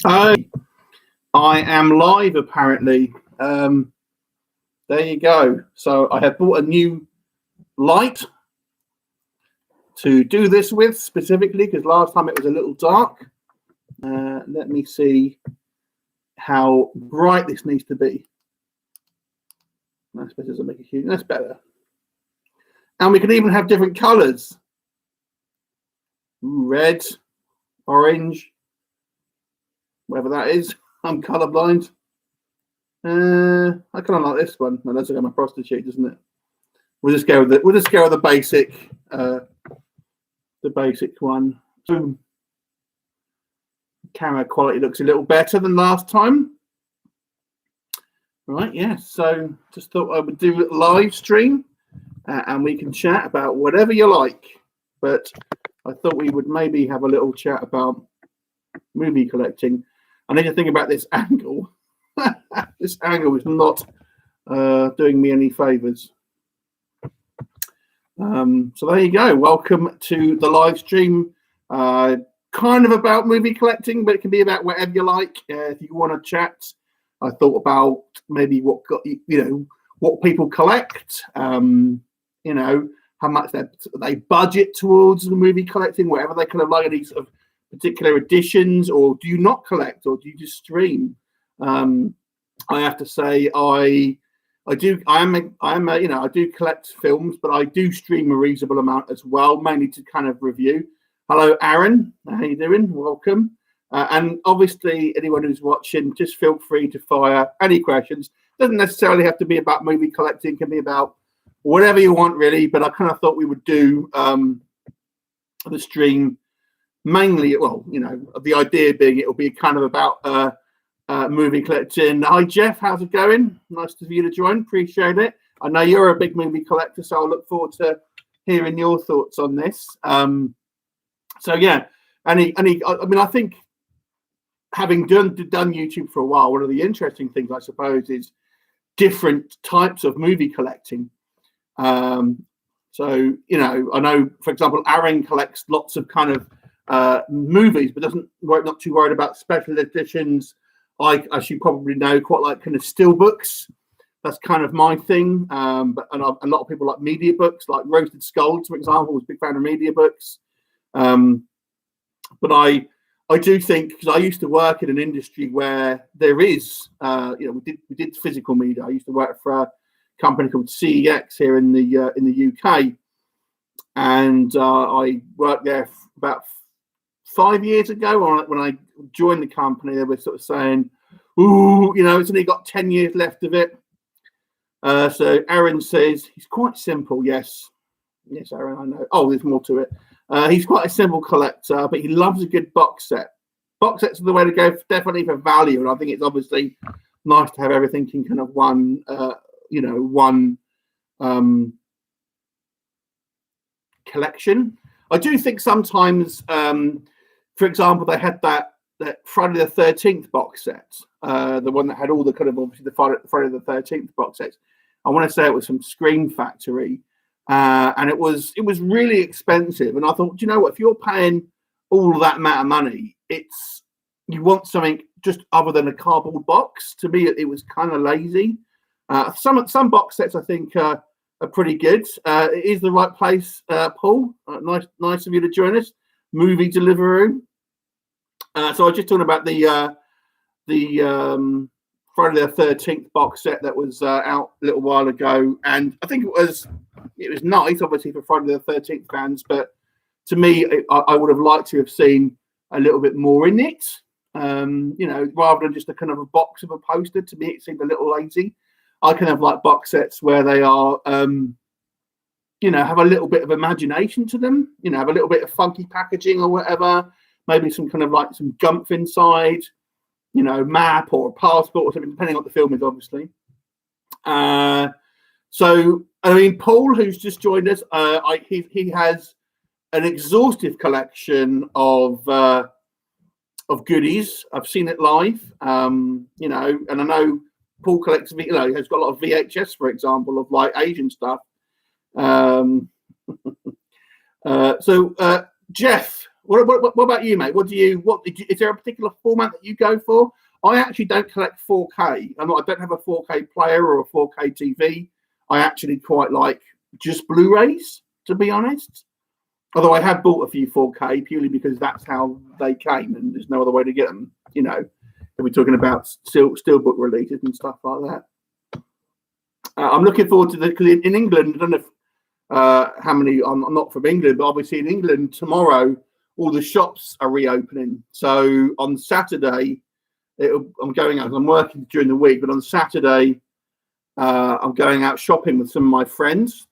I am live apparently. There you go. So I have bought a new light to do this with specifically because last time it was a little dark. Let me see how bright this needs to be. I suppose it doesn't make a huge. That's better. And we can even have different colours. Red, orange, whatever that is. I'm colourblind. I kind of like this one. No, that's like I'm a prostitute, doesn't it? We'll just go with the basic, one. So, camera quality looks a little better than last time. Right, yeah. So just thought I would do a live stream, and we can chat about whatever you like. But I thought we would maybe have a little chat about movie collecting. I need to think about this angle. This angle is not doing me any favors. So there you go. Welcome to the live stream. Kind of about movie collecting, but it can be about whatever you like. If you want to chat, I thought about maybe what people collect. How much they budget towards the movie collecting, whatever they kind of like, any sort of particular editions, or do you not collect, or do you just stream? I have to say, I do collect films, but I do stream a reasonable amount as well, mainly to kind of review. Hello, Aaran. How you doing? Welcome. And obviously, anyone who's watching, just feel free to fire any questions. Doesn't necessarily have to be about movie collecting. It can be about whatever you want, really. But I kind of thought we would do the stream mainly. Well, the idea being it will be kind of about movie collecting. Hi, Jeff. How's it going? Nice of you to join. Appreciate it. I know you're a big movie collector, so I'll look forward to hearing your thoughts on this. So yeah, I think having done YouTube for a while, one of the interesting things, I suppose, is different types of movie collecting. I know, for example, Aaran collects lots of kind of movies, but not too worried about special editions. I, as you probably know, quite like kind of still books. That's kind of my thing. But a lot of people like media books, like Roasted Skulls, for example, was a big fan of media books. But I do think, because I used to work in an industry where there is, we did physical media. I used to work for a company called CEX here in the UK, and I worked there about 5 years ago. When I joined the company, they were sort of saying, "Ooh, it's only got 10 years left of it." So Aaran says he's quite simple. Yes, Aaran, I know. Oh, there's more to it. He's quite a simple collector, but he loves a good box set. Box sets are the way to go, definitely for value, and I think it's obviously nice to have everything in kind of one collection. I do think sometimes, for example, they had that Friday the 13th box set, the one that had all the kind of obviously the Friday the 13th box sets. I want to say it was from Screen Factory. And it was really expensive, and I thought, you know what? If you're paying all that amount of money, you want something just other than a cardboard box. To me, it was kind of lazy. Some box sets I think are pretty good. It is the right place, Paul. Nice of you to join us. Movie Deliveroo. So I was just talking about the Friday the 13th box set that was out a little while ago, and I think it was nice, obviously, for Friday the 13th fans, but to me, I would have liked to have seen a little bit more in it, rather than just a kind of a box of a poster. To me, it seemed a little lazy. I kind of like box sets where they are, have a little bit of imagination to them, have a little bit of funky packaging or whatever, maybe some kind of like some gumph inside, map or a passport or something, depending on what the film is, obviously. So, Paul, who's just joined us, he has an exhaustive collection of goodies. I've seen it live, and I know Paul collects, has got a lot of VHS, for example, of like Asian stuff. So, Jeff, What about you, mate? Is there a particular format that you go for? I actually don't collect 4K. I don't have a 4K player or a 4K TV. I actually quite like just Blu-rays, to be honest. Although I have bought a few 4K purely because that's how they came, and there's no other way to get them. You know, if we're talking about steelbook releases and stuff like that. I'm looking forward to because in England, I don't know if, how many. I'm not from England, but obviously in England tomorrow, all the shops are reopening. So on Saturday, I'm going out. I'm working during the week, but on Saturday, I'm going out shopping with some of my friends.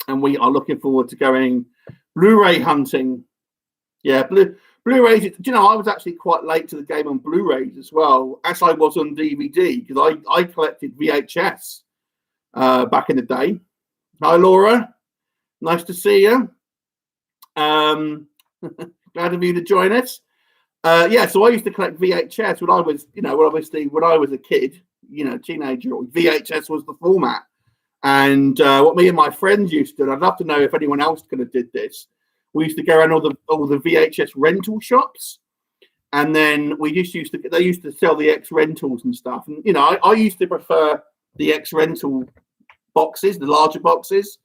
And we are looking forward to going Blu-ray hunting. Yeah, Blu-rays. Do you know, I was actually quite late to the game on Blu-rays as well, as I was on DVD, because I collected VHS back in the day. Hi, Laura. Nice to see you. Glad of you to join us. Yeah, so I used to collect VHS when I was, when I was a kid, teenager. VHS was the format. And what me and my friends used to do, and I'd love to know if anyone else could have did this. We used to go around all the VHS rental shops, and then they used to sell the X rentals and stuff. And I used to prefer the X rental boxes, the larger boxes.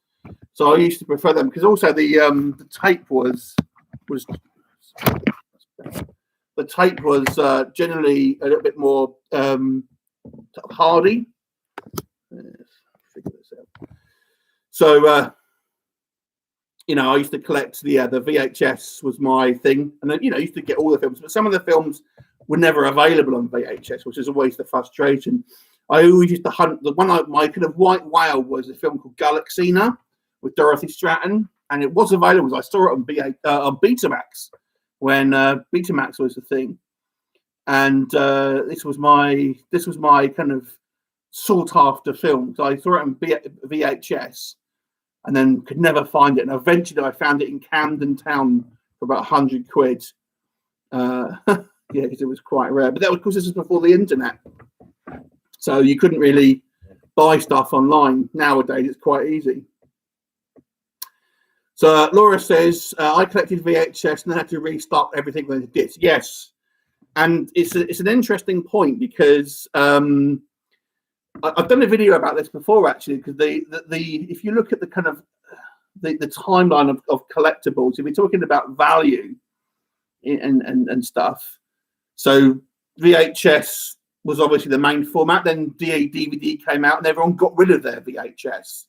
So I used to prefer them because also the tape was generally a little bit more hardy. Figure this out. So I used to collect the VHS was my thing, and then I used to get all the films, but some of the films were never available on VHS, which is always the frustration. I always used to hunt. My kind of white whale was a film called Galaxina with Dorothy Stratton, and it was available. I saw it on Betamax when Betamax was the thing, and this was my kind of sought after film. So I saw it on VHS and then could never find it. And eventually I found it in Camden Town for about 100 quid. Yeah, because it was quite rare. But that was, of course, this was before the internet. So you couldn't really buy stuff online. Nowadays, it's quite easy. So Laura says, I collected VHS and then had to restart everything with a disc. Yes. And it's an interesting point because I've done a video about this before, actually, because if you look at the kind of the timeline of collectibles, if we're talking about value and stuff, so VHS was obviously the main format. Then DVD came out, and everyone got rid of their VHS.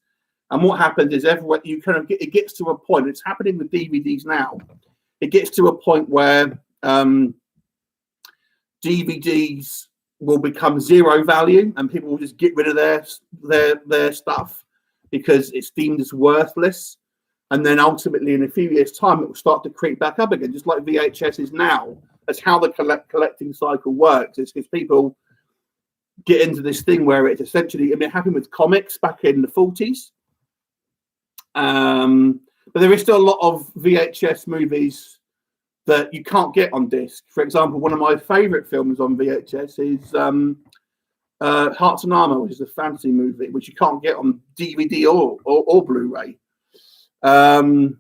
And what happens is it gets to a point. It's happening with DVDs now. It gets to a point where DVDs will become zero value, and people will just get rid of their stuff because it's deemed as worthless. And then ultimately, in a few years' time, it will start to creep back up again, just like VHS is now. That's how the collecting cycle works. It's because people get into this thing where it's essentially, it happened with comics back in the 40s. But there is still a lot of VHS movies that you can't get on disc. For example, one of my favourite films on VHS is Hearts and Armour, which is a fantasy movie, which you can't get on DVD or Blu-ray. But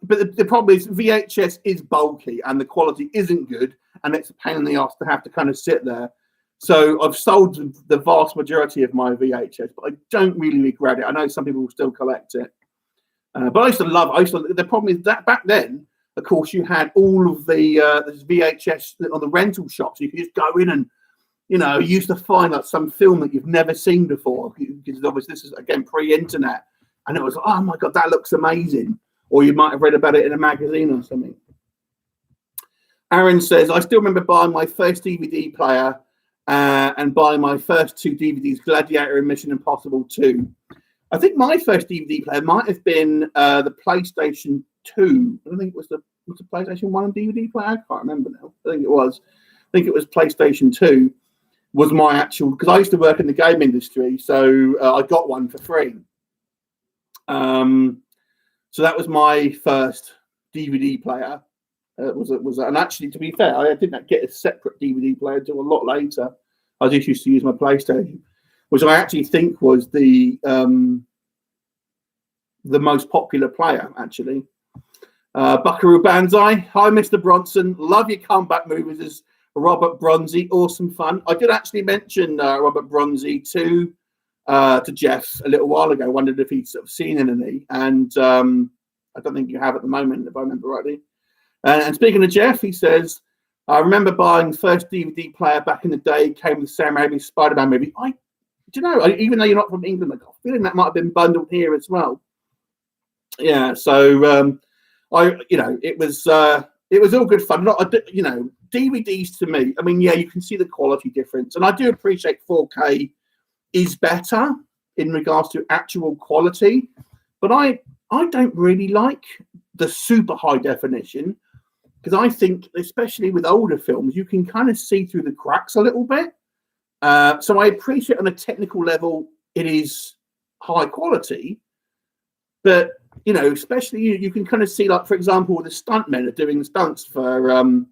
the problem is VHS is bulky and the quality isn't good, and it's a pain in the ass to have to kind of sit there. So I've sold the vast majority of my VHS, but I don't really regret it. I know some people will still collect it. But the problem is that back then, of course, you had all of the VHS on the rental shops. You could just go in and, you used to find like some film that you've never seen before, because obviously this is, again, pre-internet. And it was like, oh my God, that looks amazing. Or you might have read about it in a magazine or something. Aaron says, I still remember buying my first DVD player and buying my first two DVDs, Gladiator and Mission Impossible 2. I think my first DVD player might have been the PlayStation 2. I don't think it was the PlayStation 1 DVD player. I can't remember now. I think it was PlayStation 2 was my actual, because I used to work in the game industry, so I got one for free. So that was my first DVD player. And actually, to be fair, I didn't get a separate DVD player until a lot later. I just used to use my PlayStation, which I actually think was the most popular player, actually. Buckaroobanzai. Hi, Mr. Bronson. Love your comeback movies as Robert Bronzy. Awesome fun. I did actually mention Robert Bronzy to Jeff a little while ago. Wondered if he'd sort of seen any, and I don't think you have at the moment, if I remember rightly. And speaking of Jeff, he says, I remember buying the first DVD player back in the day. Came with Sam Raimi's Spider-Man movie. Even though you're not from England, I got a feeling that might have been bundled here as well. Yeah, so it was all good fun. DVDs to me, I mean, yeah, you can see the quality difference, and I do appreciate 4K is better in regards to actual quality, but I don't really like the super high definition, because I think, especially with older films, you can kind of see through the cracks a little bit. So I appreciate on a technical level it is high quality, but especially you can kind of see, like, for example, the stuntmen are doing stunts for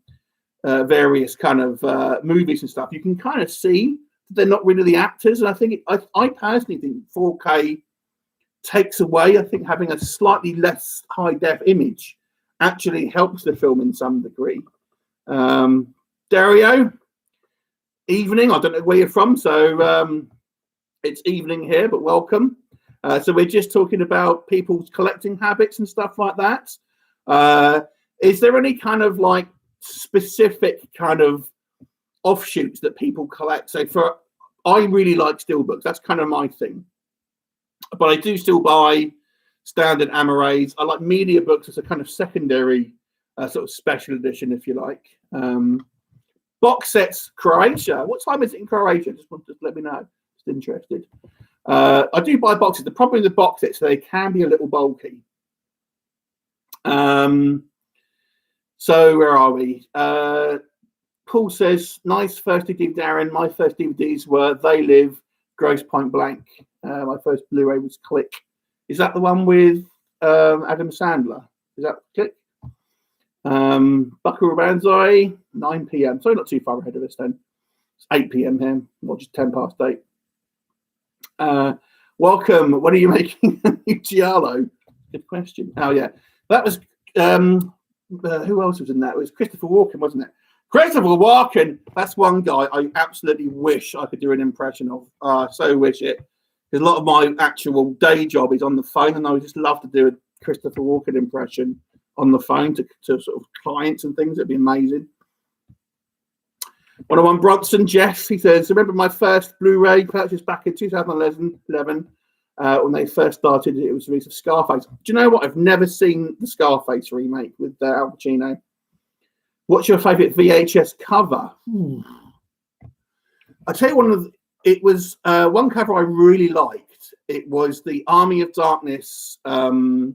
various kind of movies and stuff. You can kind of see that they're not really the actors, and I think I personally think 4K takes away. I think having a slightly less high def image actually helps the film in some degree. Dario, evening. I don't know where you're from, so it's evening here, but welcome. So we're just talking about people's collecting habits and stuff like that. Is there any kind of like specific kind of offshoots that people collect? So I really like steelbooks. That's kind of my thing. But I do still buy standard Amarais. I like media books as a kind of secondary sort of special edition, if you like. Box sets, Croatia. What time is it in Croatia? Just let me know. Just interested. I do buy boxes. The problem with the box sets, they can be a little bulky. So where are we? Paul says, nice first DVD, Aaron. My first DVDs were They Live, Gross Point Blank. My first Blu-ray was Click. Is that the one with Adam Sandler? Is that Click? Buckaroobanzai, 9 p.m. So not too far ahead of us then. It's 8 p.m. here, or just 10 past 8. Welcome. What are you making a new Giallo? Good question. Oh yeah, that was who else was in that? It was Christopher Walken, wasn't it? Christopher Walken. That's one guy I absolutely wish I could do an impression of. I so wish it, because a lot of my actual day job is on the phone, and I would just love to do a Christopher Walken impression on the phone to sort of clients and things. It'd be amazing. 101 Bronson, Jeff, he says, remember my first Blu-ray purchase back in 2011 when they first started, it was the release of Scarface. Do you know what? I've never seen the Scarface remake with Al Pacino. What's your favourite VHS cover? I'll tell you it was one cover I really liked. It was the Army of Darkness, the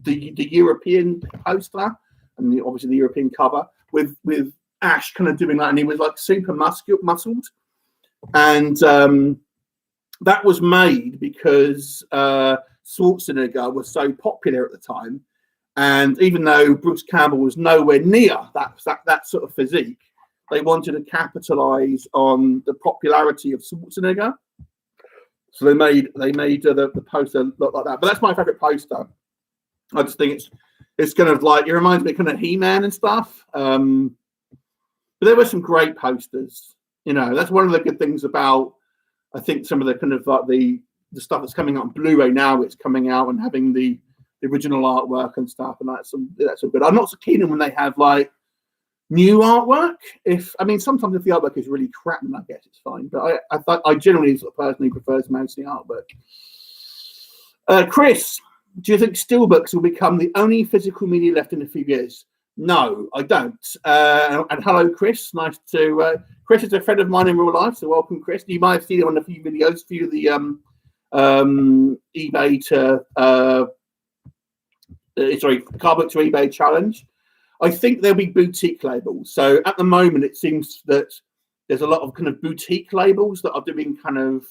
European poster, and obviously the European cover with Ash kind of doing that, and he was like super muscled, and that was made because Schwarzenegger was so popular at the time, and even though Bruce Campbell was nowhere near that sort of physique, they wanted to capitalize on the popularity of Schwarzenegger, so they made the poster look like that. But that's my favorite poster. I just think it's kind of like, it reminds me of kind of He-Man and stuff. But there were some great posters. That's one of the good things about, I think, some of the kind of like the stuff that's coming out on Blu-ray now. It's coming out and having the original artwork and stuff, and that's so good. I'm not so keen on when they have like new artwork. Sometimes if the artwork is really crap, then I guess it's fine. But I generally sort of personally prefer mostly artwork. Chris, do you think steelbooks will become the only physical media left in a few years? No, I don't. And hello, Chris. Nice to. Chris is a friend of mine in real life, so welcome, Chris. You might have seen him on a few videos, the eBay to car book to eBay challenge. I think there'll be boutique labels. So at the moment, it seems that there's a lot of kind of boutique labels that are doing kind of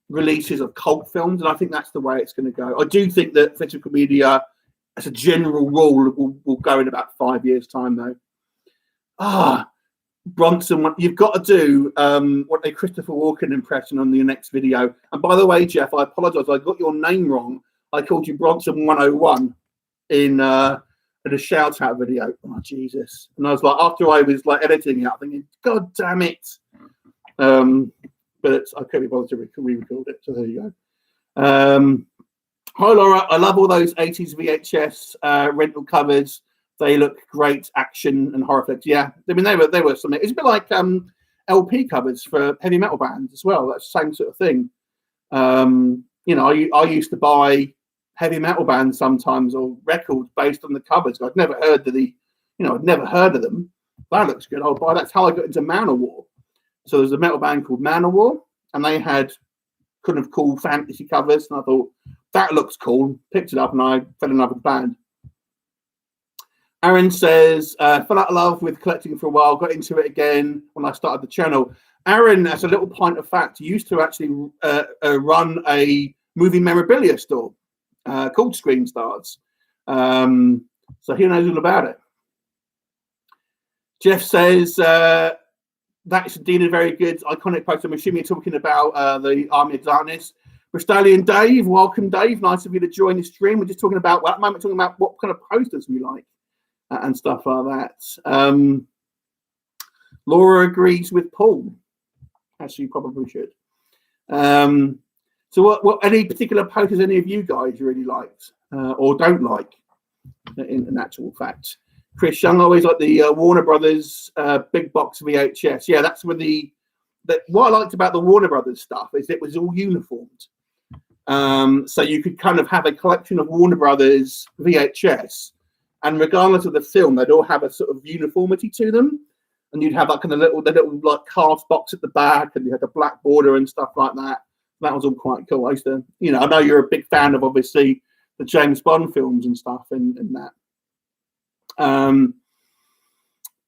releases of cult films, and I think that's the way it's going to go. I do think that physical media, as a general rule, will go in about 5 years' time, though. Bronson, you've got to do what a Christopher Walken impression on your next video. And by the way, Jeff, I apologise, I got your name wrong. I called you Bronson 101. in a shout out video. Oh Jesus! And I was like, after I was like editing it, thinking, God damn it! But I couldn't be bothered to re-record it. So there you go. Hi Laura, I love all those 80s VHS rental covers. They look great, action and horror flicks. Yeah, I mean they were something. It's a bit like LP covers for heavy metal bands as well. That's the same sort of thing. You know, I used to buy heavy metal bands sometimes or records based on the covers. I'd never heard of I'd never heard of them. That looks good. I'll buy. That's how I got into Manowar. So there's a metal band called Manowar, and they had kind of cool fantasy covers, and I thought that looks cool. Picked it up, and I fell in love with the band. Aaron says, fell out of love with collecting for a while, got into it again when I started the channel. Aaron, as a little point of fact, used to actually run a movie memorabilia store called Screenstars. So he knows all about it. Jeff says, that's indeed a very good iconic poster. I'm assuming you're talking about the Army of Darkness. Bristolian Dave, welcome Dave. Nice of you to join the stream. We're just talking about, at the moment, talking about what kind of posters we like. And stuff like that. Laura agrees with Paul, as you probably should. So, what any particular posters any of you guys really liked or don't like? In actual fact, Chris Young always like the Warner Brothers big box VHS. Yeah, that's where what I liked about the Warner Brothers stuff is it was all uniformed. So you could kind of have a collection of Warner Brothers VHS. And regardless of the film, they'd all have a sort of uniformity to them, and you'd have that kind of little like carved box at the back, and you had a black border and stuff like that. That was all quite cool. I used to, I know you're a big fan of obviously the James Bond films and stuff, and that.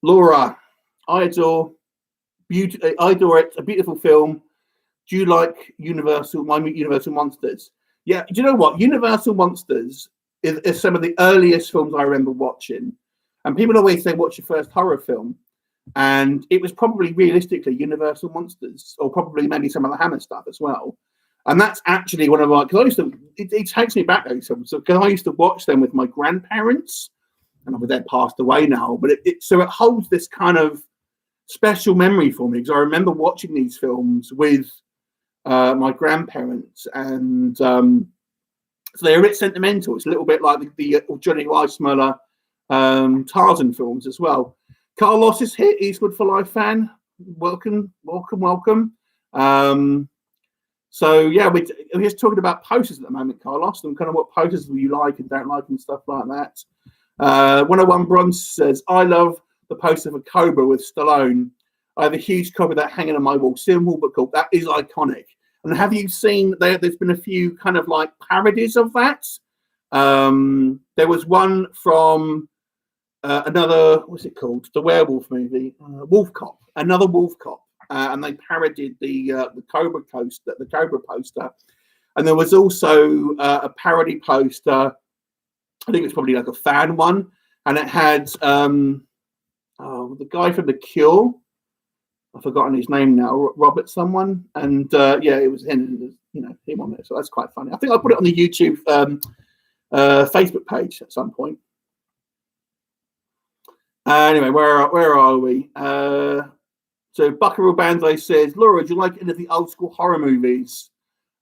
Laura, I adore it. A beautiful film. Do you like Universal Monsters? Yeah. Do you know what? Universal Monsters is some of the earliest films I remember watching. And people always say, what's your first horror film? And it was probably realistically Universal Monsters, or probably maybe some of the Hammer stuff as well. And that's actually one of my, because I used to, it takes me back those films. So, because I used to watch them with my grandparents, and obviously they're passed away now, but so it holds this kind of special memory for me, because I remember watching these films with my grandparents, and so they're a bit sentimental. It's a little bit like the Johnny Weissmuller Tarzan films as well. Carlos is here, Eastwood for Life fan. Welcome. So yeah, we're just talking about posters at the moment, Carlos, and kind of what posters you like and don't like and stuff like that. 101 Bronze says, I love the poster for Cobra with Stallone. I have a huge copy of that hanging on my wall. Simple but cool. That is iconic. And have you seen, there's been a few kind of like parodies of that. There was one from another, what's it called? The werewolf movie, Wolf Cop, another Wolf Cop. And they parodied the Cobra poster, the Cobra poster. And there was also a parody poster, I think it's probably like a fan one. And it had the guy from The Cure. I've forgotten his name now, Robert someone, and yeah, it was him, him on there. So that's quite funny. I think I put it on the YouTube Facebook page at some point. Anyway, where are we? So Buckaroobanzai says, Laura, do you like any of the old school horror movies?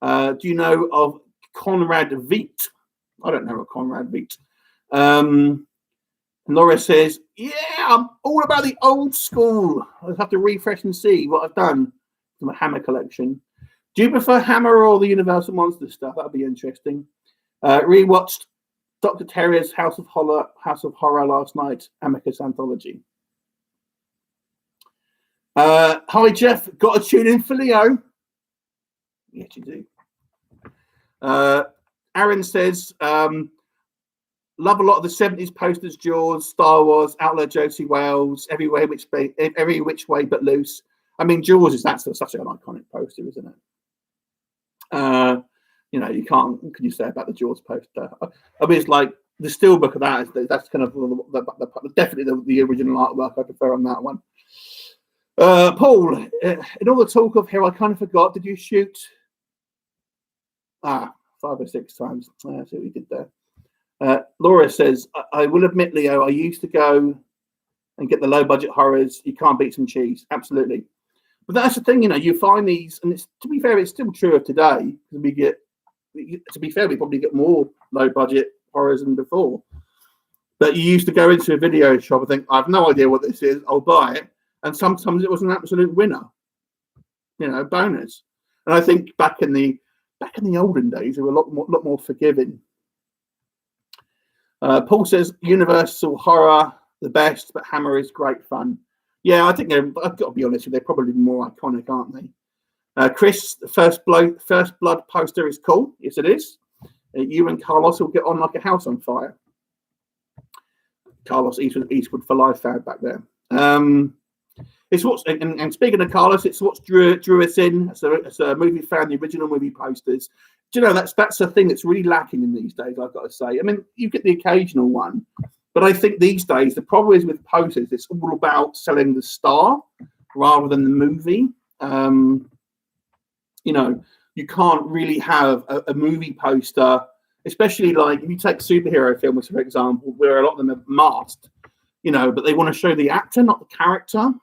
Do you know of Conrad Veidt? I don't know of Conrad Veidt. Laura says, yeah, I'm all about the old school. I'll have to refresh and see what I've done for my Hammer collection. Do you prefer Hammer or the Universal Monsters stuff? That'll be interesting. Rewatched Dr. Terrier's House of Horror last night, Amicus Anthology. Hi, Jeff. Got to tune in for Leo. Yes, you do. Aaron says, love a lot of the 70s posters, Jaws, Star Wars, Outlaw Josie Wales, Every Which Way But Loose. I mean, Jaws that's such an iconic poster, isn't it? You can't, what can you say about the Jaws poster? I mean, it's like the steelbook of that's kind of definitely the original artwork I prefer on that one. Paul, in all the talk of here, I kind of forgot, did you shoot 5 or 6 times? I see what you did there. Laura says, I will admit, Leo, I used to go and get the low budget horrors. You can't beat some cheese. Absolutely. But that's the thing, you find these, and to be fair, it's still true of today. We probably get more low budget horrors than before. But you used to go into a video shop and think, I have no idea what this is. I'll buy it. And sometimes it was an absolute winner, bonus. And I think back in the olden days, they were a lot more forgiving. Paul says Universal horror the best, but Hammer is great fun. Yeah, I think I've got to be honest with you, they're probably more iconic, aren't they? Chris, the First Blood poster is cool. Yes, it is. You and Carlos will get on like a house on fire. Carlos Eastwood for life fan back there. It's what's and speaking of Carlos, it's what's drew us in. It's a movie fan, the original movie posters. Do you know that's the thing that's really lacking in these days? I've got to say. I mean, you get the occasional one, but I think these days the problem is with posters. It's all about selling the star rather than the movie. You can't really have a movie poster, especially like if you take superhero films, for example, where a lot of them are masked, but they want to show the actor, not the character.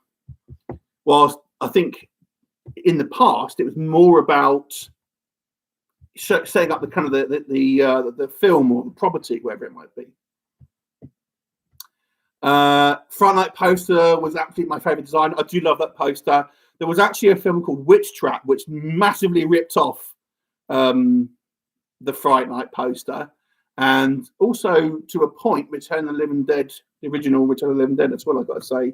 Whilst I think in the past it was more about setting up the kind of the film or the property, wherever it might be. Friday Night poster was absolutely my favorite design. I do love that poster. There was actually a film called Witch Trap, which massively ripped off the Friday Night poster, and also to a point, Return of the Living Dead, the original Return of the Living Dead as well. I've got to say,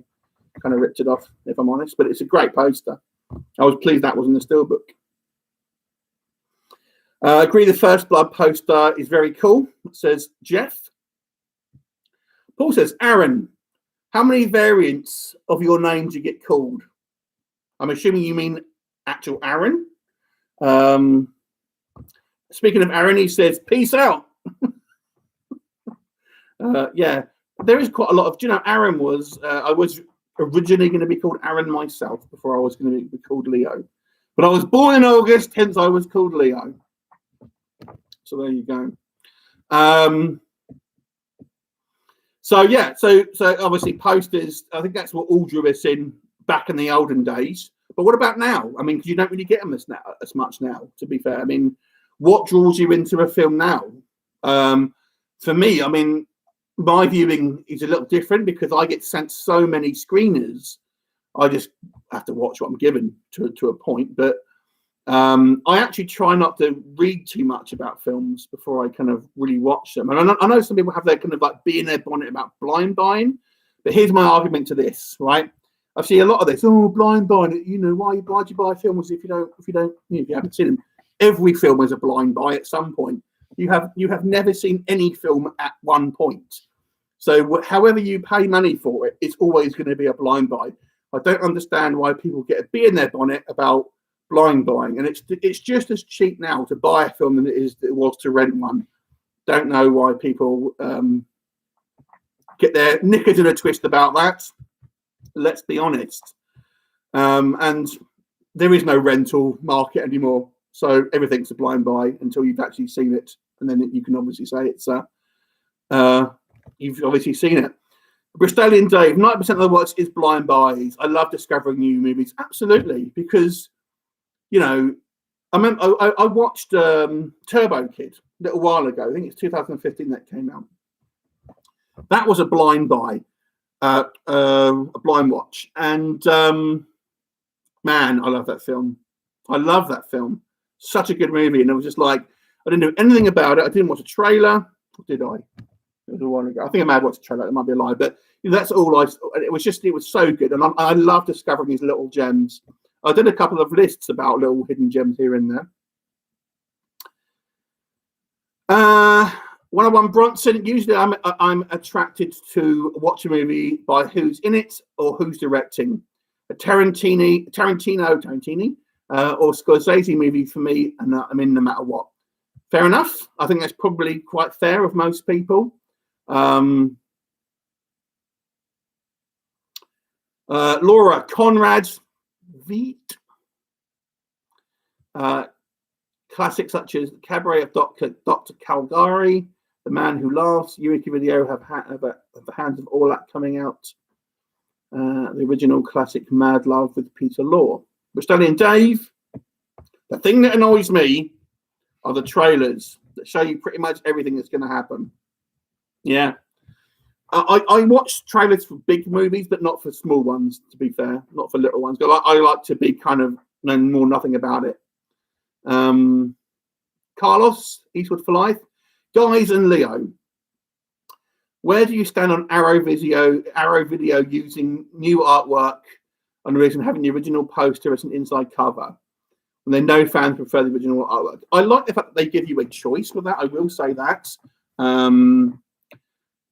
kind of ripped it off, if I'm honest, but it's a great poster. I was pleased that was in the steelbook. Agree, the First Blood poster is very cool, says Jeff. Paul says, Aaron, how many variants of your name do you get called? I'm assuming you mean actual Aaron. Speaking of Aaron, he says, peace out. Yeah, there is quite a lot of, Aaron was, I was originally going to be called Aaron myself before I was going to be called Leo. But I was born in August, hence I was called Leo. So there you go. So obviously posters, I think that's what all drew us in back in the olden days. But what about now? I mean, because you don't really get them as much now, to be fair. I mean, what draws you into a film now? For me, I mean, my viewing is a little different because I get sent so many screeners. I just have to watch what I'm given to a point. But I actually try not to read too much about films before I kind of really watch them. And I know some people have their kind of like bee in their bonnet about blind buying. But here's my argument to this, right? I see a lot of this. Oh, blind buying. Why'd you buy films if you haven't seen them? Every film is a blind buy at some point. You have never seen any film at one point. So however you pay money for it, it's always going to be a blind buy. I don't understand why people get a bee in their bonnet about blind buying, and it's just as cheap now to buy a film than it was to rent one. Don't know why people get their knickers in a twist about that. Let's be honest. And there is no rental market anymore. So everything's a blind buy until you've actually seen it. And then you can obviously say it's you've obviously seen it. Bristolian Dave, 90% of the watch is blind buys. I love discovering new movies. Absolutely. Because, I watched Turbo Kid a little while ago. I think it's 2015 that came out. That was a blind buy. A blind watch, and man, I love that film. Such a good movie, and it was just like I didn't know anything about it. I didn't watch a trailer, or did I? It was a while ago. I think I may have watched a trailer. It might be a lie, but that's all I. It was so good, and I love discovering these little gems. I did a couple of lists about little hidden gems here and there. 101 Bronson. Usually, I'm attracted to watch a movie by who's in it or who's directing. A Tarantino, or Scorsese movie for me, and I'm in no matter what. Fair enough. I think that's probably quite fair of most people. Laura Conrad, Veet. Classics such as Cabaret of Dr. Caligari. The Man Who Laughs, Eureka Video have the hands of all that coming out. The original classic Mad Love with Peter Law. But Stanley and Dave, the thing that annoys me are the trailers that show you pretty much everything that's going to happen. Yeah. I watch trailers for big movies, but not for small ones, to be fair. Not for little ones. But I like to be kind of know more nothing about it. Carlos, Eastwood for Life. Guys and Leo, where do you stand on Arrow Video using new artwork and the reason having the original poster as an inside cover? And then no fans prefer the original artwork. I like the fact that they give you a choice with that. I will say that.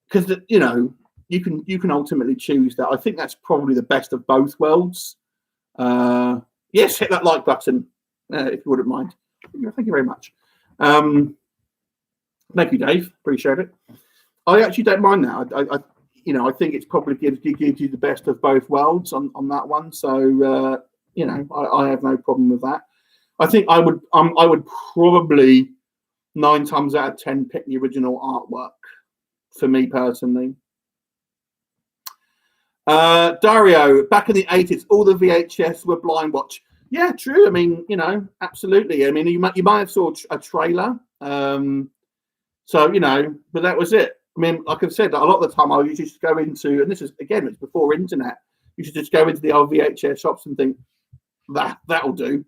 Because you know, you can ultimately choose that. I think that's probably the best of both worlds. Yes, hit that like button if you wouldn't mind. Thank you very much. Thank you, Dave. Appreciate it. I actually don't mind that. I think it's probably gives you the best of both worlds on that one. So I have no problem with that. I think I would probably 9 times out of 10 pick the original artwork for me personally. Dario, back in the 80s, all the VHS were blind watch. Yeah, true. I mean, absolutely. I mean, you might have saw a trailer. But that was it. I mean, like I've said, a lot of the time I used to just go into, and this is, again, it's before internet, you should just go into the old VHS shops and think, that'll do.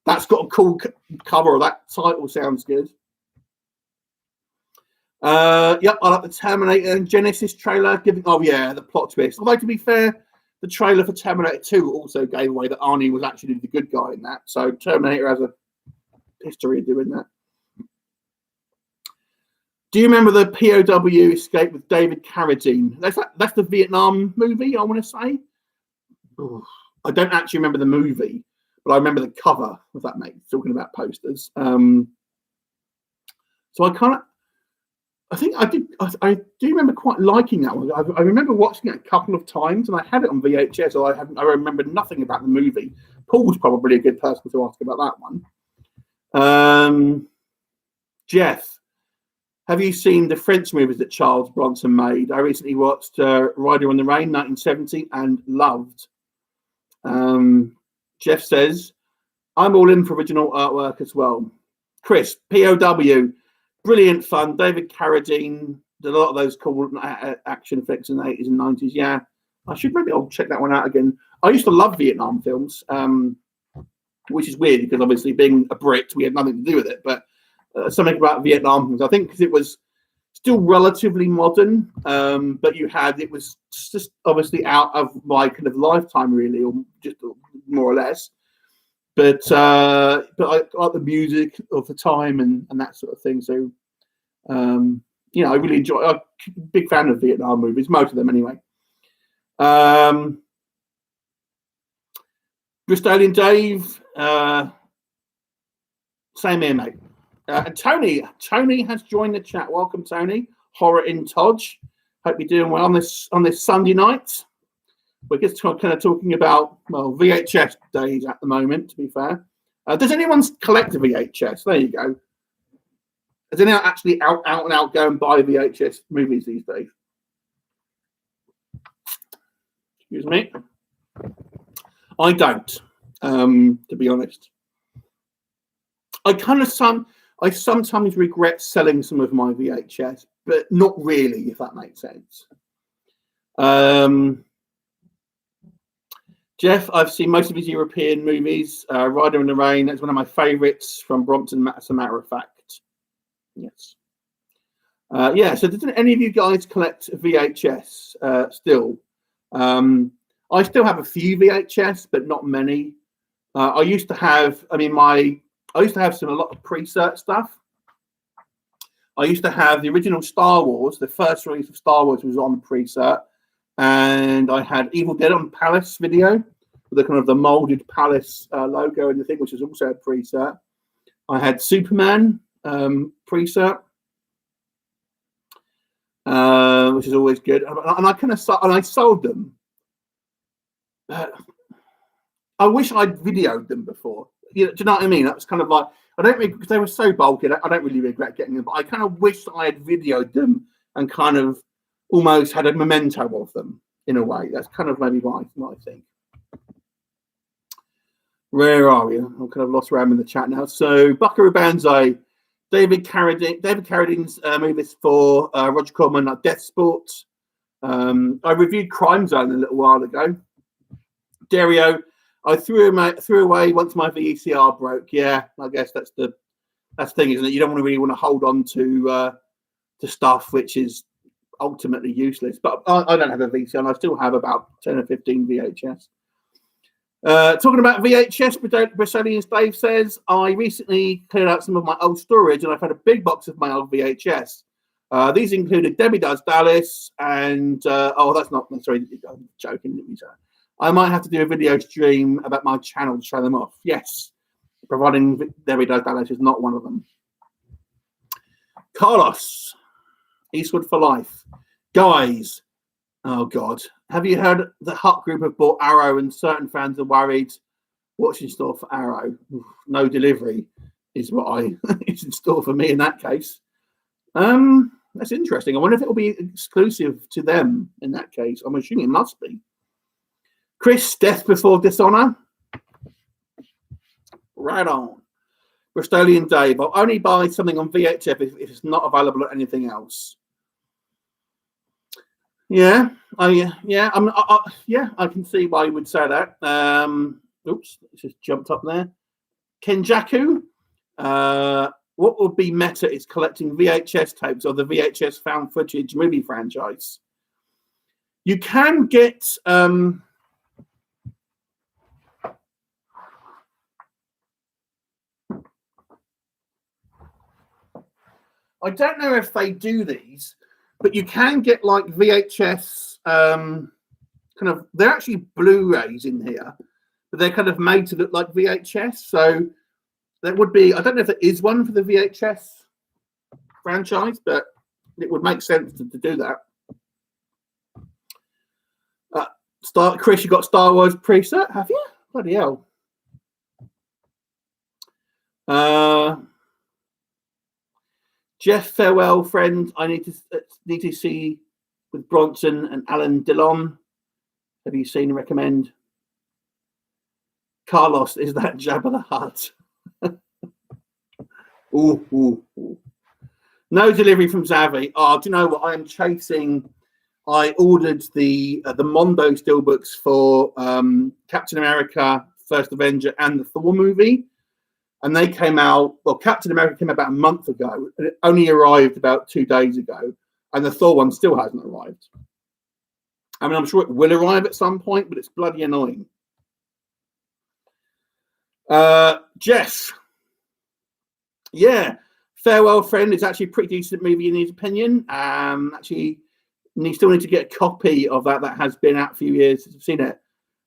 That's got a cool cover, or that title sounds good. Yep, I like the Terminator and Genesis trailer, the plot twist. Although, to be fair, the trailer for Terminator 2 also gave away that Arnie was actually the good guy in that. So Terminator has a history of doing that. Do you remember the POW escape with David Carradine? That's the Vietnam movie, I want to say. I don't actually remember the movie, but I remember the cover, if that makes talking about posters. So I do remember quite liking that one. I remember watching it a couple of times, and I had it on VHS, so I remember nothing about the movie. Paul's probably a good person to ask about that one. Jeff, have you seen the French movies that Charles Bronson made? I recently watched Rider on the Rain, 1970, and loved. Jeff says, I'm all in for original artwork as well. Chris, POW, brilliant fun. David Carradine did a lot of those cool action flicks in the 80s and 90s. Yeah, I'll check that one out again. I used to love Vietnam films, which is weird because obviously being a Brit, we had nothing to do with it, but something about Vietnam, I think, because it was still relatively modern, but it was just obviously out of my kind of lifetime, really, or just more or less. But I like the music of the time and that sort of thing. So, I really enjoy. I'm a big fan of Vietnam movies, most of them anyway. Bristolian Dave, same here, mate. And Tony has joined the chat. Welcome, Tony. Horror in Todge. Hope you're doing well on this Sunday night. We're just kind of talking about VHS days at the moment. To be fair, does anyone collect a VHS? There you go. Does anyone actually out and out go and buy VHS movies these days? Excuse me. I don't. To be honest, I sometimes regret selling some of my VHS, but not really, if that makes sense. Jeff, I've seen most of his European movies. Rider in the Rain, that's one of my favourites from Brompton, as a matter of fact. Yes. So didn't any of you guys collect VHS still? I still have a few VHS, but not many. I used to have a lot of pre-cert stuff. I used to have the original Star Wars. The first release of Star Wars was on pre-cert, and I had Evil Dead on Palace Video with the kind of the molded Palace logo and the thing, which was also a pre-cert. I had Superman pre-cert, which is always good, and I sold them. I wish I'd videoed them before. do you know what I mean? That was kind of like, I don't really, because they were so bulky, I don't really regret getting them, but I kind of wish I had videoed them and kind of almost had a memento of them in a way. That's kind of maybe what I think. Where are we? I'm kind of lost where I'm in the chat now. So Buckaroobanzai, David Carradine's movie for Roger Corman, Death Sport. I reviewed Crime Zone a little while ago. Dario, I threw away once my VCR broke. Yeah, I guess that's the thing, isn't it? You don't really want to hold on to stuff which is ultimately useless. But I don't have a VCR, and I still have about 10 or 15 VHS. Talking about VHS, Brazilian Dave says, I recently cleared out some of my old storage, and I've had a big box of my old VHS. These included Debbie Does Dallas, and that's not, sorry, I'm joking. I might have to do a video stream about my channel to show them off. Yes, providing Debbie Does Dallas is not one of them. Carlos, Eastwood for life. Guys, oh God, have you heard the Hut Group have bought Arrow and certain fans are worried? What's in store for Arrow? No delivery is what is in store for me in that case. That's interesting. I wonder if it will be exclusive to them in that case. I'm assuming it must be. Chris, Death Before Dishonor. Right on. Bristolian Dave, I'll only buy something on VHF if it's not available at anything else. Yeah, I can see why you would say that. Oops, it just jumped up there. Kenjaku, what would be meta is collecting VHS tapes of the VHS found footage movie franchise. You can get I don't know if they do these, but you can get like VHS they're actually Blu-rays in here, but they're kind of made to look like VHS. So there would be, I don't know if there is one for the VHS franchise, but it would make sense to do that. Chris, you got Star Wars preset, have you? Bloody hell. Jeff, farewell, friend. I need to see with Bronson and Alan Dillon. Have you seen and recommend? Carlos, is that Jabba the Hutt? Ooh. No delivery from Zavi. Oh, do you know what? I am chasing. I ordered the Mondo steelbooks for Captain America, First Avenger, and the Thor movie. And they came out, well, Captain America came out about a month ago, and it only arrived about 2 days ago. And the Thor one still hasn't arrived. I mean, I'm sure it will arrive at some point, but it's bloody annoying. Jeff. Yeah. Farewell, Friend is actually a pretty decent movie in his opinion. Actually, you still need to get a copy of that. That has been out a few years since I've seen it.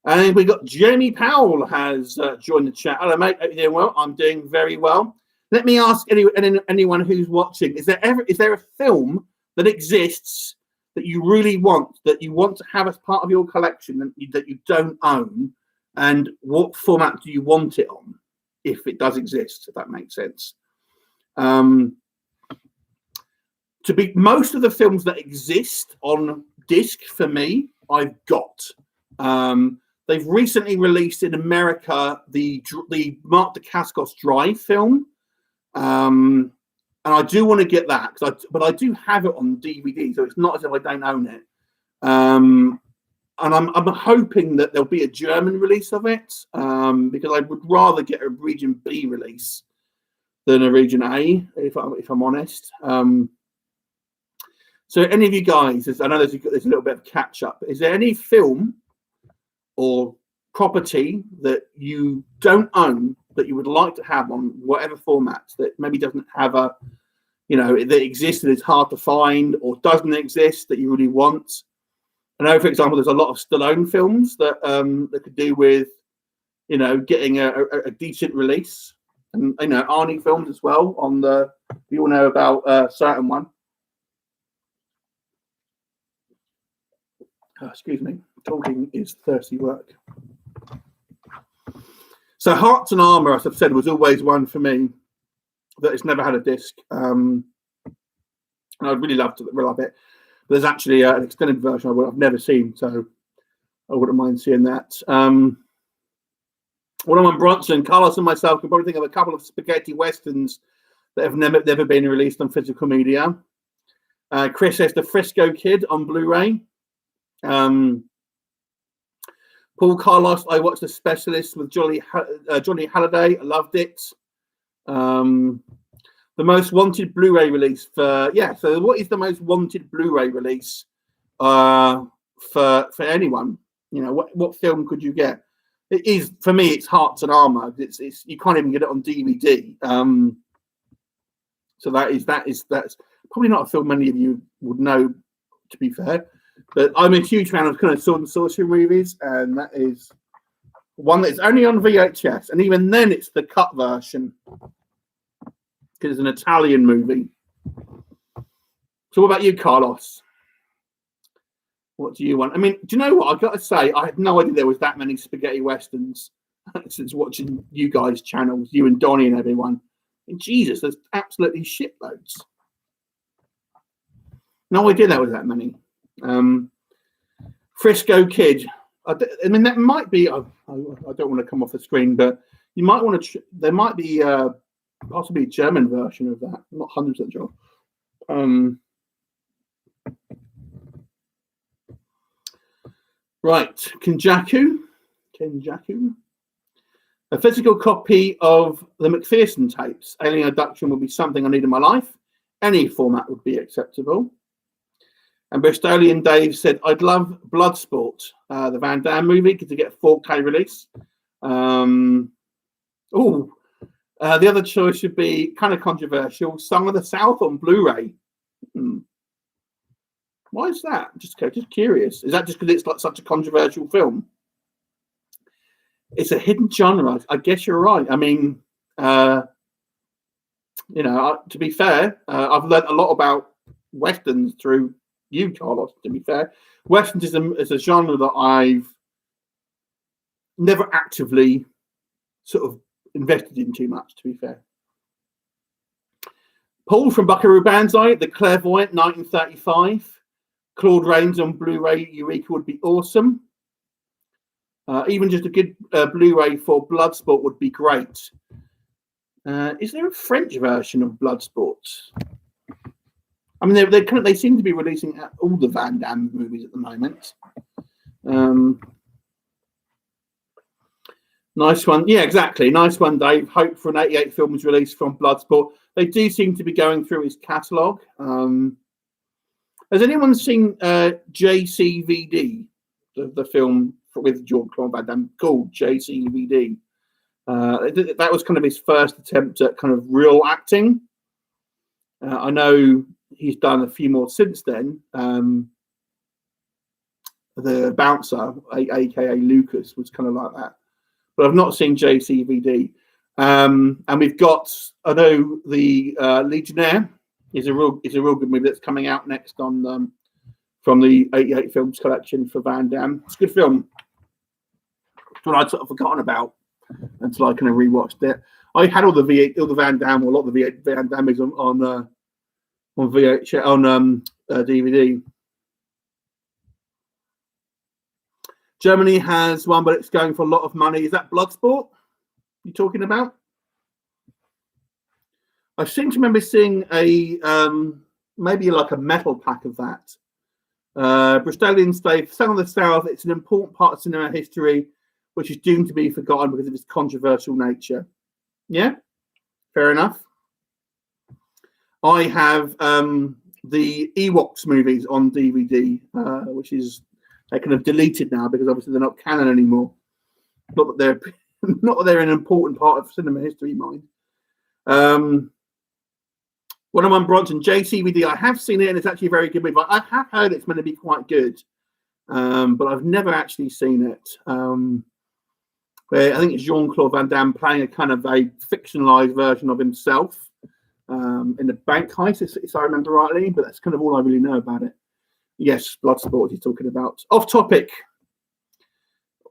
And we got Jamie Powell has joined the chat. Hello, mate. Hope you're doing well. I'm doing very well. Let me ask anyone who's watching: is there a film that exists that you really want, that you want to have as part of your collection that you don't own, and what format do you want it on, if it does exist? If that makes sense. To be most of the films that exist on disc for me, I've got. They've recently released in America the Mark Dacascos Drive film, and I do want to get that, but I do have it on DVD, so it's not as if I don't own it. And I'm hoping that there'll be a German release of it, because I would rather get a Region B release than a Region A, if I'm honest. So any of you guys, I know there's a little bit of catch up. Is there any film or property that you don't own that you would like to have on whatever format that maybe doesn't have a, that exists and is hard to find, or doesn't exist that you really want? I know, for example, there's a lot of Stallone films that could do with, getting a decent release, and Arnie films as well. You all know about a certain one. Oh, excuse me, talking is thirsty work. So Hearts and Armour, as I've said, was always one for me that has never had a disc. And I'd really love it. But there's actually an extended version I've never seen, so I wouldn't mind seeing that. One Bronson, Carlos and myself can probably think of a couple of spaghetti westerns that have never been released on physical media. Chris says The Frisco Kid on Blu-ray. Paul Carlos, I watched The Specialist with Johnny Halliday. I loved it. The most wanted Blu-ray release for so what is the most wanted Blu-ray release for anyone? You know, what film could you get? It is, for me, it's Hearts and Armour. It's you can't even get it on DVD. So that's probably not a film many of you would know, to be fair. But I'm a huge fan of kind of sword and sorcery movies, and that is one that's only on VHS, and even then it's the cut version because it's an Italian movie. So what about you, Carlos? What do you want? I mean, do you know what? I've got to say, I had no idea there was that many spaghetti westerns since watching you guys' channels, you and Donnie and everyone. And Jesus, there's absolutely shitloads. No idea there was that many. Frisco Kid. I mean, that might be. I don't want to come off the screen, but you might want to. There might be possibly a German version of that. I'm not 100% sure. Right, Kenjaku. A physical copy of the McPherson tapes. Alien Abduction would be something I need in my life. Any format would be acceptable. And Bristolian Dave said, I'd love Bloodsport, the Van Damme movie, to get a 4K release. The other choice should be kind of controversial. Song of the South on Blu-ray. Why is that? Just curious. Is that just because it's like such a controversial film? It's a hidden genre. I guess you're right. I mean, to be fair, I've learned a lot about Westerns through you, Carlos, to be fair. Westerns is a genre that I've never actively sort of invested in too much, to be fair. Paul from Buckaroobanzai, The Clairvoyant, 1935. Claude Rains on Blu-ray Eureka would be awesome. Even just a good Blu-ray for Bloodsport would be great. Is there a French version of Bloodsport? I mean, they seem to be releasing all the Van Damme movies at the moment. Nice one. Yeah, exactly. Nice one, Dave. Hope for an 88 films release from Bloodsport. They do seem to be going through his catalogue. Has anyone seen JCVD, the film with Jean-Claude Van Damme called JCVD? That was kind of his first attempt at kind of real acting. I know he's done a few more since then. The Bouncer, aka Lucas, was kind of like that. But I've not seen JCVD. And we've got, I know the Legionnaire is a real good movie that's coming out next on from the 88 Films collection for Van Damme. It's a good film. It's one I'd sort of forgotten about until I kind of rewatched it. I had all the Van Damme, or a lot of the Van Dammes on VHS on DVD. Germany has one, but it's going for a lot of money. Is that Bloodsport you're talking about? I seem to remember seeing a maybe like a metal pack of that. Bristolian Dave, Song of the South, it's an important part of cinema history, which is doomed to be forgotten because of its controversial nature. Yeah, fair enough. I have the Ewoks movies on DVD, which is they kind of deleted now because obviously they're not canon anymore. Not that they're an important part of cinema history, mind. One Bronson, JCVD. I have seen it and it's actually a very good movie. I have heard it's meant to be quite good, but I've never actually seen it. I think it's Jean-Claude Van Damme playing a kind of a fictionalized version of himself in the bank heist, if I remember rightly, but that's kind of all I really know about it. Yes, Bloodsport he's talking about. Off topic.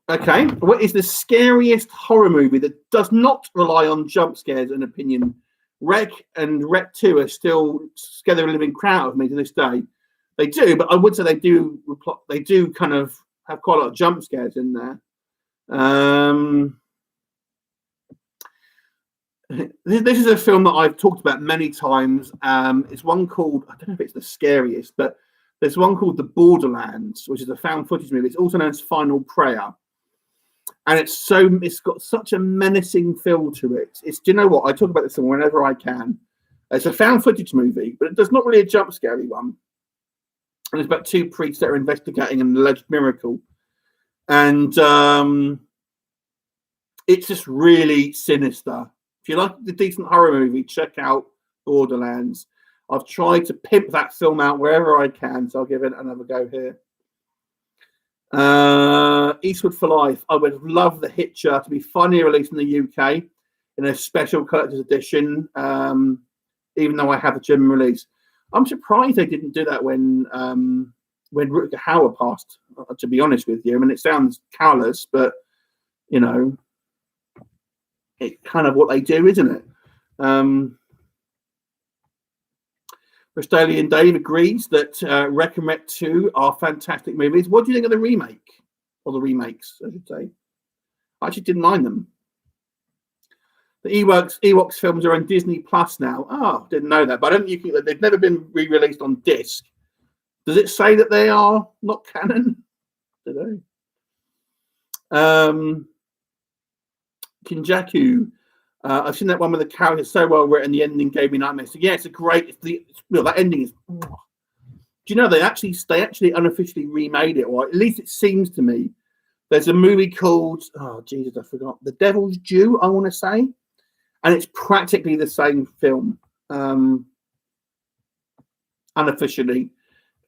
Okay, what is the scariest horror movie that does not rely on jump scares? An opinion. Rec and Rec 2 are still scare the living crowd of me to this day. They do, but I would say they do kind of have quite a lot of jump scares in there. This is a film that I've talked about many times. It's one called, I don't know if it's the scariest, but there's one called The Borderlands, which is a found footage movie. It's also known as Final Prayer. And it's got such a menacing feel to it. Do you know what? I talk about this whenever I can. It's a found footage movie, but it's not really a jump scary one. And it's about two priests that are investigating an alleged miracle. And it's just really sinister. If you like the decent horror movie, check out Borderlands. I've tried to pimp that film out wherever I can, so I'll give it another go here. Eastwood for Life. I would love The Hitcher to be finally released in the UK in a special collector's edition, even though I have the German release. I'm surprised they didn't do that when Rutger Hauer passed, to be honest with you. I mean, it sounds callous, but, you know, it's kind of what they do, isn't it? Bristolian Dave agrees that Rec and Rec 2 are fantastic movies. What do you think of the remake? Or the remakes, I should say. I actually didn't mind them. The Ewoks films are on Disney Plus now. Oh, didn't know that. But I don't think they've never been re-released on disc. Does it say that they are not canon? I don't know. Kinjaku. I've seen that one with the characters so well written, the ending gave me nightmares. So, yeah, it's a great. That ending is. Do you know they actually unofficially remade it, or at least it seems to me. There's a movie called I forgot. The Devil's Due, I want to say, and it's practically the same film, unofficially.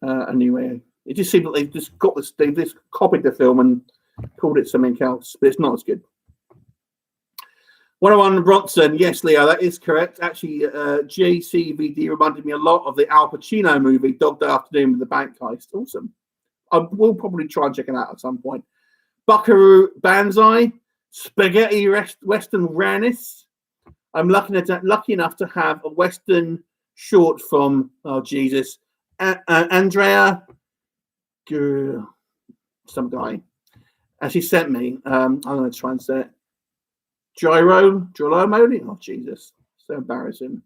Anyway, it just seems that they've just got this. They've just copied the film and called it something else, but it's not as good. 101 Bronson, yes, Leo, that is correct. Actually, JCVD reminded me a lot of the Al Pacino movie, Dog Day Afternoon with the bank heist. Awesome. I will probably try and check it out at some point. Buckaroobanzai, Spaghetti Western Rareness. I'm lucky enough to have a Western short from, Andrea, some guy. She sent me. I'm going to try and say it. Girolamo? Oh, Jesus. So embarrassing.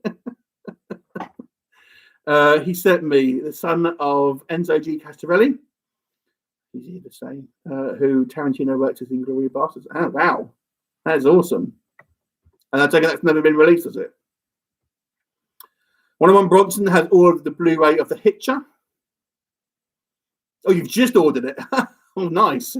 He sent me the son of Enzo G. Castorelli. Easy to say. Who Tarantino worked as in Inglourious Basterds. Oh, wow. That is awesome. And I take it that's never been released, has it? 101 Bronson has ordered the Blu-ray of The Hitcher. Oh, you've just ordered it. Oh, nice.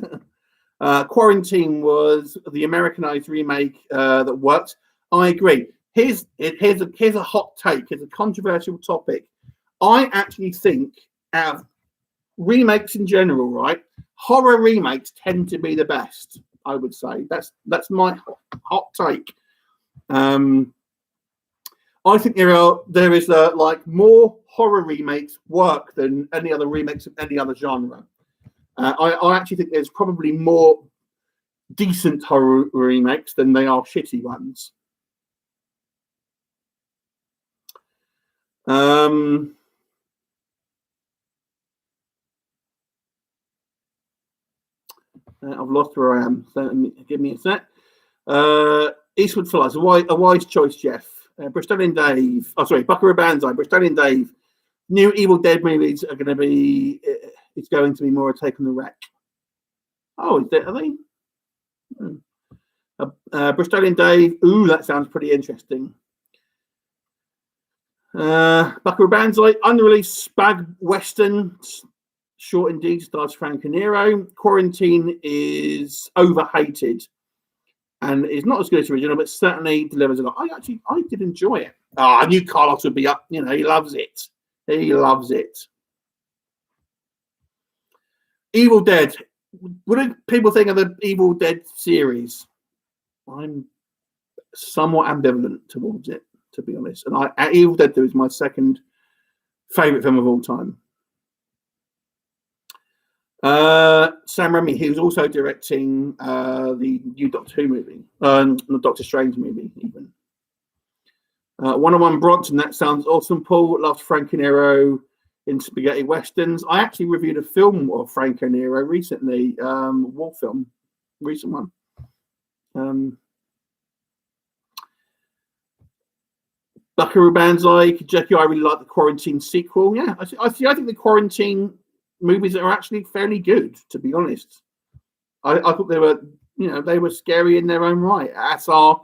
Quarantine was the Americanized remake that worked. I agree. Here's a hot take. Here's a controversial topic. I actually think out of remakes in general, right? Horror remakes tend to be the best. I would say that's my hot take. I think there is like more horror remakes work than any other remakes of any other genre. I actually think there's probably more decent horror remakes than they are shitty ones. I've lost where I am, so give me a sec. Eastwood for Life, a wise choice, Jeff. Bristolian Dave, Buckaroobanzai, Bristolian Dave. New Evil Dead movies are going to be. It's going to be more a take on the Wreck. Oh, are they? Bristolian Dave. Ooh, that sounds pretty interesting. Buckaroobanzai, unreleased spag western, short indeed, stars Franco Nero. Quarantine is overhated and is not as good as the original, but certainly delivers a lot. I did enjoy it. I knew Carlos would be up. You know, he loves it. He loves it. Evil Dead. What do people think of the Evil Dead series? I'm somewhat ambivalent towards it, to be honest. And Evil Dead 2 is my second favourite film of all time. Sam Raimi, he was also directing the new Doctor Who movie, the Doctor Strange movie, even. 101 Bronson, that sounds awesome, Paul. Loved Franco Nero in spaghetti westerns. I actually reviewed a film of Franco Nero recently, war film, recent one. Buckaroobanzai, Kajeki, I really like the Quarantine sequel. Yeah, I think the Quarantine movies are actually fairly good, to be honest. I thought they were, they were scary in their own right, as are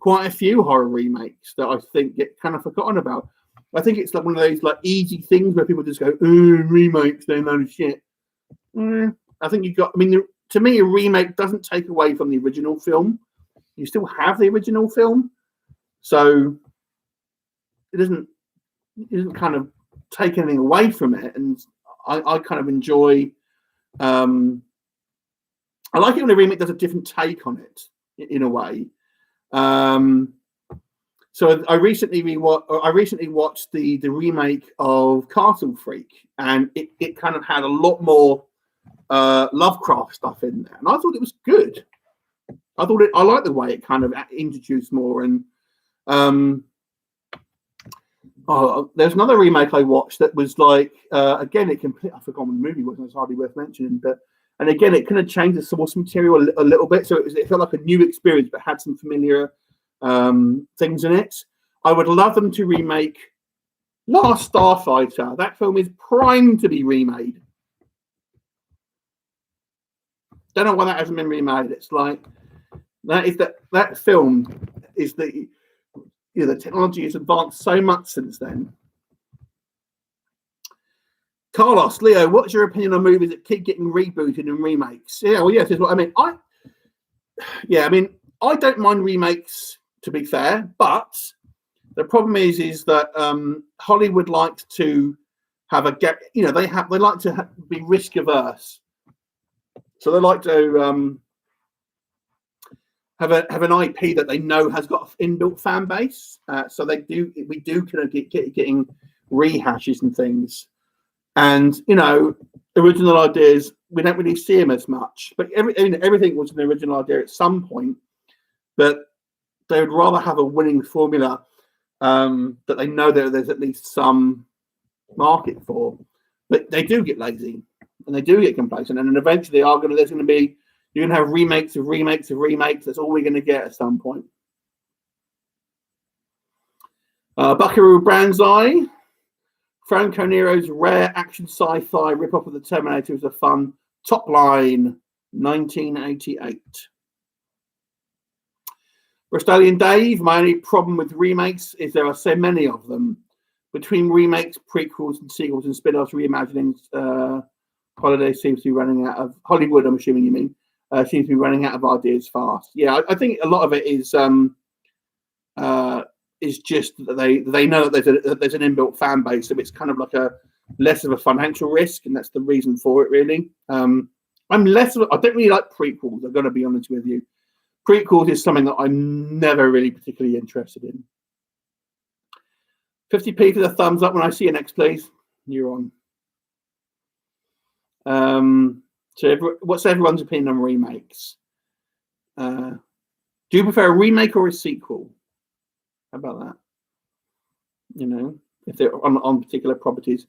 quite a few horror remakes that I think get kind of forgotten about. I think it's like one of those like easy things where people just go, remakes, they're no shit. I think to me, a remake doesn't take away from the original film. You still have the original film, so it doesn't kind of take anything away from it. And I kind of enjoy. I like it when a remake does a different take on it in a way. So I recently watched the remake of Castle Freak, and it kind of had a lot more Lovecraft stuff in there, and I thought it was good. I liked the way it kind of introduced more. And there's another remake I watched that was like again, I forgot what the movie was, and it's hardly worth mentioning, and again, it kind of changed the source material a little bit, so it felt like a new experience, but had some familiar things in it. I would love them to remake Last Starfighter. That film is primed to be remade. Don't know why that hasn't been remade. It's like that film is the technology has advanced so much since then. Carlos, Leo, what's your opinion on movies that keep getting rebooted and remakes? Yeah, well, yes, is what I mean. I don't mind remakes, to be fair, but the problem is that Hollywood likes to have they like to be risk averse, so they like to have an IP that they know has got an inbuilt fan base. So we do kind of getting rehashes and things, and original ideas we don't really see them as much. But everything was an original idea at some point, but they would rather have a winning formula that they know that there's at least some market for. But they do get lazy and they do get complacent, and then eventually you're going to have remakes of remakes of remakes. That's all we're going to get at some point. Buckaroobanzai, Franco Nero's rare action sci-fi rip-off of the Terminator is a fun top line. 1988. Australian Dave, my only problem with remakes is there are so many of them. Between remakes, prequels, and sequels and spin-offs, reimaginings, Holiday seems to be running out of Hollywood. I'm assuming you mean seems to be running out of ideas fast. Yeah, I think a lot of it is just that they know that there's an inbuilt fan base, so it's kind of like a less of a financial risk, and that's the reason for it, really. I don't really like prequels. I'm going to be honest with you. Prequels is something that I'm never really particularly interested in. 50p for the thumbs up when I see you next, please. You're on. What's everyone's opinion on remakes? Do you prefer a remake or a sequel? How about that? If they're on particular properties.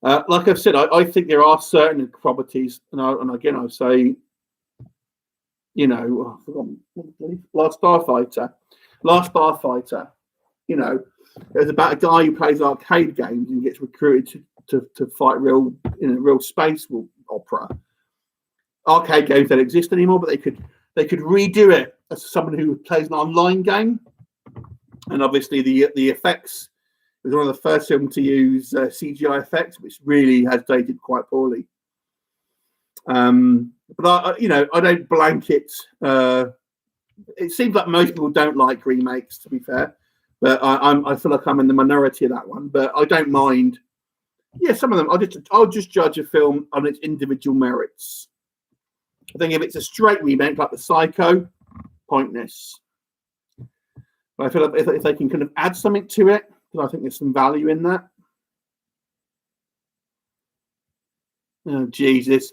Like I've said, I think there are certain properties, and again, I say, I forgot, Last Starfighter. It was about a guy who plays arcade games and gets recruited to fight real space opera. Arcade games don't exist anymore, but they could redo it as someone who plays an online game. And obviously the effects, it was one of the first films to use CGI effects, which really has dated quite poorly. But I don't blanket. It seems like most people don't like remakes, to be fair. But I feel like I'm in the minority of that one. But I don't mind. Yeah, some of them. I'll just judge a film on its individual merits. I think if it's a straight remake like the Psycho, pointless. But I feel like if they can kind of add something to it, because I think there's some value in that. Oh, Jesus.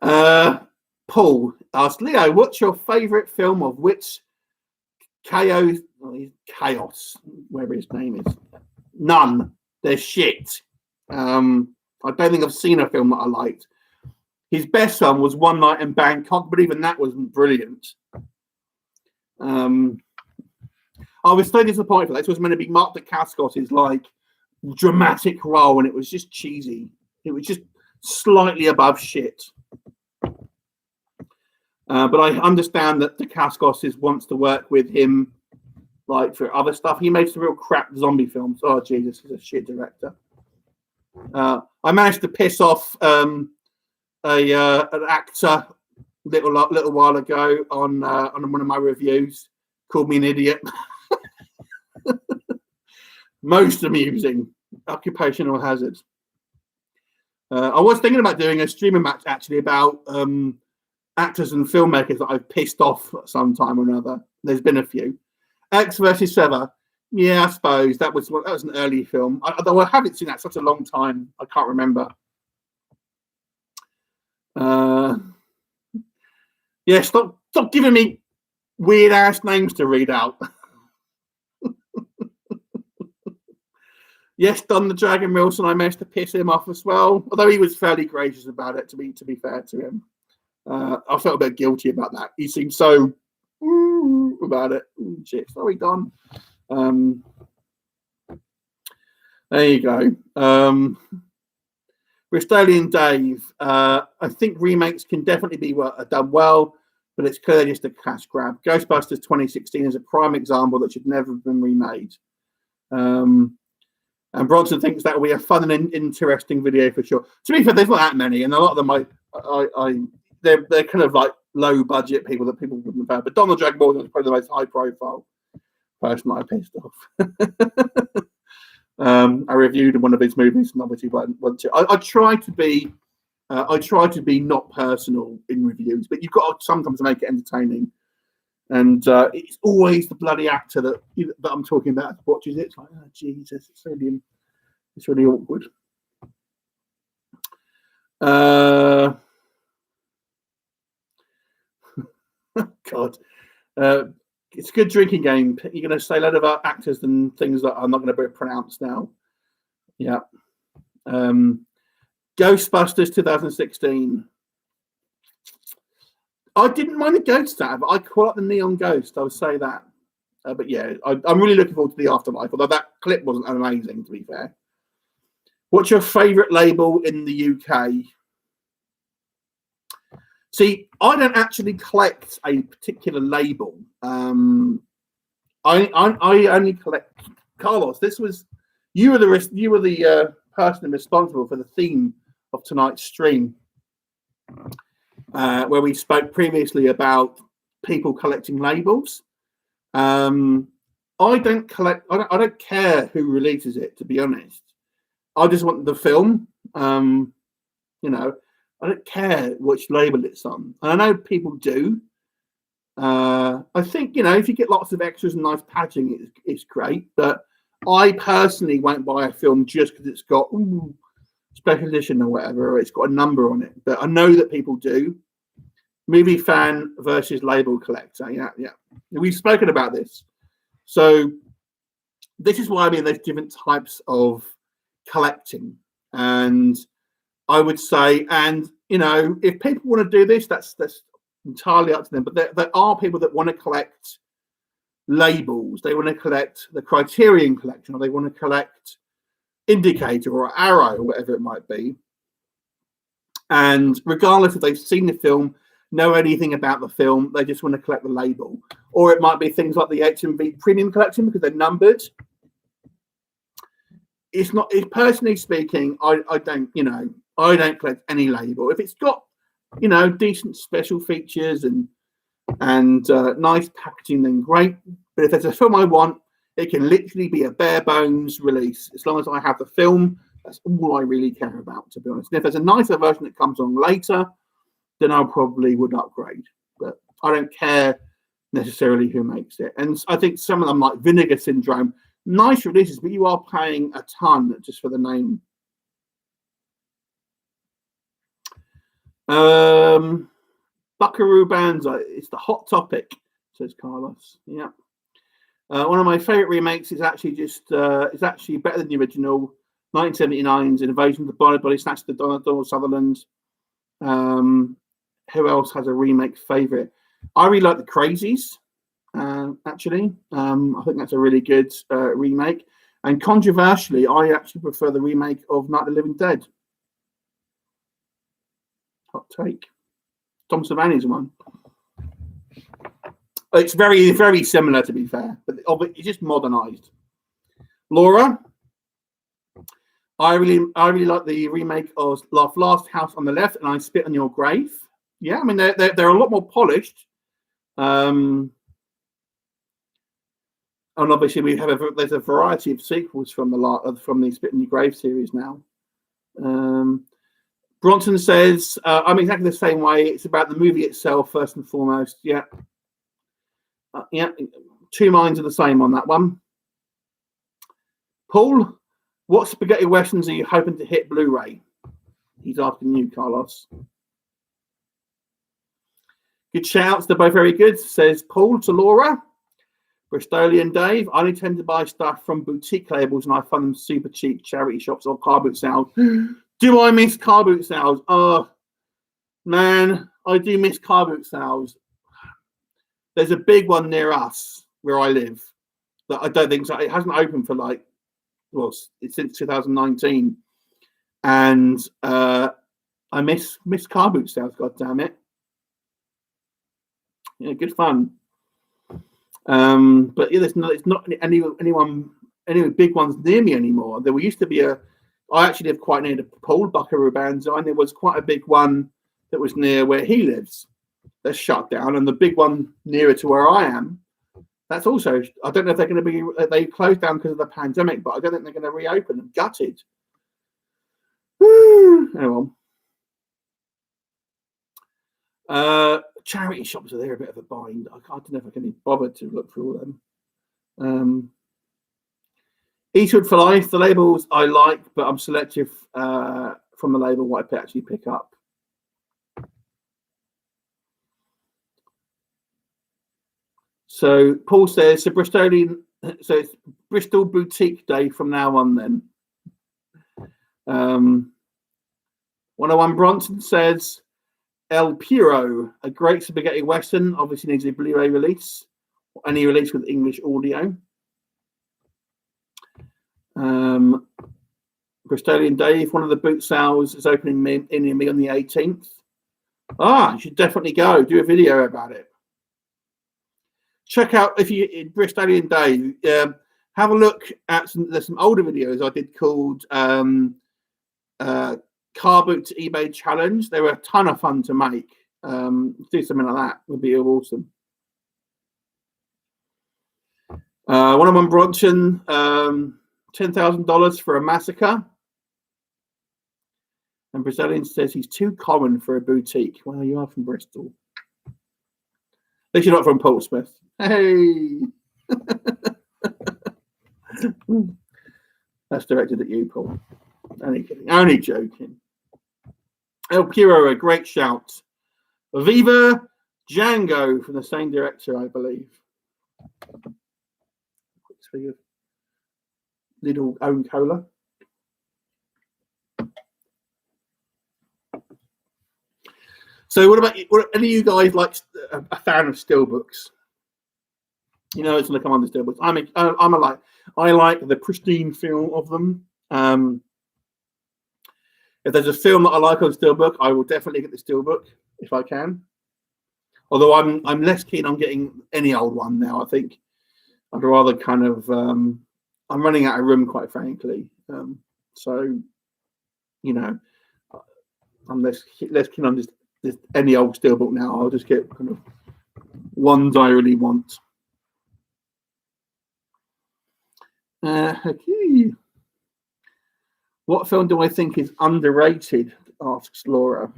Paul asked, Leo, what's your favourite film of which chaos, whatever his name is? None. They're shit. I don't think I've seen a film that I liked. His best one was One Night in Bangkok, but even that wasn't brilliant. I was so disappointed for that. This was meant to be Mark Dacascos' like dramatic role, and it was just cheesy. It was just slightly above shit. But I understand that Dacascos wants to work with him, like for other stuff. He made some real crap zombie films. Oh Jesus, he's a shit director. I managed to piss off an actor little while ago on one of my reviews. Called me an idiot. Most amusing. Occupational hazard. I was thinking about doing a streaming match actually about actors and filmmakers that I've pissed off at some time or another. There's been a few. X versus Sever. Yeah, I suppose that was an early film. Although I haven't seen that such a long time, I can't remember. Yeah, stop giving me weird ass names to read out. Yes, Don the Dragon Wilson, I managed to piss him off as well. Although he was fairly gracious about it, to be fair to him. I felt a bit guilty about that. He seemed so about it. Shit, sorry, Don. There you go. Bristolian Dave. I think remakes can definitely be done well, but it's clearly just a cash grab. Ghostbusters 2016 is a prime example that should never have been remade. And Bronson thinks that will be a fun and interesting video for sure. To be fair, there's not that many, and a lot of them they're kind of like low budget people that people wouldn't have heard. But Donald Dragon Wilson is probably the most high profile person I pissed off. I reviewed one of his movies, and obviously want to. I try to be not personal in reviews, but you've got to sometimes make it entertaining. And it's always the bloody actor that I'm talking about watches it. It's like, oh Jesus, it's really awkward. God, it's a good drinking game. You're going to say a lot about actors and things that I'm not going to be pronounced now. Yeah. Ghostbusters 2016. I didn't mind the ghost that, but I quite like the neon ghost. I would say that. But yeah, I'm really looking forward to the afterlife. Although that clip wasn't amazing, to be fair. What's your favourite label in the UK? See, I don't actually collect a particular label. I only collect Carlos. You were the person responsible for the theme of tonight's stream, where we spoke previously about people collecting labels. I don't collect. I don't care who releases it. To be honest, I just want the film. I don't care which label it's on. And I know people do. I think, if you get lots of extras and nice packaging, it's great. But I personally won't buy a film just because it's got special edition or whatever, or it's got a number on it. But I know that people do. Movie fan versus label collector. Yeah. We've spoken about this. So this is why there's different types of collecting. And I would say, and if people want to do this, that's entirely up to them. But there are people that want to collect labels. They want to collect the Criterion Collection, or they want to collect Indicator or Arrow, or whatever it might be. And regardless if they've seen the film, know anything about the film, they just want to collect the label. Or it might be things like the HMV Premium Collection because they're numbered. Personally speaking, I don't collect any label. If it's got, decent special features and nice packaging, then great. But if there's a film I want, it can literally be a bare bones release. As long as I have the film, that's all I really care about, to be honest. And if there's a nicer version that comes on later, then I probably would upgrade. But I don't care necessarily who makes it. And I think some of them, like Vinegar Syndrome, nice releases, but you are paying a ton just for the name. Buckaroobanzai. It's the hot topic, says Carlos. Yeah. One of my favourite remakes is actually it's actually better than the original. 1979's Invasion of the Body Snatcher, the Donald Sutherland. Who else has a remake favourite? I really like The Crazies, actually. I think that's a really good remake. And controversially, I actually prefer the remake of Night of the Living Dead. Hot take. Tom Savini's one. It's very, very similar, to be fair, but it's just modernised. Laura, I really like the remake of Last House on the Left and I Spit on Your Grave. Yeah, I mean they're a lot more polished. And obviously there's a variety of sequels from the Spit on Your Grave series now. Bronson says, I'm exactly the same way. It's about the movie itself, first and foremost. Yeah. Yeah, two minds are the same on that one. Paul, what spaghetti westerns are you hoping to hit Blu-ray? He's asking you, Carlos. Good shouts. They're both very good, says Paul to Laura. Bristolian Dave, I only tend to buy stuff from boutique labels and I find them super cheap, charity shops or car boot sales. Do I miss car boot sales? Oh, man, I do miss car boot sales. There's a big one near us where I live that I don't think so. It hasn't opened for it's since 2019, and I miss car boot sales. God damn it! Yeah, good fun. But yeah, it's not any big ones near me anymore. There used to be I actually live quite near the Paul Buckaroobanzai, and there was quite a big one that was near where he lives. They're shut down, and the big one nearer to where I am, that's also, I don't know if they're going to be, they closed down because of the pandemic, but I don't think they're going to reopen them. Gutted. Anyway. Charity shops are there a bit of a bind. I don't know if I can be bothered to look through all them. Eastwood for Life, the labels I like, but I'm selective from the label what I actually pick up. So Paul says, so it's Bristol Boutique Day from now on then. 101 Bronson says, El Puro, a great spaghetti western, obviously needs a Blu-ray release. Any release with English audio. Bristolian Dave, one of the boot sales is opening in me on the 18th. You should definitely go. Do a video about it. Check out, if you Bristolian Dave, have a look at there's some older videos I did called Car Boot to eBay Challenge. They were a ton of fun to make. Do something like that would be awesome. 101 Bronson, $10,000 for a massacre. And Brazilian says he's too common for a boutique. Well, you are from Bristol. At least you're not from Portsmouth. Hey! That's directed at you, Paul. Only kidding. Only joking. El Puro, a great shout. Viva Django from the same director, I believe. Quick swig of little own cola. So, what about you? Any of you guys like a fan of steelbooks? You know, it's going to come on the steelbooks. I like the pristine feel of them. If there's a film that I like on steelbook, I will definitely get the steelbook if I can. Although I'm less keen on getting any old one now. I think I'd rather kind of I'm running out of room, quite frankly. So, you know, I'm less keen on just any old steelbook now. I'll just get kind of ones I really want. Okay. What film do I think is underrated? Asks Laura.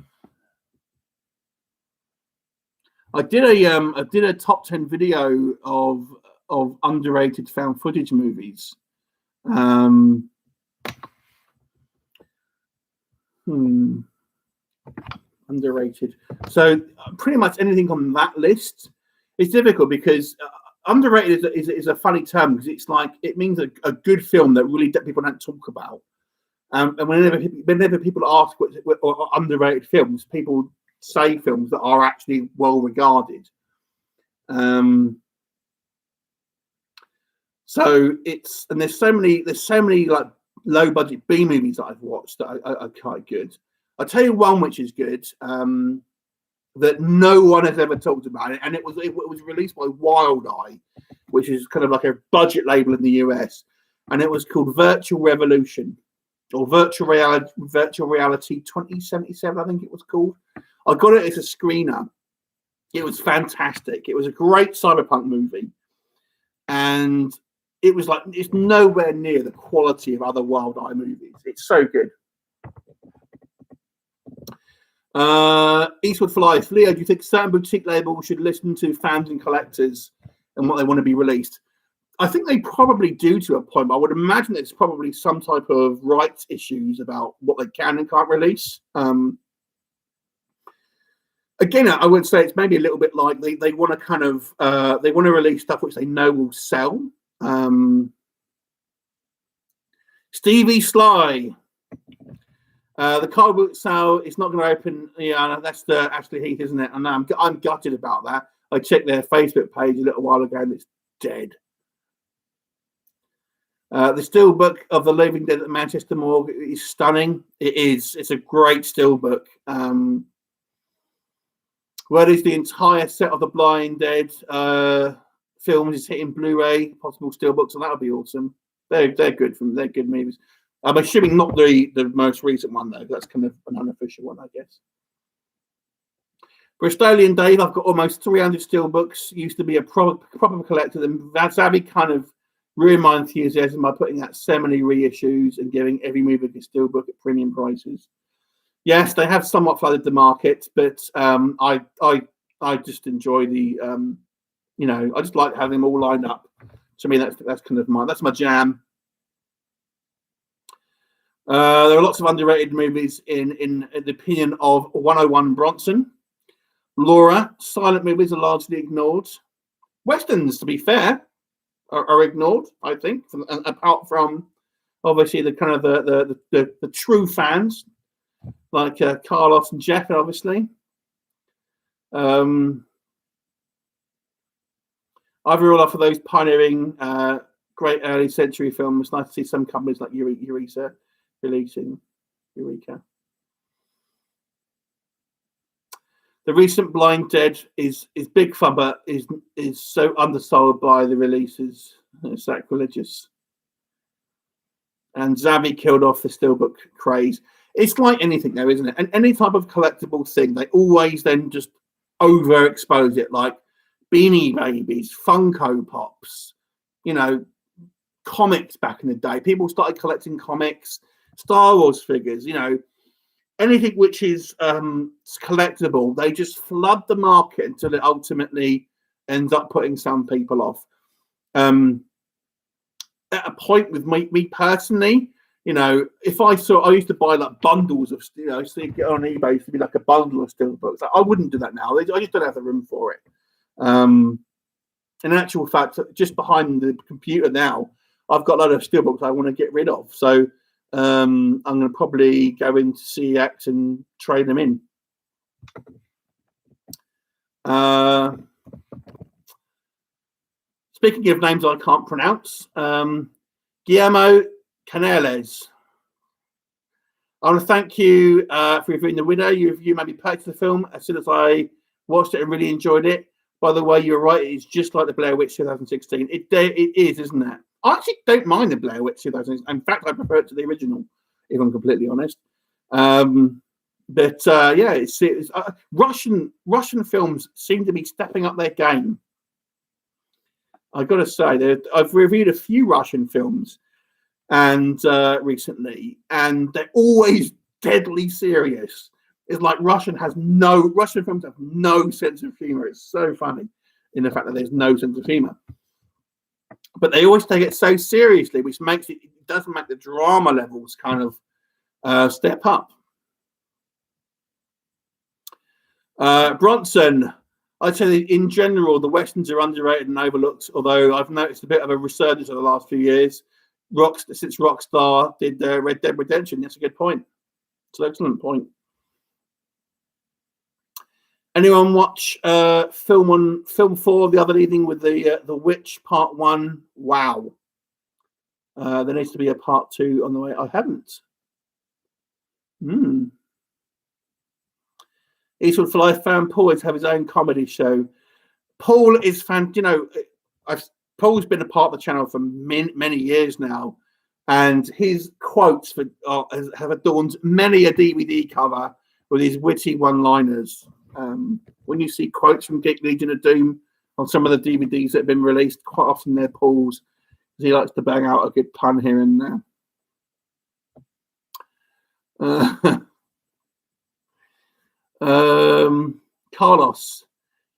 I did a top 10 video of underrated found footage movies. Underrated. So pretty much anything on that list is difficult because underrated is a funny term because it's like it means a good film that really people don't talk about. And whenever people ask what underrated films, people say films that are actually well regarded. So there's so many like low budget B movies that I've watched that are quite good. I'll tell you one which is good that no one has ever talked about it, and it was released by Wild Eye, which is kind of like a budget label in the US, and it was called Virtual Revolution or Virtual Reality 2077, I think it was called. I got it as a screener. It was fantastic. It was a great cyberpunk movie, and it was like it's nowhere near the quality of other Wild Eye movies. It's so good. Eastwood for Life. Leo, do you think certain boutique labels should listen to fans and collectors and what they want to be released? I think they probably do to a point, but I would imagine there's probably some type of rights issues about what they can and can't release. Again, I would say it's maybe a little bit like they want to kind of they want to release stuff which they know will sell. Stevie Sly. The car boot sale is not going to open. Yeah, that's the Ashley Heath, isn't it? And I'm gutted about that. I checked their Facebook page a little while ago, and it's dead. The steelbook of The Living Dead at Manchester Morgue is stunning. It is. It's a great steelbook. Where is the entire set of the Blind Dead films is hitting Blu-ray, possible steelbooks, and that would be awesome. They're good. They're good movies. I'm assuming not the most recent one, though. That's kind of an unofficial one, I guess. Bristolian Dave, I've got almost 300 steelbooks. Used to be a proper collector. And Zavi kind of ruined my enthusiasm by putting out so many reissues and giving every movie a steelbook at premium prices. Yes, they have somewhat flooded the market, but I just enjoy the, I just like having them all lined up. To me, that's kind of that's my jam. There are lots of underrated movies in the opinion of 101 Bronson. Laura, silent movies are largely ignored. Westerns, to be fair, are ignored, I think, apart from obviously the kind of the true fans like Carlos and Jeff, obviously. Overall, for those pioneering great early century films, nice to see some companies like Eureka releasing Eureka. The recent Blind Dead is big fun, but is so undersold by the releases. It's sacrilegious. And Zavi killed off the steelbook craze. It's like anything, though, isn't it? And any type of collectible thing, they always then just overexpose it, like Beanie Babies, Funko Pops, comics back in the day. People started collecting comics, Star Wars figures, anything which is collectible. They just flood the market until it ultimately ends up putting some people off. At a point with me personally, if I used to buy like bundles of, so you get on eBay to be like a bundle of steelbooks. I wouldn't do that now. I just don't have the room for it. In actual fact, just behind the computer now, I've got a lot of steelbooks I want to get rid of. So I'm going to probably go into CX and trade them in. Speaking of names I can't pronounce, Guillermo Canales. I want to thank you for reviewing The Widow. You made me purchase the film as soon as I watched it and really enjoyed it. By the way, you're right. It's just like the Blair Witch 2016. It is, isn't it? I actually don't mind the Blair Witch 2016. In fact, I prefer it to the original, if I'm completely honest. It's Russian films seem to be stepping up their game. I've got to say, I've reviewed a few Russian films and recently, and they're always deadly serious. It's like Russian films have no sense of humor. It's so funny in the fact that there's no sense of humor. But they always take it so seriously, which doesn't make the drama levels kind of step up. Bronson, I'd say that in general, the Westerns are underrated and overlooked, although I've noticed a bit of a resurgence over the last few years. Since Rockstar did Red Dead Redemption. That's a good point. It's an excellent point. Anyone watch film 4 the other evening with the Witch Part 1? Wow. There needs to be a Part 2 on the way. I haven't. Eastwood for Life found Paul to have his own comedy show. Paul is Paul's been a part of the channel for many years now, and his quotes have adorned many a DVD cover with his witty one-liners. When you see quotes from Geek Legion of Doom on some of the DVDs that have been released, quite often they're Paul's, because he likes to bang out a good pun here and there. Carlos,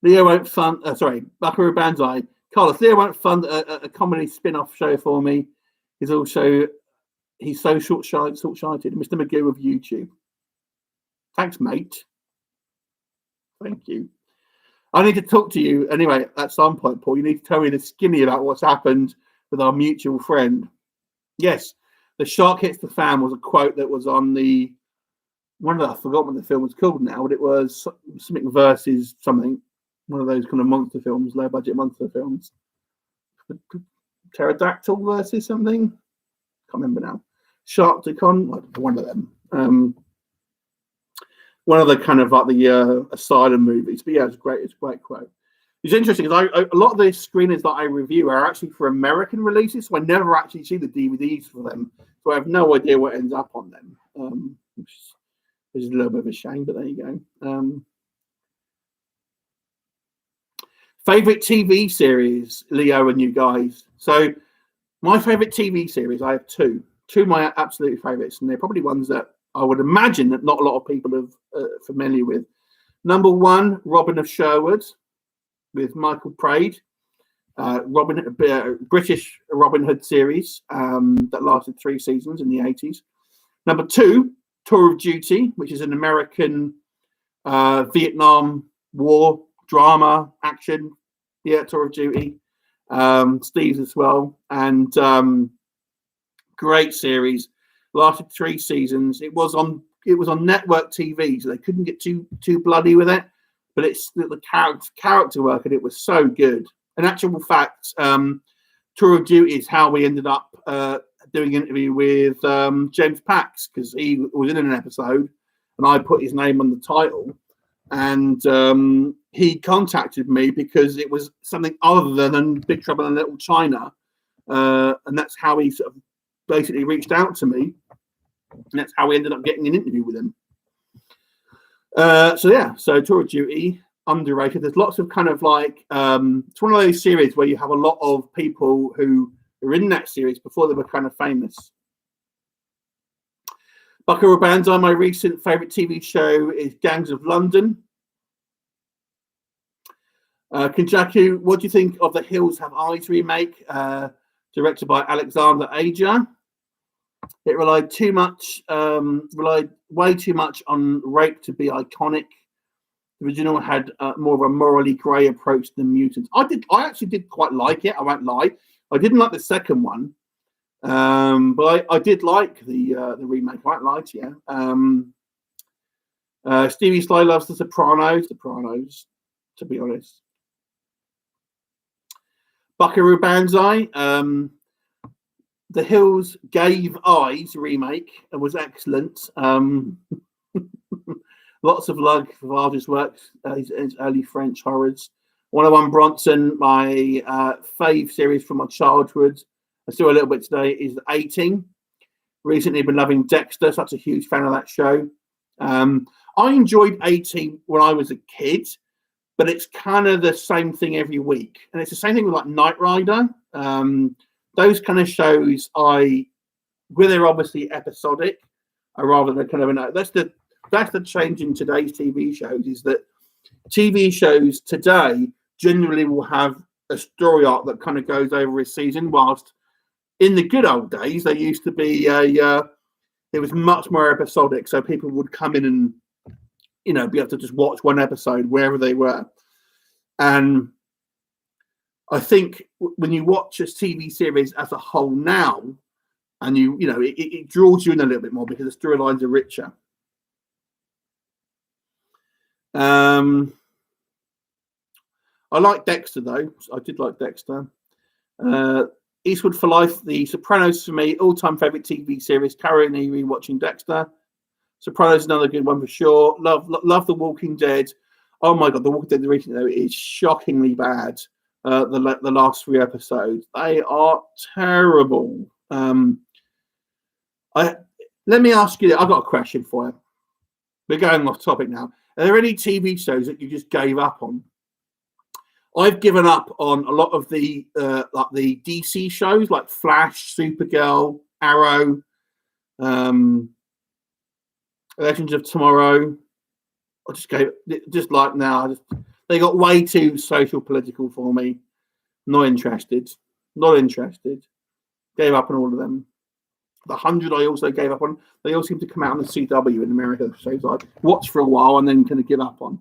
Leo won't fund. Buckaroobanzai. Carlos, Leo won't fund a comedy spin-off show for me. He's so short-sighted. Mr. Magoo of YouTube. Thanks, mate. Thank you. I need to talk to you anyway at some point, Paul. You need to tell me the skinny about what's happened with our mutual friend. Yes, the shark hits the fan was a quote that was on the I forgot what the film was called now, but it was something versus something. One of those kind of monster films, low budget monster films. Pterodactyl versus something. Can't remember now. Sharkticon, one of them. One of the kind of like the asylum movies. But yeah, it's great. It's a great quote. It's interesting because a lot of the screeners that I review are actually for American releases, so I never actually see the DVDs for them. So I have no idea what ends up on them. Which is a little bit of a shame, but there you go. Favorite TV series, Leo and you guys. So my favorite TV series, I have two of my absolute favorites, and they're probably ones that I would imagine that not a lot of people are familiar with. Number one, Robin of Sherwood with Michael Praed, British Robin Hood series that lasted 3 seasons in the 80s. Number two, Tour of Duty, which is an American Vietnam War drama action. Yeah, Tour of Duty. Steve's as well. And great series. Lasted 3 seasons. It was on network TV, so they couldn't get too bloody with it. But it's the character work, and it was so good. In actual fact, Tour of Duty is how we ended up doing an interview with James Pax, because he was in an episode, and I put his name on the title. And he contacted me because it was something other than Big Trouble in Little China, and that's how he sort of basically reached out to me, and that's how we ended up getting an interview with him. So Tour of Duty, underrated. There's lots of kind of like it's one of those series where you have a lot of people who are in that series before they were kind of famous. Buckaroobanzai, my recent favourite TV show is Gangs of London. Kinjaku, what do you think of the Hills Have Eyes remake, directed by Alexander Aja? It relied way too much on rape to be iconic. The original had more of a morally grey approach than Mutants. I actually did quite like it. I won't lie. I didn't like the second one. But I did like the remake. I liked, yeah. Stevie Sly loves The Sopranos, to be honest. Buckaroobanzai, The Hills Gave Eyes remake was excellent. Lots of love for Varda's work, his early French horrors. 101 Bronson, my fave series from my childhood. I saw a little bit today, is 18. Recently been loving Dexter, such a huge fan of that show. I enjoyed 18 when I was a kid, but it's kind of the same thing every week. And it's the same thing with like Knight Rider. Those kind of shows, where they're obviously episodic, or rather than kind of, that's the change in today's TV shows, is that TV shows today generally will have a story arc that kind of goes over a season, whilst in the good old days, there used to be it was much more episodic. So people would come in and, be able to just watch one episode wherever they were. And I think when you watch a TV series as a whole now, and it draws you in a little bit more because the storylines are richer. I like Dexter though. I did like Dexter. Eastwood for Life, The Sopranos for me, all-time favorite TV series. Currently rewatching Dexter. Sopranos is another good one for sure. Love The Walking Dead. Oh my god, The Walking Dead recently though is shockingly bad. The last 3 episodes, they are terrible. Let me ask you. I've got a question for you. We're going off topic now. Are there any TV shows that you just gave up on? I've given up on a lot of the like the DC shows, like Flash, Supergirl, Arrow, Legends of Tomorrow. I just gave just like now. They got way too social political for me. Not interested. Gave up on all of them. The 100 I also gave up on. They all seem to come out on the CW in America. Shows I watch for a while and then kind of give up on.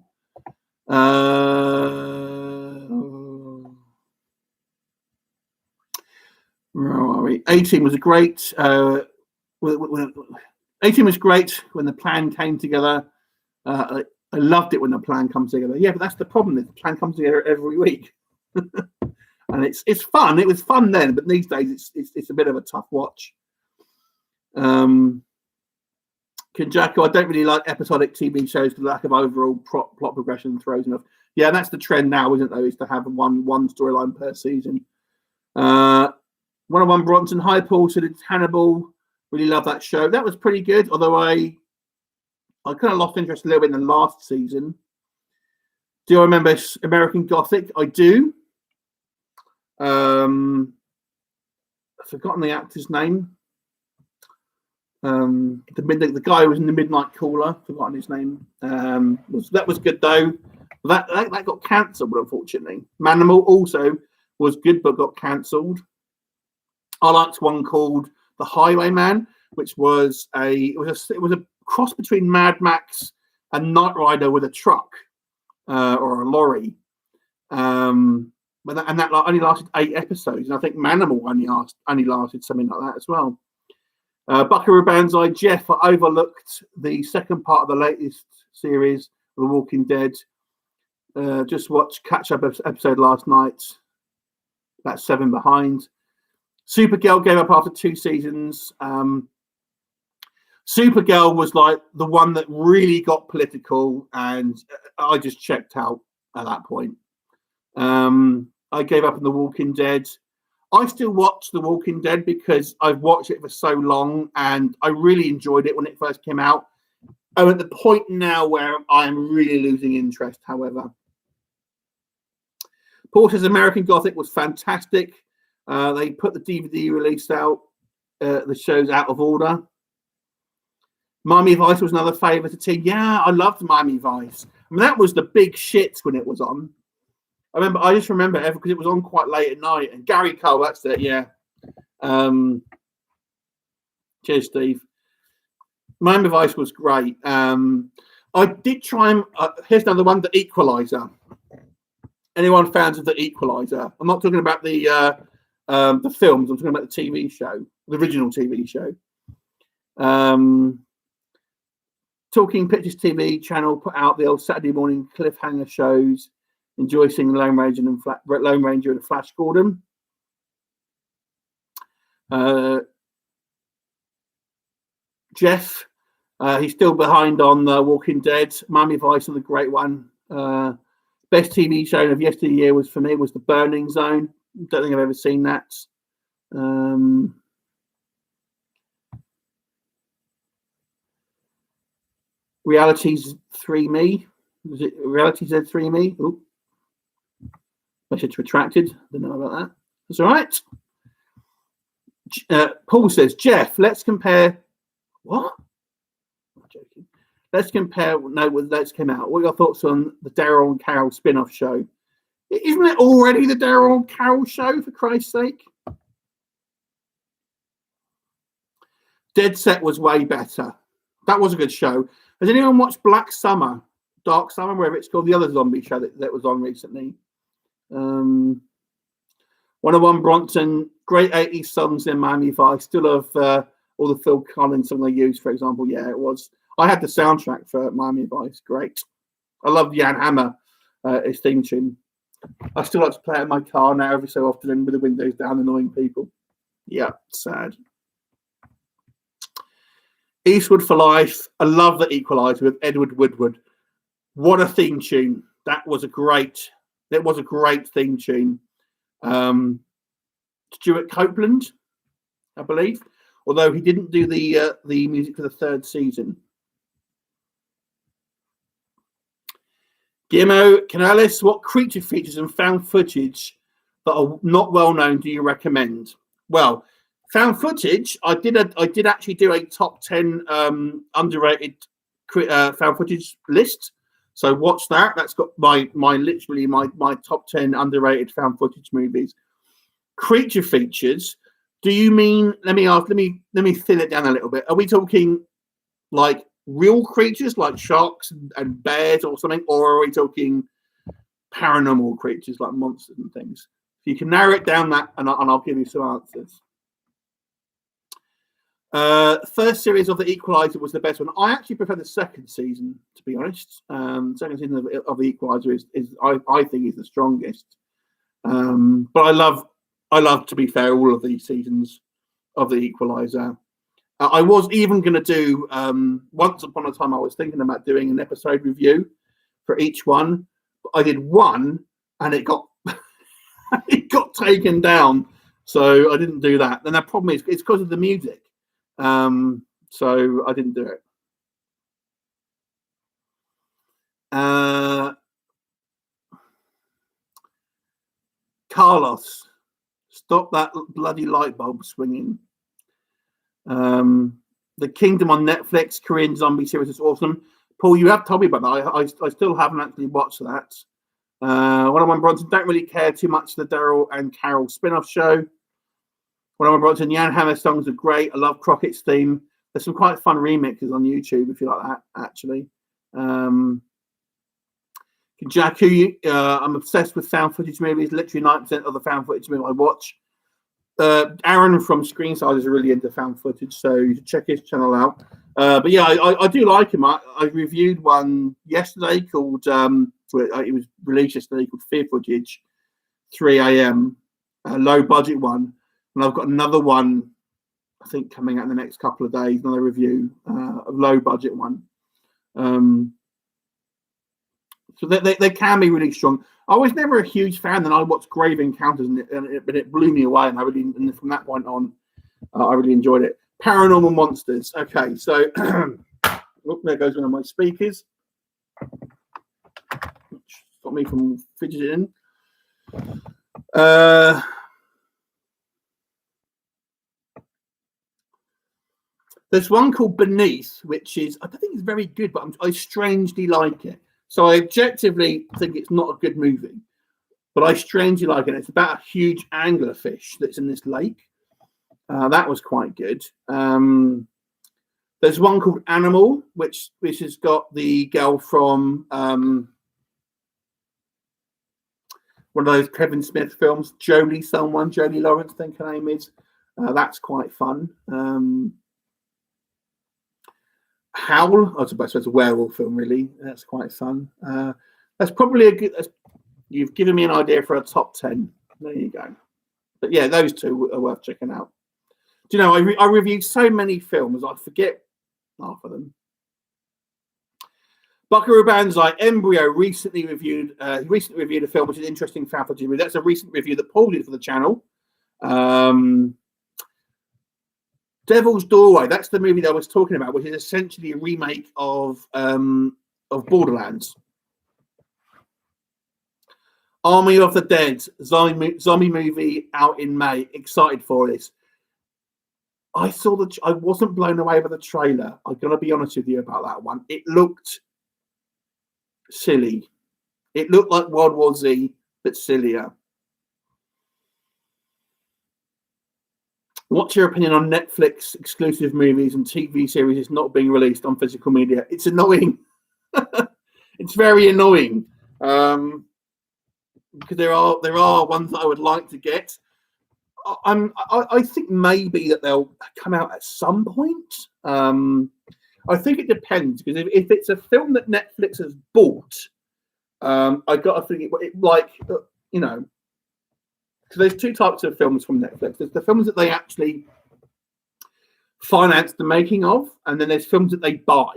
Where are we? 18 was a great. 18 was great when the plan came together. I loved it when the plan comes together. Yeah, but that's the problem. The plan comes together every week, and it's fun. It was fun then, but these days it's a bit of a tough watch. Kinjaku, I don't really like episodic TV shows for the lack of overall plot progression throws enough. Yeah, that's the trend now, isn't it? Though, is to have one storyline per season. 101 Bronson, hi Paul, so did Hannibal. Really love that show. That was pretty good, although I kind of lost interest a little bit in the last season. Do I remember American Gothic? I do. I've forgotten the actor's name. The guy who was in the Midnight Caller, forgotten his name. That was good though. That got cancelled, unfortunately. Manimal also was good but got cancelled. I liked one called The Highwayman, which was a cross between Mad Max and Knight Rider with a truck or a lorry. But that only lasted 8 episodes, and I think Manimal only lasted something like that as well. Buckaroobanzai, Jeff, I overlooked the second part of the latest series, The Walking Dead. Just watched catch-up episode last night. That's 7 behind. Supergirl gave up after 2 seasons. Supergirl was like the one that really got political, and I just checked out at that point. I gave up on The Walking Dead. I still watch The Walking Dead because I've watched it for so long and I really enjoyed it when it first came out. I'm at the point now where I'm really losing interest, however. Paul says American Gothic was fantastic. They put the DVD release out. The show's out of order. Miami Vice was another favourite to Team. Yeah, I loved Miami Vice. I mean, that was the big shit when it was on. I just remember because it was on quite late at night. And Gary Cole, that's it, yeah. Cheers, Steve. Miami Vice was great. I did try and here's another one, The Equalizer. Anyone fans of The Equalizer? I'm not talking about the films. I'm talking about the TV show, the original TV show. Talking Pictures TV channel put out the old Saturday morning cliffhanger shows. Enjoy seeing Lone Ranger and Flash Gordon. Jeff, he's still behind on Walking Dead. Miami Vice was a great one. Best TV show of yesteryear was for me was The Burning Zone. Don't think I've ever seen that. Reality's 3Me. Was it Reality Z3Me? Ooh. Message retracted. Don't know about that. That's all right. Paul says, Jeff, let's compare. What? I'm joking. Let's compare. No, let's come out. What are your thoughts on the Daryl and Carol spin-off show? Isn't it already the Daryl and Carol show, for Christ's sake? Dead Set was way better. That was a good show. Has anyone watched Black Summer? Dark Summer, wherever it's called, the other zombie show that was on recently. 101 Bronson, great 80s songs in Miami Vice. Still love all the Phil Collins songs they used, for example. Yeah, it was. I had the soundtrack for Miami Vice. Great. I love Jan Hammer, his theme tune. I still like to play it in my car now every so often and with the windows down, annoying people. Yeah, sad. Eastwood for Life. I love The Equalizer with Edward Woodward. What a theme tune. That was a great theme tune. Stuart Copeland, I believe, although he didn't do the music for the third season. Guillermo Canales, what creature features and found footage that are not well known do you recommend? Well, found footage, I did actually do a top 10 underrated found footage list. So watch that. That's got my top 10 underrated found footage movies. Creature features. Do you mean? Let me thin it down a little bit. Are we talking like real creatures like sharks and bears or something, or are we talking paranormal creatures like monsters and things? If you can narrow it down, that and I'll give you some answers. First series of The Equalizer was the best one. I actually prefer the second season, to be honest. Second season of The Equalizer is I think is the strongest. But I love, to be fair, all of these seasons of The Equalizer. I was even going to do, once upon a time, I was thinking about doing an episode review for each one. I did one, and it got it got taken down, so I didn't do that. And the problem is, it's because of the music. So I didn't do it. Carlos, stop that bloody light bulb swinging. The Kingdom on Netflix, Korean zombie series is awesome. Paul, you have told me about that. I still haven't actually watched that. 101 Bronson, don't really care too much for the Daryl and Carol spin-off show. 101 Bronson, Jan Hammer songs are great. I love Crockett's theme. There's some quite fun remixes on YouTube if you like that, actually. Jaku, I'm obsessed with found footage movies. Literally 9% of the found footage movies I watch. Aaron from Screenstars is really into found footage, so you should check his channel out. But yeah, I do like him. I reviewed one yesterday called, it was released yesterday, called Fear Footage, 3 a.m., a low budget one. And I've got another one, I think, coming out in the next couple of days, another review, a low budget one. So they can be really strong. I was never a huge fan, and I watched Grave Encounters, and it blew me away. And from that point on, I really enjoyed it. Paranormal Monsters. Okay, so there goes one of my speakers. Got me from fidgeting. There's one called Beneath, which is, I don't think it's very good, but I strangely like it. So I objectively think it's not a good movie, but I strangely like it. It's about a huge anglerfish that's in this lake. That was quite good. There's one called Animal, which has got the girl from one of those Kevin Smith films, Jolie Lawrence, I think her name is. That's quite fun. Howl, I suppose it's a werewolf film, really. That's quite fun. That's probably a good. You've given me an idea for a top 10. There you go. But yeah, those two are worth checking out. Do you know, I reviewed so many films, I forget half of them. Buckaroobanzai Embryo recently reviewed a film which is interesting found footage. That's a recent review that Paul did for the channel. Devil's Doorway, that's the movie that I was talking about, which is essentially a remake of Borderlands. Army of the Dead, zombie movie out in May. Excited for this. I wasn't blown away by the trailer. I'm going to be honest with you about that one. It looked silly. It looked like World War Z, but sillier. What's your opinion on Netflix exclusive movies and TV series not being released on physical media? It's annoying. it's very annoying because there are ones that I would like to get. I think maybe that they'll come out at some point. I think it depends, because if it's a film that Netflix has bought, I got to think it like, you know, so there's two types of films from Netflix. There's the films that they actually finance the making of, and then there's films that they buy.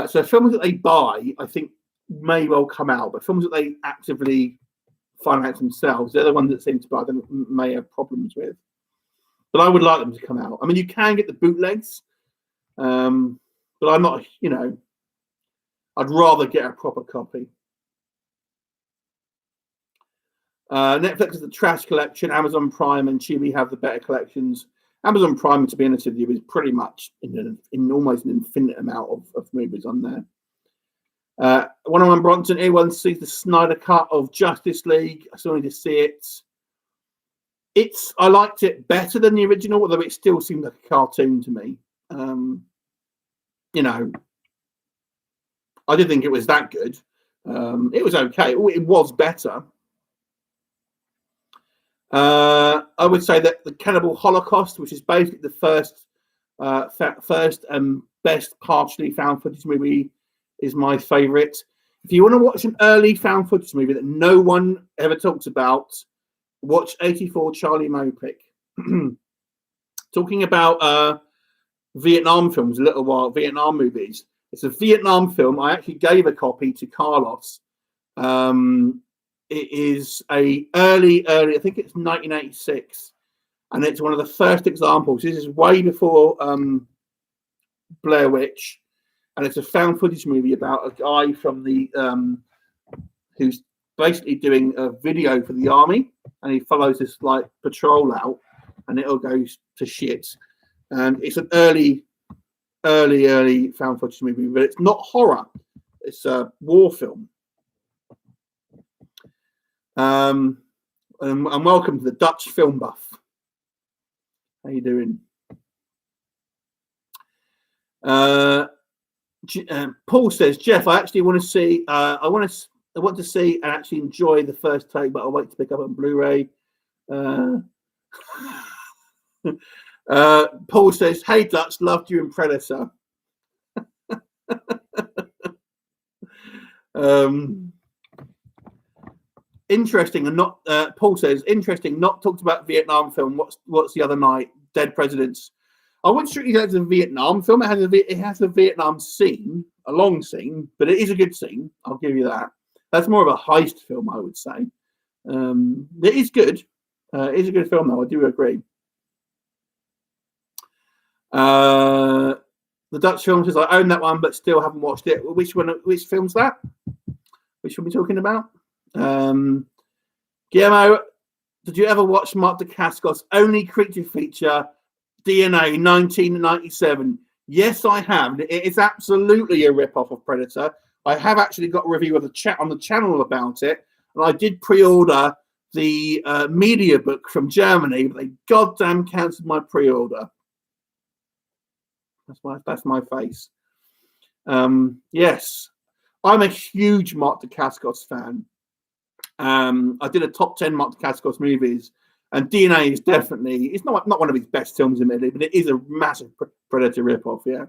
So films that they buy, I think, may well come out, but films that they actively finance themselves, they're the ones that seem to buy them, may have problems with. But I would like them to come out. I mean, you can get the bootlegs, but I'm not, you know, I'd rather get a proper copy. Netflix is the trash collection. Amazon Prime and Tubi have the better collections. Amazon Prime, to be honest with you, is pretty much in almost an infinite amount of movies on there. 101 Bronson, anyone sees the Snyder cut of Justice League? I still need to see it. I liked it better than the original, although it still seemed like a cartoon to me. You know, I didn't think it was that good. It was okay. It was better. I would say that the Cannibal Holocaust, which is basically the first and best partially found footage movie, is my favourite. If you want to watch an early found footage movie that no one ever talks about, watch 84 Charlie Mopic. Talking about Vietnam films, Vietnam movies. It's a Vietnam film. I actually gave a copy to Carlos. It is a early, I think it's 1986, and it's one of the first examples. This is way before Blair Witch, and it's a found footage movie about a guy from the who's basically doing a video for the army, and he follows this like patrol out, and it all goes to shit. And it's an early found footage movie, but it's not horror. It's a war film. And welcome to the Dutch Film Buff. How you doing? Paul says, Jeff, I actually want to see. I want to see and actually enjoy the first take, but I'll wait to pick up on Blu-ray. Paul says, hey Dutch, loved you in Predator. Interesting, and not Paul says, interesting, not talked about Vietnam film. What's the other night? Dead Presidents. I wouldn't strictly say it's a Vietnam film. It has a Vietnam scene, a long scene, but it is a good scene. I'll give you that. That's more of a heist film, I would say. It is good. It is a good film, though. I do agree. The Dutch film says, I own that one, but still haven't watched it. Which film's that? Which one are we talking about? Guillermo, did you ever watch Mark Dacascos' only creature feature, DNA 1997? Yes, I have. It is absolutely a rip-off of Predator. I have actually got a review of on the channel about it, and I did pre-order the media book from Germany, but they goddamn cancelled my pre-order. That's my face. Yes, I'm a huge Mark Dacascos fan. I did a top 10 Mark Dacascos movies, and DNA is definitely, it's not one of his best films admittedly, but it is a massive Predator ripoff. Yeah.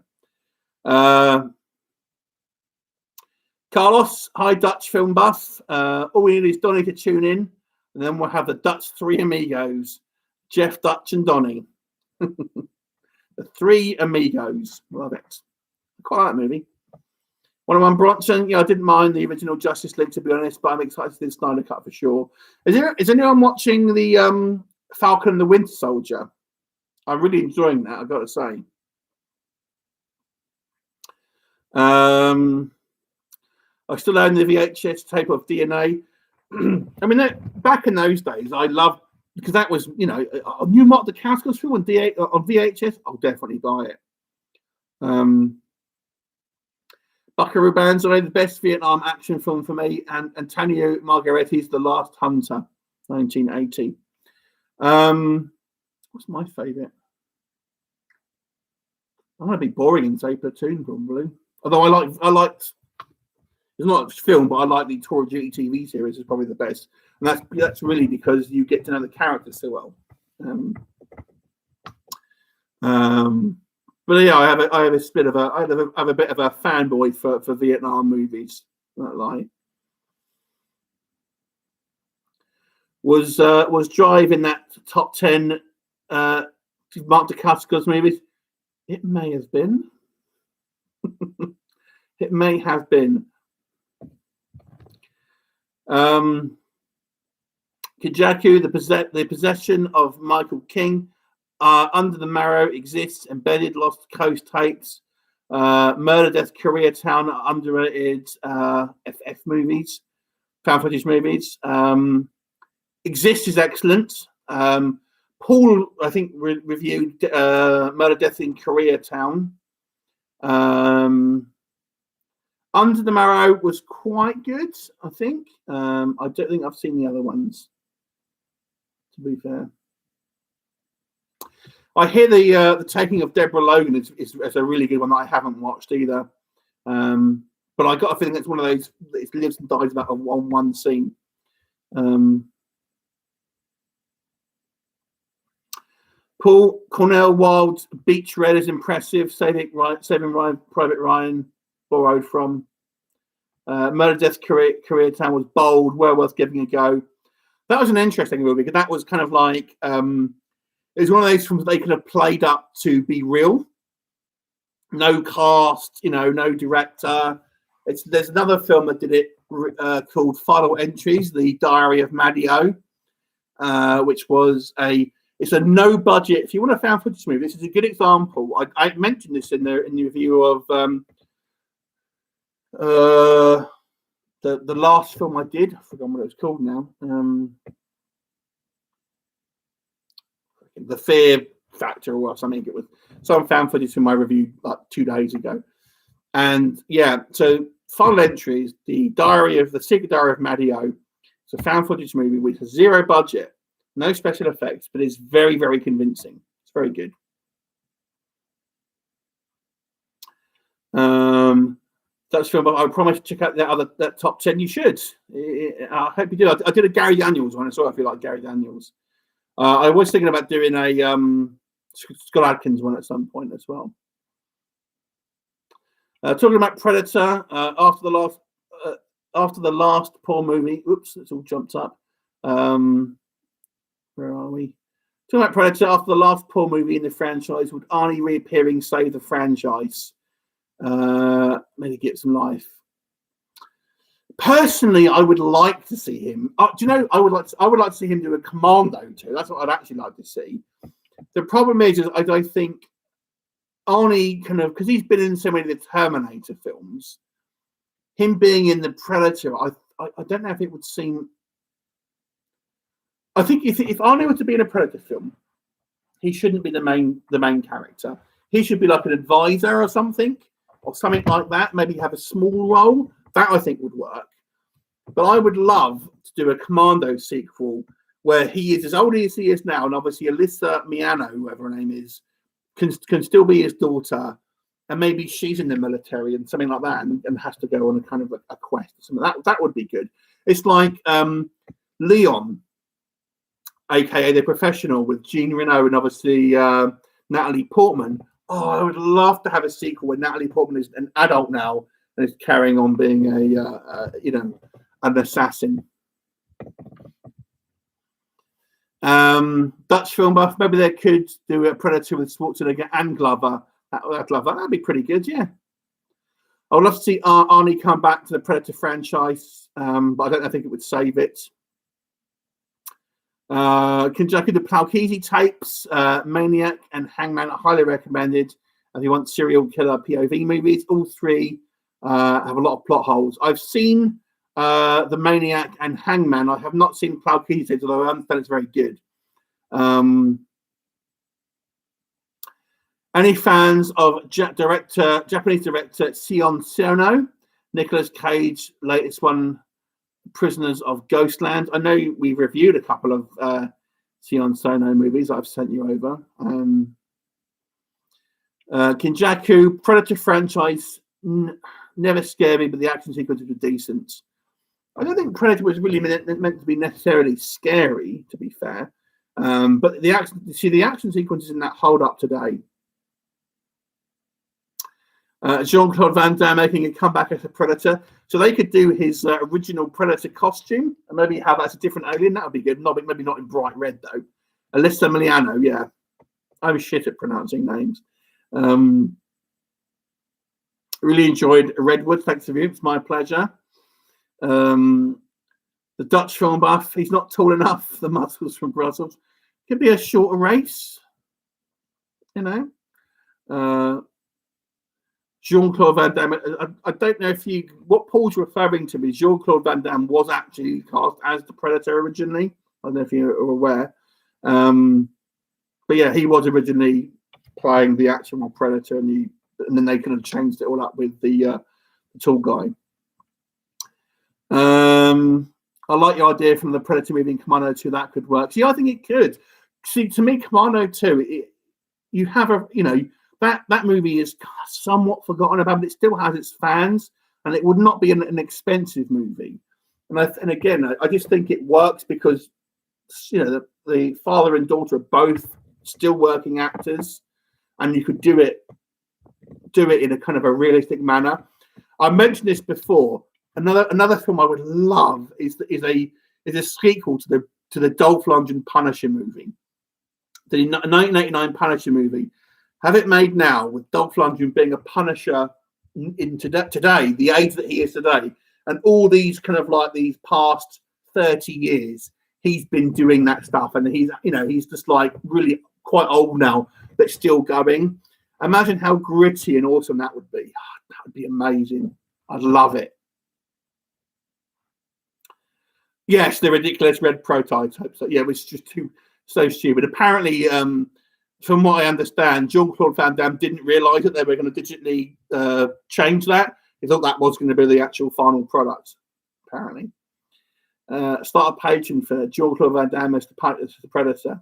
Carlos, hi Dutch Film Buff. All we need is Donny to tune in, and then we'll have the Dutch Three Amigos, Jeff, Dutch, and Donny. The Three Amigos. Love it. I quite like that movie. 101 Bronson. Yeah, I didn't mind the original Justice League, to be honest, but I'm excited to see the Snyder cut for sure. Is anyone watching the Falcon and the Winter Soldier? I'm really enjoying that, I've got to say. I still own the VHS tape of DNA. I mean, back in those days, I loved, because that was, you know, a new Mark Dacascos film on VHS. I'll definitely buy it. Buckaroobanzai, the best Vietnam action film for me, and Antonio Margheriti's The Last Hunter, 1980. What's my favourite? I'm going to be boring and say Platoon, probably. Although I liked. It's not a film, but I like the Tour of Duty TV series is probably the best, and that's really because you get to know the characters so well. But yeah, I have a bit of a fanboy for Vietnam movies. Not lie. Was Drive in that top 10 Mark Dacascos movies? It may have been. It may have been. Kajaku, the possession of Michael King, Under the Marrow exists, Embedded, Lost Coast Tapes, Murder, Death, Koreatown, underrated FF movies, found footage movies. Exist is excellent. Paul, I think, reviewed Murder, Death in Koreatown. Under the Marrow was quite good, I think. I don't think I've seen the other ones, to be fair. I hear the Taking of Deborah Logan is a really good one that I haven't watched either. But I got a feeling it's one of those that it lives and dies about one scene. Paul Cornell Wilde's Beach Red is impressive. Saving Ryan, Private Ryan, borrowed from. Murder, Death, Koreatown was bold, well worth giving a go. That was an interesting movie because that was kind of like it was one of those films they could have played up to be real. No cast, no director. There's another film that did it called Final Entries, The Diary of Maddie O, which was it's a no budget. If you want a found footage movie, this is a good example. I mentioned this in the review of the last film I did. I forgot what it was called now. The Fear Factor or something. It was some found footage in my review like 2 days ago. And yeah, so Final Entries, the Secret Diary of Maddie O. It's a found footage movie with a zero budget, no special effects, but it's very, very convincing. It's very good. That's film. I promise to check out that top 10. You should. I hope you do. I did a Gary Daniels one, so I feel like Gary Daniels. I was thinking about doing a Scott Adkins one at some point as well. Talking about Predator, after the last Paul movie. Oops, it's all jumped up. Where are we? Talking about Predator, after the last Paul movie in the franchise, would Arnie reappearing save the franchise? Maybe get some life. Personally, I would like to see him. Do you know? I would like to see him do a Commando too. That's what I'd actually like to see. The problem is I don't think Arnie because he's been in so many of the Terminator films. Him being in the Predator, I don't know if it would seem. I think if Arnie were to be in a Predator film, he shouldn't be the main character. He should be like an advisor or something like that. Maybe have a small role. That I think would work. But I would love to do a Commando sequel where he is as old as he is now, and obviously Alyssa Milano, whoever her name is, can still be his daughter, and maybe she's in the military and something like that, and has to go on a kind of a quest or something. That would be good. It's like Leon, aka The Professional, with Jean Reno and obviously Natalie Portman. Oh, I would love to have a sequel where Natalie Portman is an adult now and is carrying on being an assassin. Dutch film buff, maybe they could do a Predator with Schwarzenegger and Glover. That'd be pretty good, yeah. I would love to see Arnie come back to the Predator franchise, but I don't think it would save it. Kenjaku, the Palkisi tapes, Maniac and Hangman are highly recommended. If you want serial killer POV movies, all three have a lot of plot holes. I've seen the Maniac and Hangman. I have not seen Palkisi tapes, although I understand it's very good. Any fans of Japanese director Sion Sono, Nicolas Cage latest one, Prisoners of Ghostland? I know we've reviewed a couple of Sion Sono movies I've sent you over. Kinjaku, Predator franchise. never scared me, but the action sequences were decent. I don't think Predator was really meant to be necessarily scary, to be fair. But the action sequences in that hold up today. Jean-Claude Van Damme making a comeback as a Predator, so they could do his original Predator costume and maybe have that as a different alien. That would be good. Maybe not in bright red though. Alyssa Milano, yeah. I'm shit at pronouncing names. Really enjoyed Redwood. Thanks to you. It's my pleasure. The Dutch film buff. He's not tall enough. The muscles from Brussels. Could be a shorter race. You know. Jean-Claude Van Damme. I don't know what Paul's referring to is Jean-Claude Van Damme was actually cast as the Predator originally. I don't know if you're aware. But yeah, he was originally playing the actual Predator, and then they kind of changed it all up with the tall guy. I like your idea from the Predator movie in Commando 2. That could work. See, I think it could. See, to me, Commando 2, you have that movie is somewhat forgotten about, but it still has its fans, and it would not be an expensive movie. And again, I just think it works because the father and daughter are both still working actors, and you could do it in a kind of a realistic manner. I mentioned this before. Another film I would love is a sequel to the Dolph Lundgren Punisher movie, the 1989 Punisher movie. Have it made now with Dolph Lundgren being a Punisher in today, the age that he is today, and all these kind of like these past 30 years, he's been doing that stuff, and he's just like really quite old now, but still going. Imagine how gritty and awesome that would be. That would be amazing. I'd love it. Yes, the ridiculous red prototype. So yeah, it was just so stupid. Apparently, from what I understand, Jean-Claude Van Damme didn't realise that they were going to digitally change that. He thought that was going to be the actual final product, apparently. Start a page for Jean-Claude Van Damme as the Predator.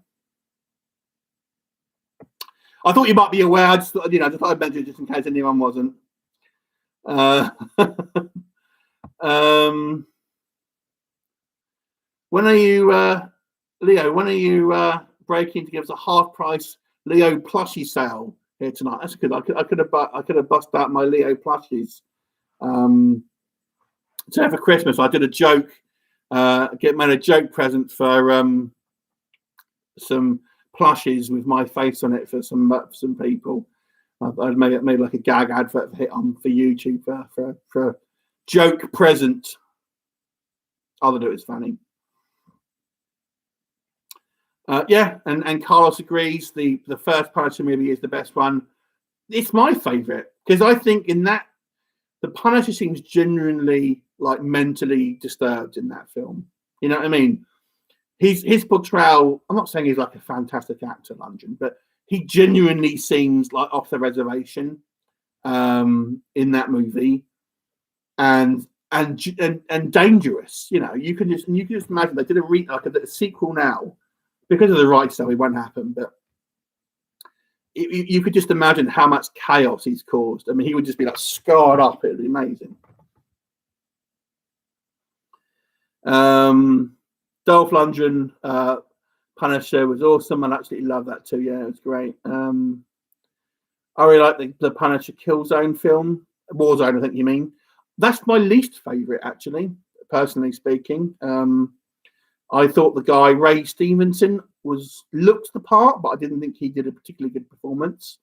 I thought you might be aware. I just thought I'd mention it just in case anyone wasn't. When are you, Leo? When are you breaking to give us a half price Leo plushie sale here tonight? That's good. I could have bust out my Leo plushies. So for Christmas, I did a joke. Made a joke present for some plushies with my face on it for some people. I'd made like a gag advert for YouTube for a joke present. I'll do it. It's funny. And Carlos agrees. The first Punisher movie is the best one. It's my favorite because I think in that the Punisher seems genuinely like mentally disturbed in that film. You know what I mean? His portrayal. I'm not saying he's like a fantastic actor, Lundgren, but he genuinely seems like off the reservation in that movie, and dangerous. You can just imagine they did a sequel now. Because of the rights, though, it won't happen. But you could just imagine how much chaos he's caused. I mean, he would just be like scarred up. It'd be amazing. Dolph Lundgren Punisher was awesome. I absolutely love that too. Yeah, it was great. I really like the Punisher Killzone film, Warzone. I think you mean. That's my least favorite, actually, personally speaking. I thought the guy Ray Stevenson looked the part, but I didn't think he did a particularly good performance.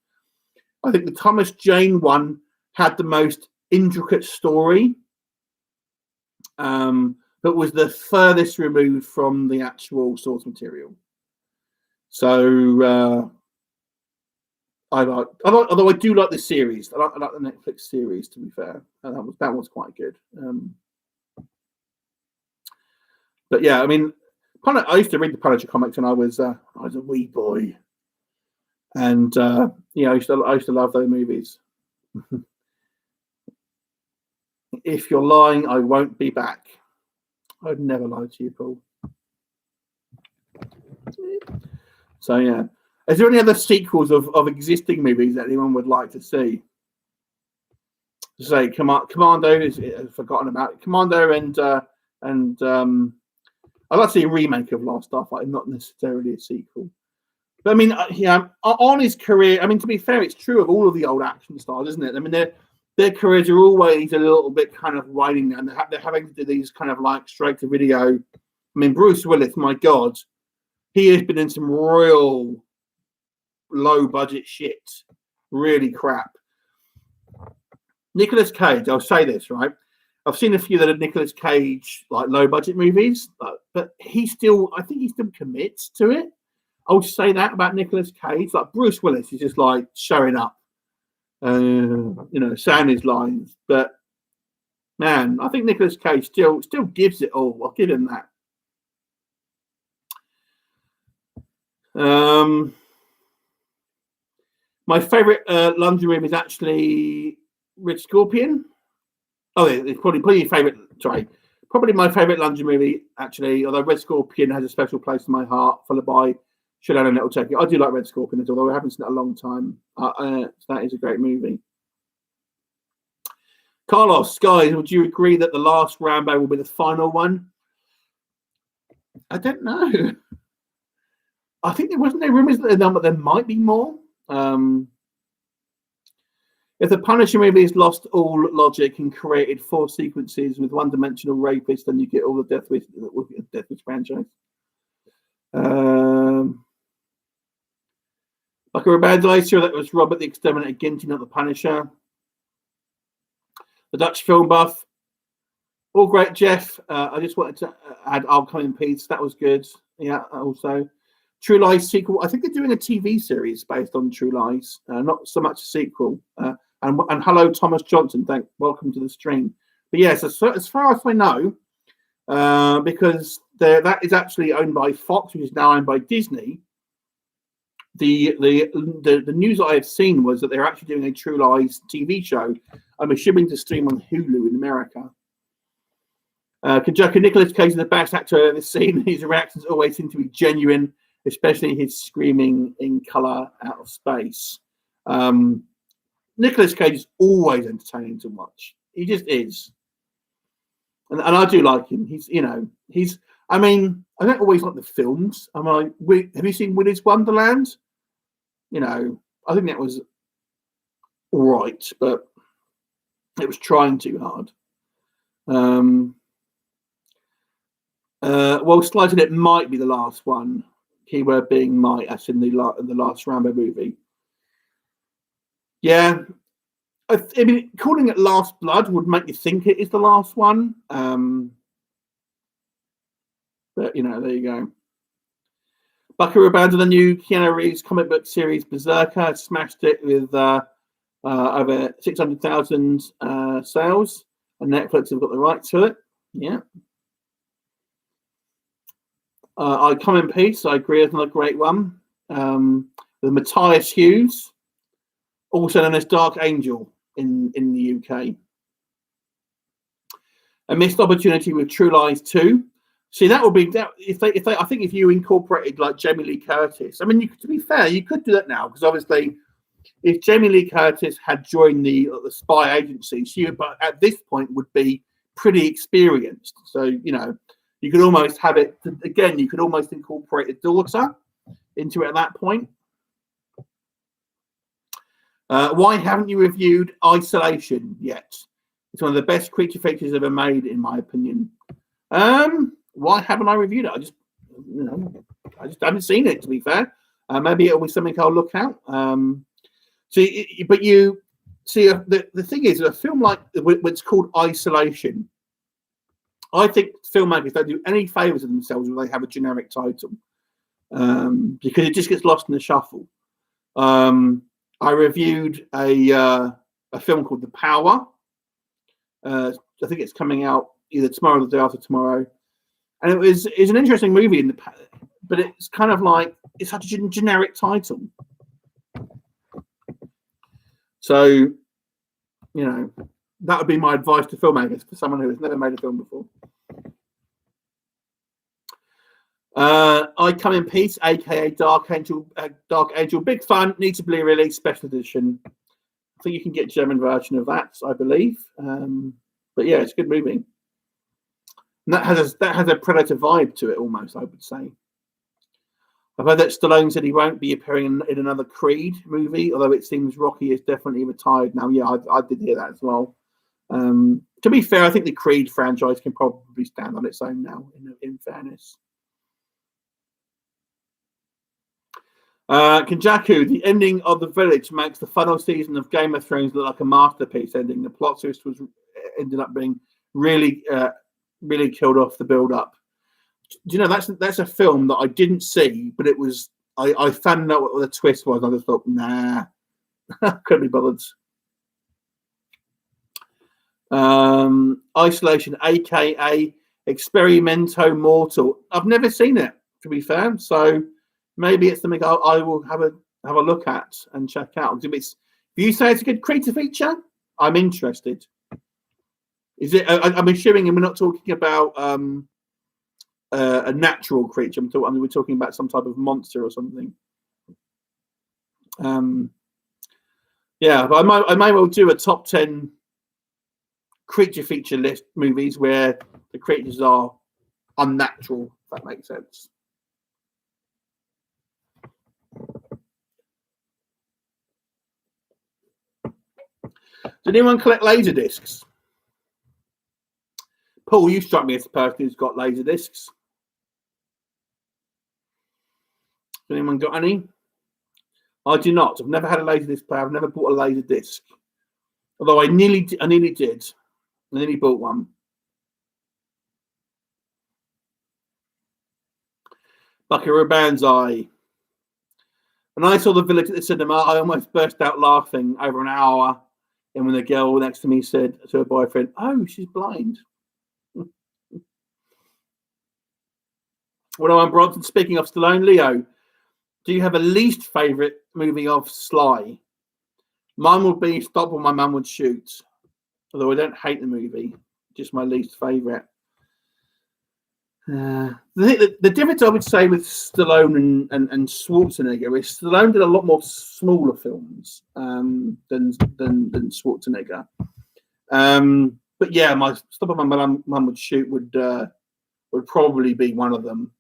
I think the Thomas Jane one had the most intricate story, but was the furthest removed from the actual source material. So although I do like the series, I like the Netflix series. To be fair, that was quite good. But yeah, I mean, I used to read the Punisher comics when I was a wee boy, and I used to love those movies. If you're lying, I won't be back. I'd never lie to you, Paul. So yeah, is there any other sequels of existing movies that anyone would like to see? Say Commando is forgotten about. Commando and I'd like to see a remake of Last Starfighter, not necessarily a sequel. But I mean, yeah, on his career, I mean, to be fair, it's true of all of the old action stars, isn't it? I mean, their careers are always a little bit kind of waning, and they're having to do these kind of like straight to video. I mean, Bruce Willis, my God, he has been in some real low budget shit, really crap. Nicolas Cage, I'll say this, right? I've seen a few that are Nicolas Cage, like low budget movies, but I think he still commits to it. I would say that about Nicolas Cage. Like Bruce Willis is just like showing up, saying his lines. But man, I think Nicolas Cage still gives it all. I'll give him that. My favorite London movie is actually Red Scorpion. Oh, it's probably your favorite. Sorry, probably my favorite London movie actually. Although Red Scorpion has a special place in my heart, followed by Showdown and Little Turkey. I do like Red Scorpion, although I haven't seen it in a long time. So that is a great movie. Carlos, guys, would you agree that the last Rambo will be the final one? I don't know. I think there wasn't any rumors that there might be more. If the Punisher movie has lost all logic and created 4 sequences with one-dimensional rapists, then you get all the Death Wish franchise. Buckaroobanzai, sure that was Robert the Exterminator Ginty, not the Punisher. The Dutch film buff. All great, Jeff. I just wanted to add I'll Come in Peace. That was good. Yeah, also. True Lies sequel. I think they're doing a TV series based on True Lies, not so much a sequel. And hello, Thomas Johnson. Welcome to the stream. But yes, as far as I know, because that is actually owned by Fox, which is now owned by Disney. The news I have seen was that they're actually doing a True Lies TV show. I'm assuming to stream on Hulu in America. Kajaka, Nicolas Cage is the best actor I've ever seen. His reactions always seem to be genuine, especially his screaming in color out of space. Nicolas Cage is always entertaining to watch. He just is. And I do like him. I mean, I don't always like the films. Have you seen Willy's Wonderland? I think that was all right, but it was trying too hard. Well, slightly, it might be the last one. Keyword being might, as in the last Rambo movie. Yeah, I mean, calling it Last Blood would make you think it is the last one. But there you go. Buckaroobanzai, the new Keanu Reeves comic book series Berserker, smashed it with over 600,000 sales, and Netflix have got the rights to it. Yeah. I Come in Peace. I agree, it's another great one. With Matthias Hughes, also known as Dark Angel in the UK. A missed opportunity with True Lies 2. See, that would be that I think if you incorporated like Jamie Lee Curtis. I mean, to be fair, you could do that now because obviously, if Jamie Lee Curtis had joined the spy agency, she but at this point would be pretty experienced. So you could almost have it again. You could almost incorporate a daughter into it at that point. Why haven't you reviewed Isolation yet? It's one of the best creature features ever made, in my opinion. Why haven't I reviewed it? I just haven't seen it. To be fair, maybe it'll be something I'll look out. The thing is, a film like what's called Isolation. I think filmmakers don't do any favors of themselves when they have a generic title, because it just gets lost in the shuffle. I reviewed a film called The Power. I think it's coming out either tomorrow or the day after tomorrow, and it's an interesting movie but it's kind of like it's such a generic title. So, that would be my advice to filmmakers for someone who has never made a film before. I Come in Peace, aka Dark Angel, Big Fun, needs a Blu-ray release, special edition. I think you can get a German version of that, I believe. But yeah, it's a good movie. And that has a Predator vibe to it, almost, I would say. I've heard that Stallone said he won't be appearing in another Creed movie, although it seems Rocky is definitely retired now. Yeah, I did hear that as well. To be fair, I think the Creed franchise can probably stand on its own now, in fairness. Kenjaku, the ending of The Village makes the final season of Game of Thrones look like a masterpiece ending. The plot twist ended up being really killed off the build-up. Do you know, that's a film that I didn't see, but it was I found out what the twist was. And I just thought, nah, couldn't be bothered. Isolation, aka Experimento Mortal. I've never seen it, to be fair, so maybe it's something I will have a look at and check out. If you say it's a good creature feature, I'm interested. Is it? I'm assuming we're not talking about a natural creature. We're talking about some type of monster or something. Yeah, but I may well do a top 10 creature feature list movies where the creatures are unnatural, if that makes sense. Does anyone collect laser discs? Paul, you strike me as the person who's got laser discs. Has anyone got any? I do not. I've never had a laser disc player. I've never bought a laser disc. Although I nearly did. I nearly bought one. Buckaroobanzai. When I saw The Village at the cinema, I almost burst out laughing over an hour. And when the girl next to me said to her boyfriend, "Oh, she's blind." Well, I'm Bronson. Speaking of Stallone, Leo, do you have a least favourite movie of Sly? Mine would be Stop Or My Mum Would Shoot. Although I don't hate the movie, just my least favourite. The difference I would say with Stallone and Schwarzenegger is Stallone did a lot more smaller films than Schwarzenegger. But yeah, my Stop Or My Mum Would Shoot would probably be one of them.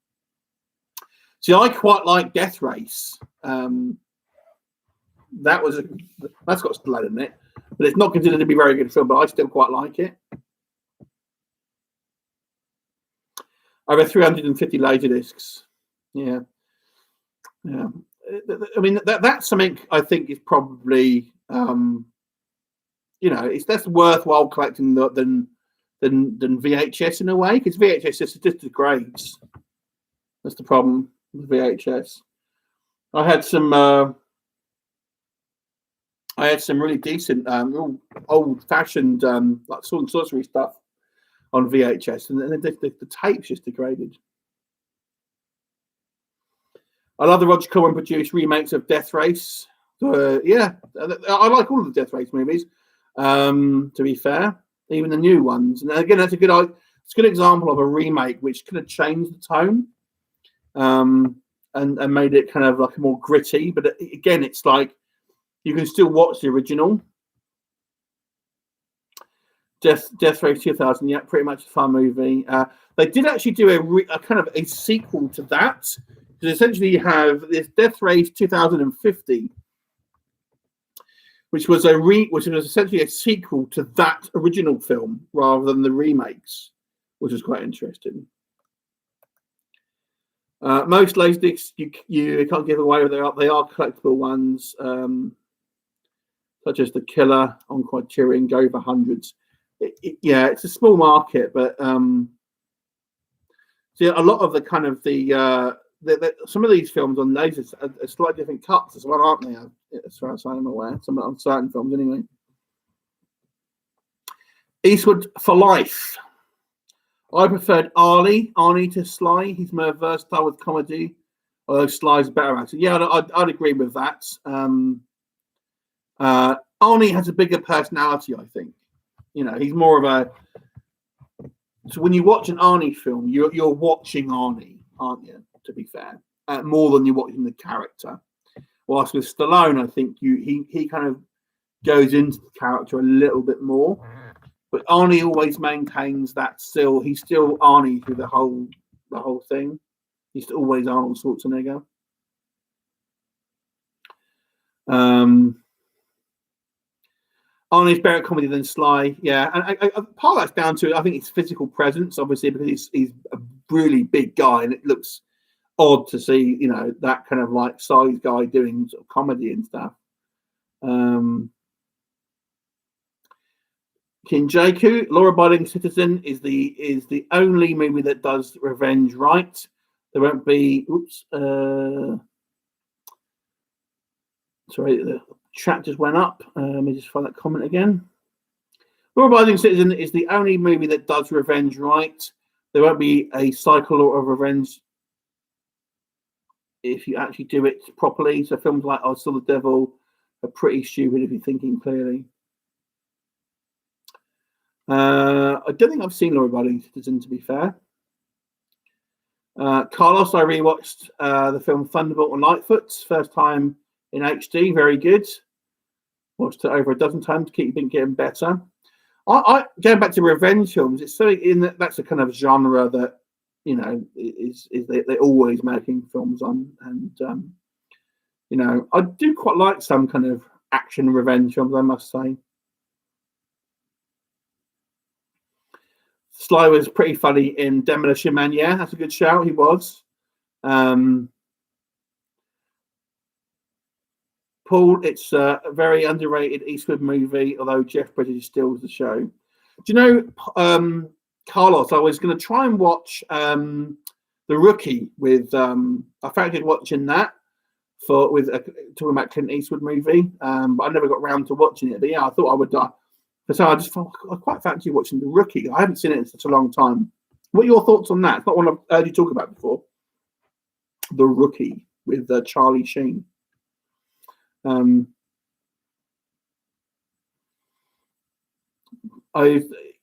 See, I quite like Death Race. That's got Stallone in it, but it's not considered to be a very good film. But I still quite like it. Over 350 laser discs. Yeah. I mean, that's something I think is probably, that's worthwhile collecting than VHS in a way, because VHS just degrades. That's the problem with VHS. I had some really decent, old-fashioned like sword and sorcery stuff on VHS, and the tape's just degraded. I love the Roger Corman produced remakes of Death Race. I like all of the Death Race movies. To be fair, even the new ones. And again, it's a good example of a remake which could have changed the tone, and made it kind of like more gritty. But again, it's like you can still watch the original. Death Race 2000, yeah, pretty much a fun movie. They did actually do a kind of a sequel to that, because essentially you have this Death Race 2050, which was essentially a sequel to that original film rather than the remakes, which was quite interesting. Most laserdiscs you can't give away, but they are collectible ones, such as The Killer on Criterion, go for hundreds. It's a small market, but see, a lot of the kind of some of these films on lasers are slightly different cuts as well, aren't they? As far as I'm aware, some on certain films anyway. Eastwood for life. I preferred Arnie to Sly. He's more versatile with comedy, although Sly's better at it. Yeah, I'd agree with that. Arnie has a bigger personality, I think. He's more of a. So when you watch an Arnie film, you're watching Arnie, aren't you? To be fair, more than you're watching the character. Whilst with Stallone, I think he kind of goes into the character a little bit more. But Arnie always maintains that he's still Arnie through the whole thing. He's always Arnold Schwarzenegger. Arnie's better at comedy than Sly, yeah, and part of that's down to I think his physical presence, obviously, because he's a really big guy, and it looks odd to see that kind of like size guy doing sort of comedy and stuff. Kinjaku, Law-Abiding Citizen is the only movie that does revenge right. There won't be. Sorry, the chat just went up. Let me just find that comment again. Law-Abiding Citizen is the only movie that does revenge right. There won't be a cycle of revenge if you actually do it properly. So films like I Saw the Devil are pretty stupid if you're thinking clearly. I don't think I've seen Law-Abiding Citizen, to be fair. Carlos, I rewatched the film Thunderbolt and Lightfoot, first time in HD, very good. Watched it over a dozen times to keep getting better. I going back to revenge films, it's so that's a kind of genre that is they're always making films on, and I do quite like some kind of action revenge films, I must say. Sly was pretty funny in Demolition Man. Yeah, that's a good shout. He was. Paul, it's a very underrated Eastwood movie, although Jeff Bridges steals the show. Do you know, Carlos, I was going to try and watch The Rookie with, I fancied watching that talking about Clint Eastwood movie, but I never got around to watching it. But yeah, I thought I would so I quite fancy watching The Rookie. I haven't seen it in such a long time. What are your thoughts on that? It's not one I've heard you talk about before. The Rookie with Charlie Sheen.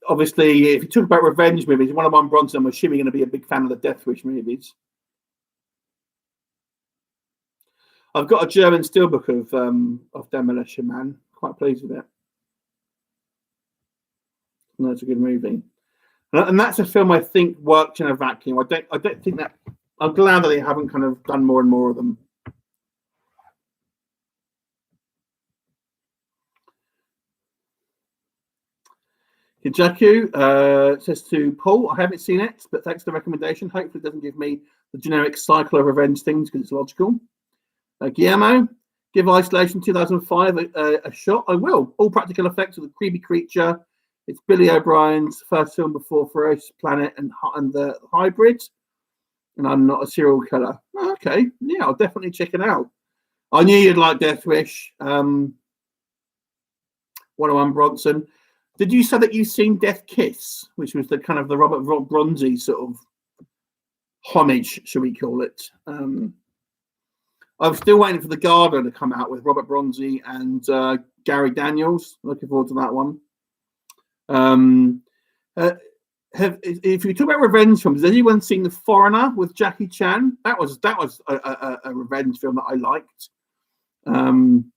Obviously, if you talk about revenge movies, one of Bronson, I'm assuming you're going to be a big fan of the Death Wish movies. I've got a German steelbook of Demolition Man. Quite pleased with it. No, it's a good movie, and that's a film I think worked in a vacuum. I don't think that. I'm glad that they haven't kind of done more and more of them. Hijaku says to Paul, I haven't seen it, but thanks for the recommendation. Hopefully it doesn't give me the generic cycle of revenge things because it's logical. Guillermo, give Isolation 2005 a shot. I will. All practical effects of the creepy creature. It's Billy O'Brien's first film before Ferocious Planet and the Hybrid. And I'm not a serial killer. Okay, yeah, I'll definitely check it out. I knew you'd like Death Wish. 101 Bronson. Did you say that you've seen Death Kiss, which was the kind of the Robert Bronzi sort of homage, shall we call it? I'm still waiting for The Gardener to come out with Robert Bronzi and Gary Daniels. Looking forward to that one. If you talk about revenge films, has anyone seen The Foreigner with Jackie Chan? That was a revenge film that I liked. Again,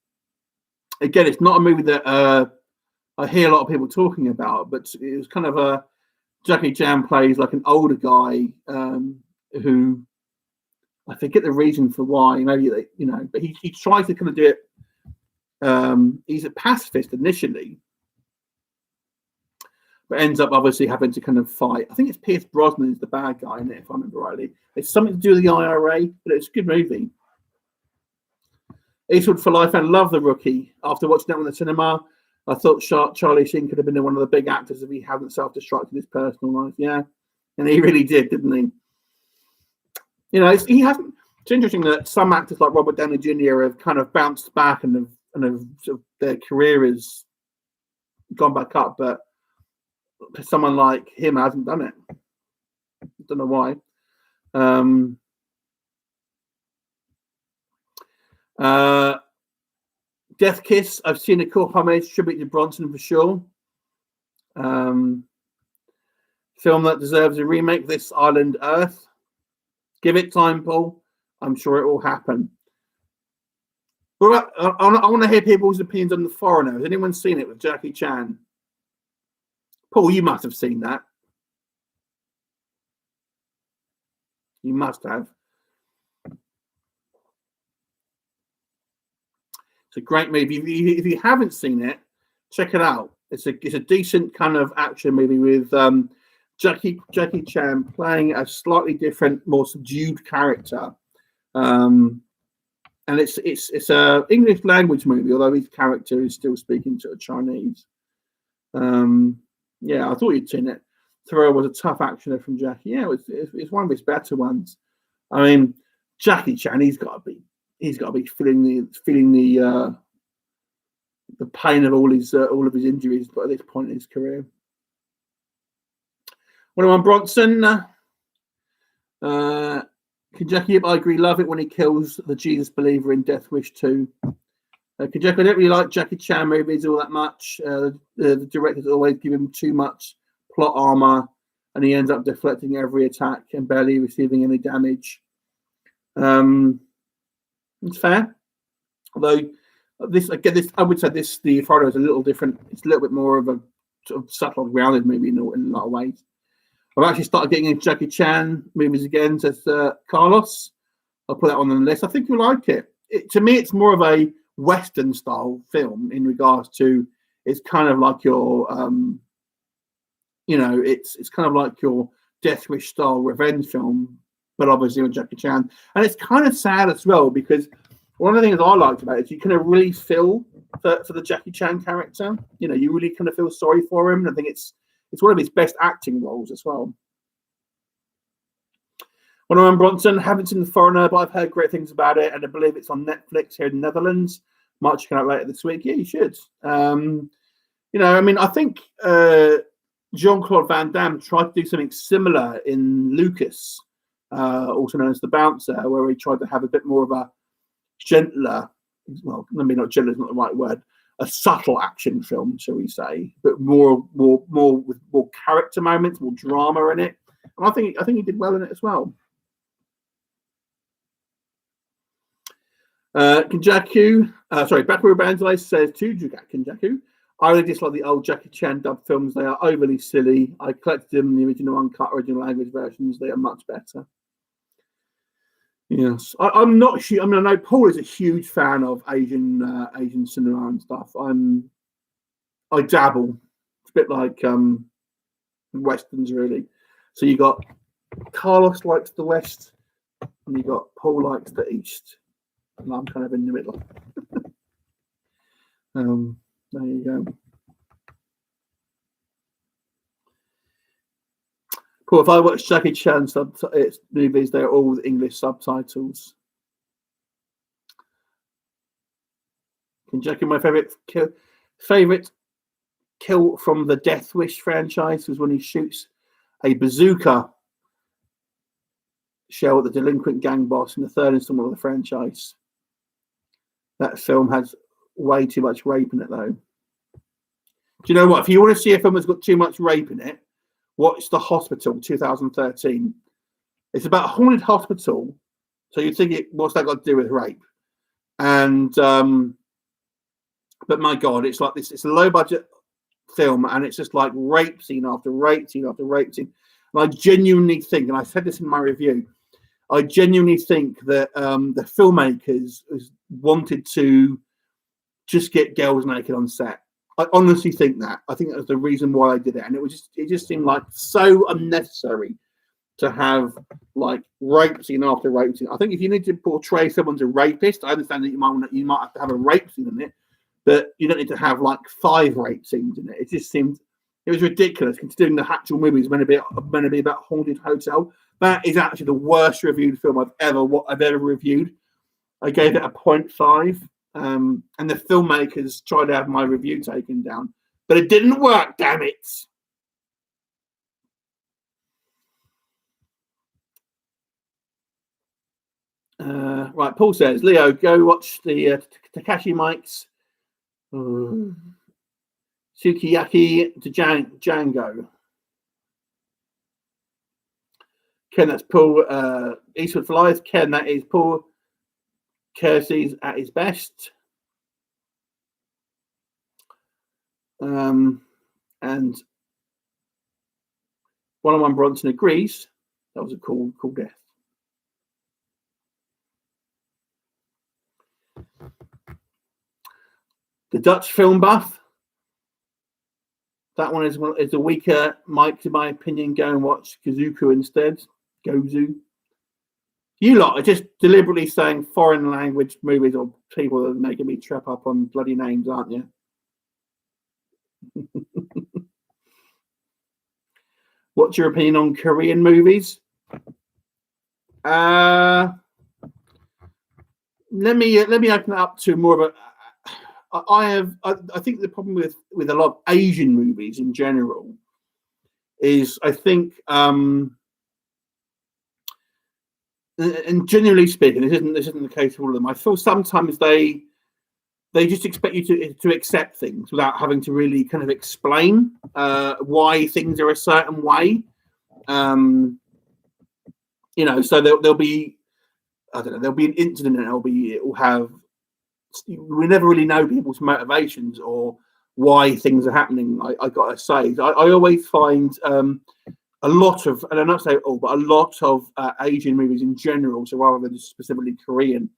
it's not a movie that I hear a lot of people talking about, but it was kind of a Jackie Chan plays like an older guy who I forget the reason for why. Maybe but he tries to kind of do it. He's a pacifist initially, but ends up obviously having to kind of fight. I think it's Pierce Brosnan is the bad guy in it, if I remember rightly. It's something to do with the IRA, but it's a good movie. Eastwood for life, and love The Rookie. After watching that in the cinema, I thought Charlie Sheen could have been one of the big actors if he hadn't self-destructed his personal life. Yeah, and he really did, didn't he? He hasn't. It's interesting that some actors like Robert Downey Jr. have kind of bounced back and have sort of, their career has gone back up, but someone like him hasn't done it. I don't know why. Death Kiss, I've seen a cool homage, tribute to Bronson for sure. Film that deserves a remake, This Island Earth. Give it time, Paul. I'm sure it will happen. Well, I want to hear people's opinions on The Foreigner. Has anyone seen it with Jackie Chan? Paul, you must have seen that. You must have. It's a great movie. If you haven't seen it, check it out. It's a decent kind of action movie with Jackie Chan playing a slightly different, more subdued character. And it's a English language movie, although his character is still speaking to Chinese. Yeah, I thought you'd seen it. Thoreau was a tough actioner from Jackie. Yeah, it's one of his better ones. I mean, Jackie Chan, he's got to be feeling the pain of all of his injuries, but at this point in his career. 101 Bronson. Can Jackie, I agree, love it when he kills the Jesus believer in Death Wish 2. Can Jackie, I don't really like Jackie Chan movies all that much. The directors always give him too much plot armor, and he ends up deflecting every attack and barely receiving any damage. It's fair, although I would say The Foreigner is a little different. It's a little bit more of a sort of subtle, grounded movie in a lot of ways. I've actually started getting into Jackie Chan movies again, says Carlos. I'll put that on the list. I think you'll like it. To me, it's more of a Western style film in regards to it's kind of like your, it's kind of like your Death Wish style revenge film, but obviously with Jackie Chan. And it's kind of sad as well because one of the things I liked about it is you kind of really feel for the Jackie Chan character. You know, you really kind of feel sorry for him. And I think it's one of his best acting roles as well. 101 Bronson, haven't seen The Foreigner, but I've heard great things about it, and I believe it's on Netflix here in the Netherlands. Might check it out later this week. Yeah, you should. I think Jean-Claude Van Damme tried to do something similar in Lucas, also known as The Bouncer, where he tried to have a bit more of a gentler, well, maybe not gentler is not the right word, a subtle action film, shall we say, but more with more character moments, more drama in it. And I think he did well in it as well. Buckaroobanzai says to Kenjaku, I really dislike the old Jackie Chan dub films. They are overly silly. I collected them in the original uncut, original language versions. They are much better. Yes, I'm not sure. I mean, I know Paul is a huge fan of Asian cinema and stuff. I dabble. It's a bit like westerns, really. So you got Carlos likes the West, and you got Paul likes the East, and I'm kind of in the middle. There you go. Paul, if I watch Jackie Chan movies, they're all with English subtitles. And Jackie, my favorite kill from the Death Wish franchise was when he shoots a bazooka shell at the delinquent gang boss in the third installment of the franchise. That film has way too much rape in it, though. Do you know what? If you want to see a film that's got too much rape in it, watch The Hospital, 2013. It's about a haunted hospital, so you think what's that got to do with rape? And but my God, it's like this. It's a low budget film, and it's just like rape scene after rape scene after rape scene. And I genuinely think, and I said this in my review, I genuinely think that the filmmakers wanted to just get girls naked on set. I honestly think that. I think that was the reason why I did it, and it just seemed like so unnecessary to have like rape scene after rape scene. I think if you need to portray someone as a rapist, I understand that you might have to have a rape scene in it, but you don't need to have like 5 rape scenes in it. It just seemed it was ridiculous considering the actual movie is meant to be about haunted hotel. That is actually the worst reviewed film I've ever reviewed. I gave it a 0.5. And the filmmakers tried to have my review taken down, but it didn't work, damn it. Right, Paul says, Leo, go watch the Takashi Miike's Sukiyaki to Django. Ken, that's Paul. Eastwood for Life. Ken, that is Paul. Kiersey's at his best. And 101 Bronson agrees. That was a cool death. The Dutch film buff. That one is a weaker Mike, in my opinion. Go and watch Kazuku instead. Gozu. You lot are just deliberately saying foreign language movies or people that are making me trap up on bloody names, aren't you? What's your opinion on Korean movies? Let me open it up to more of a. I think the problem with a lot of Asian movies in general is I think, and generally speaking, this isn't the case for all of them. I feel sometimes they just expect you to accept things without having to really kind of explain why things are a certain way. So there'll be, I don't know, there'll be an incident and it will have. We never really know people's motivations or why things are happening. I gotta say, I always find a lot of, and I'm not saying all, but a lot of Asian movies in general, so rather than just specifically Korean,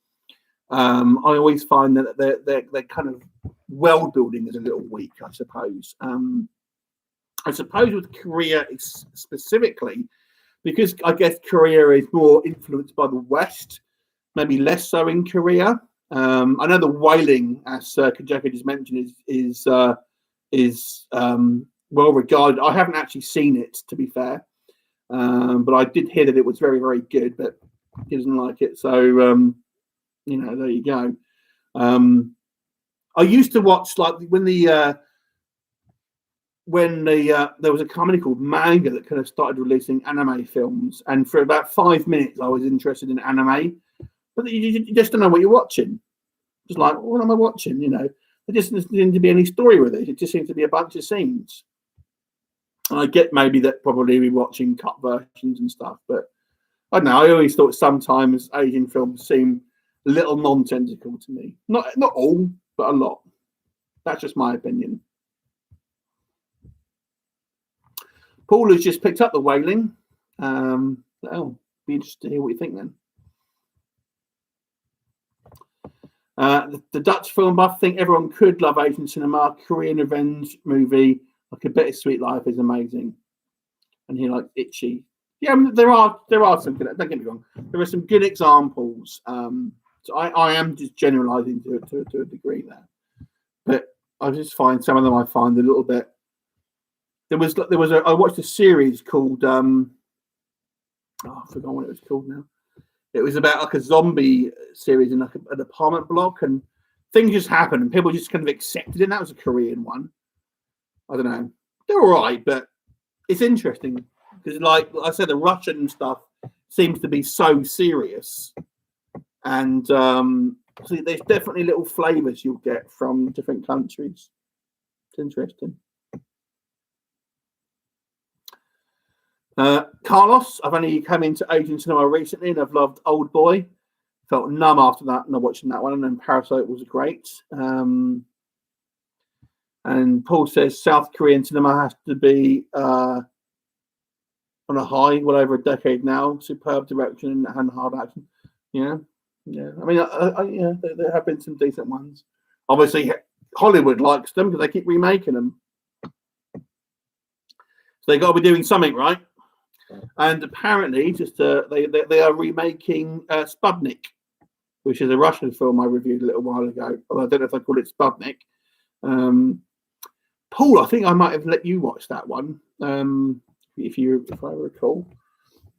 I always find that they're kind of world building is a little weak, I suppose. I suppose with Korea specifically, because I guess Korea is more influenced by the West, maybe less so in Korea. I know The Wailing, as Kajaka just mentioned, is well regarded. I haven't actually seen it, to be fair, but I did hear that it was very, very good. But he doesn't like it, so there you go. I used to watch when there was a company called Manga that kind of started releasing anime films, and for about 5 minutes I was interested in anime. But you just don't know what you're watching. Just like, what am I watching? There just doesn't seem to be any story with it. It just seems to be a bunch of scenes. And I get maybe that probably we're watching cut versions and stuff, but I don't know. I always thought sometimes Asian films seem a little nonsensical to me. Not all, but a lot. That's just my opinion. Paul has just picked up The Wailing. Be interested to hear what you think then. The Dutch film buff think everyone could love Asian cinema. Korean revenge movie like A Bittersweet Life is amazing, and he likes Itchy. Yeah, there are some good. Don't get me wrong. There are some good examples. So I am just generalising to a degree there, but I just find some of them I find a little bit. I watched a series called I forgot what it was called now. It was about like a zombie series in like an apartment block, and things just happened, and people just kind of accepted it. And that was a Korean one. I don't know. They're all right, but it's interesting because, like I said, the Russian stuff seems to be so serious, and so there's definitely little flavors you'll get from different countries. It's interesting. Carlos, I've only come into Asian cinema recently and I've loved Old Boy. Felt numb after that, not watching that one, and then Parasite was great. And Paul says South Korean cinema has to be on a high, well over a decade now. Superb direction and hard action. Yeah. I mean, there have been some decent ones. Obviously, Hollywood likes them because they keep remaking them. So they got to be doing something, right? And apparently, they are remaking Sputnik, which is a Russian film I reviewed a little while ago. Although I don't know if I call it Sputnik. Paul, I think I might have let you watch that one, if I recall.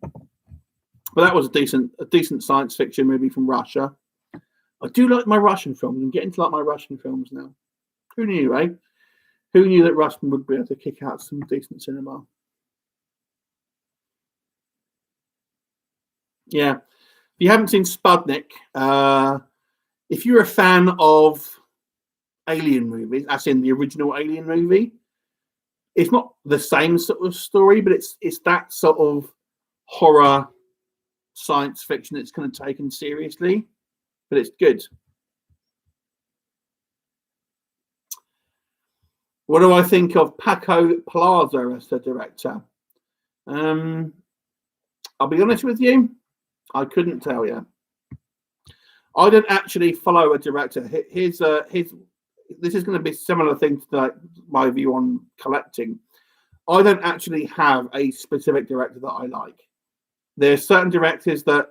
But that was a decent science fiction movie from Russia. I do like my Russian films. I'm getting to like my Russian films now. Who knew, eh? Who knew that Russian would be able to kick out some decent cinema? Yeah. If you haven't seen Sputnik, if you're a fan of Alien movies, as in the original Alien movie, it's not the same sort of story, but it's that sort of horror science fiction that's kind of taken seriously. but it's good. What do I think of Paco Plaza as the director? I'll be honest with you, I couldn't tell you. I don't actually follow a director. This is going to be similar thing to my view on collecting. I don't actually have a specific director that I like. There's certain directors that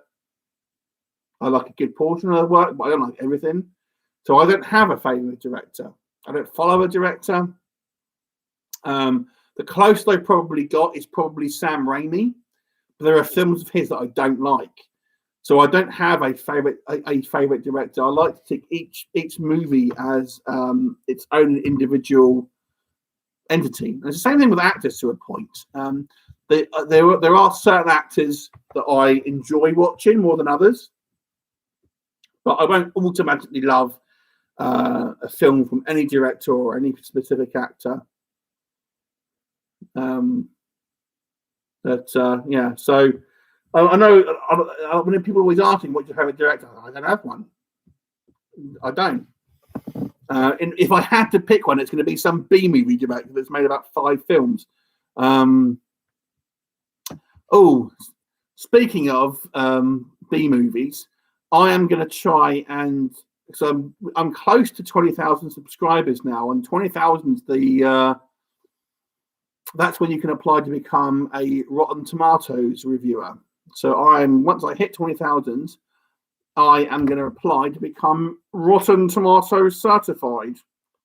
I like a good portion of their work, but I don't like everything. So I don't have a favourite director. I don't follow a director. The closest I probably got is probably Sam Raimi. But there are films of his that I don't like. So I don't have a favorite director. I like to take each movie as its own individual entity. And it's the same thing with actors to a point. There are certain actors that I enjoy watching more than others, but I won't automatically love a film from any director or any specific actor. Yeah, so I know when people are always asking what's your favorite director, I don't have one. I don't. If I had to pick one, it's going to be some B movie director that's made about 5 films. Speaking of B movies, I am going to try and so I'm close to 20,000 subscribers now, and 20,000 is that's when you can apply to become a Rotten Tomatoes reviewer. So once I hit 20,000, I am going to apply to become Rotten Tomatoes certified.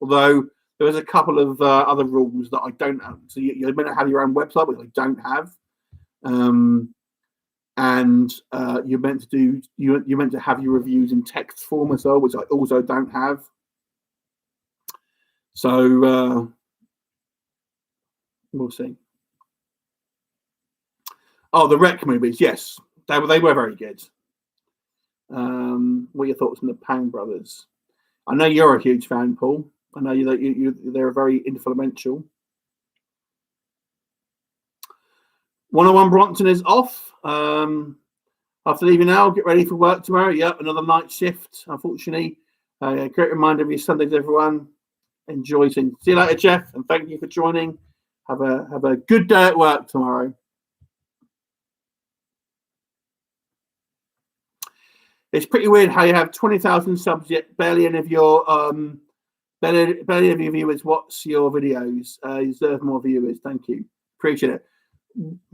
Although there is a couple of other rules that I don't have. So you're meant to have your own website, which I don't have. And you're meant to have your reviews in text form as well, which I also don't have. So we'll see. Oh, the Rec movies, yes, they were very good. What are your thoughts on the Pang brothers? I know you're a huge fan, Paul. I know they're very influential. 101 Bronson is off. After leaving now, get ready for work tomorrow. Yep, another night shift, unfortunately. Great reminder of your Sundays, everyone. Enjoy. See you later, Jeff, and thank you for joining. Have a good day at work tomorrow. It's pretty weird how you have 20,000 subs yet barely any of your viewers watch your videos. You deserve more viewers. Thank you. Appreciate it.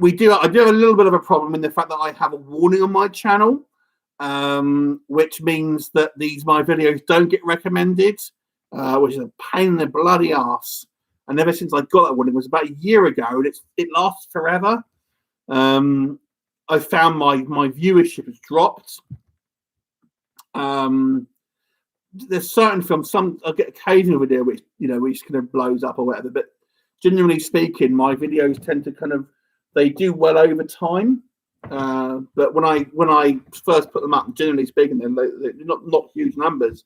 I do have a little bit of a problem in the fact that I have a warning on my channel, which means that my videos don't get recommended, which is a pain in the bloody ass. And ever since I got that warning, it was about a year ago, and it lasts forever. I found my viewership has dropped. There's certain films, I get occasional video which kind of blows up or whatever, but generally speaking, my videos tend to they do well over time. But when I first put them up, generally speaking, they're not huge numbers.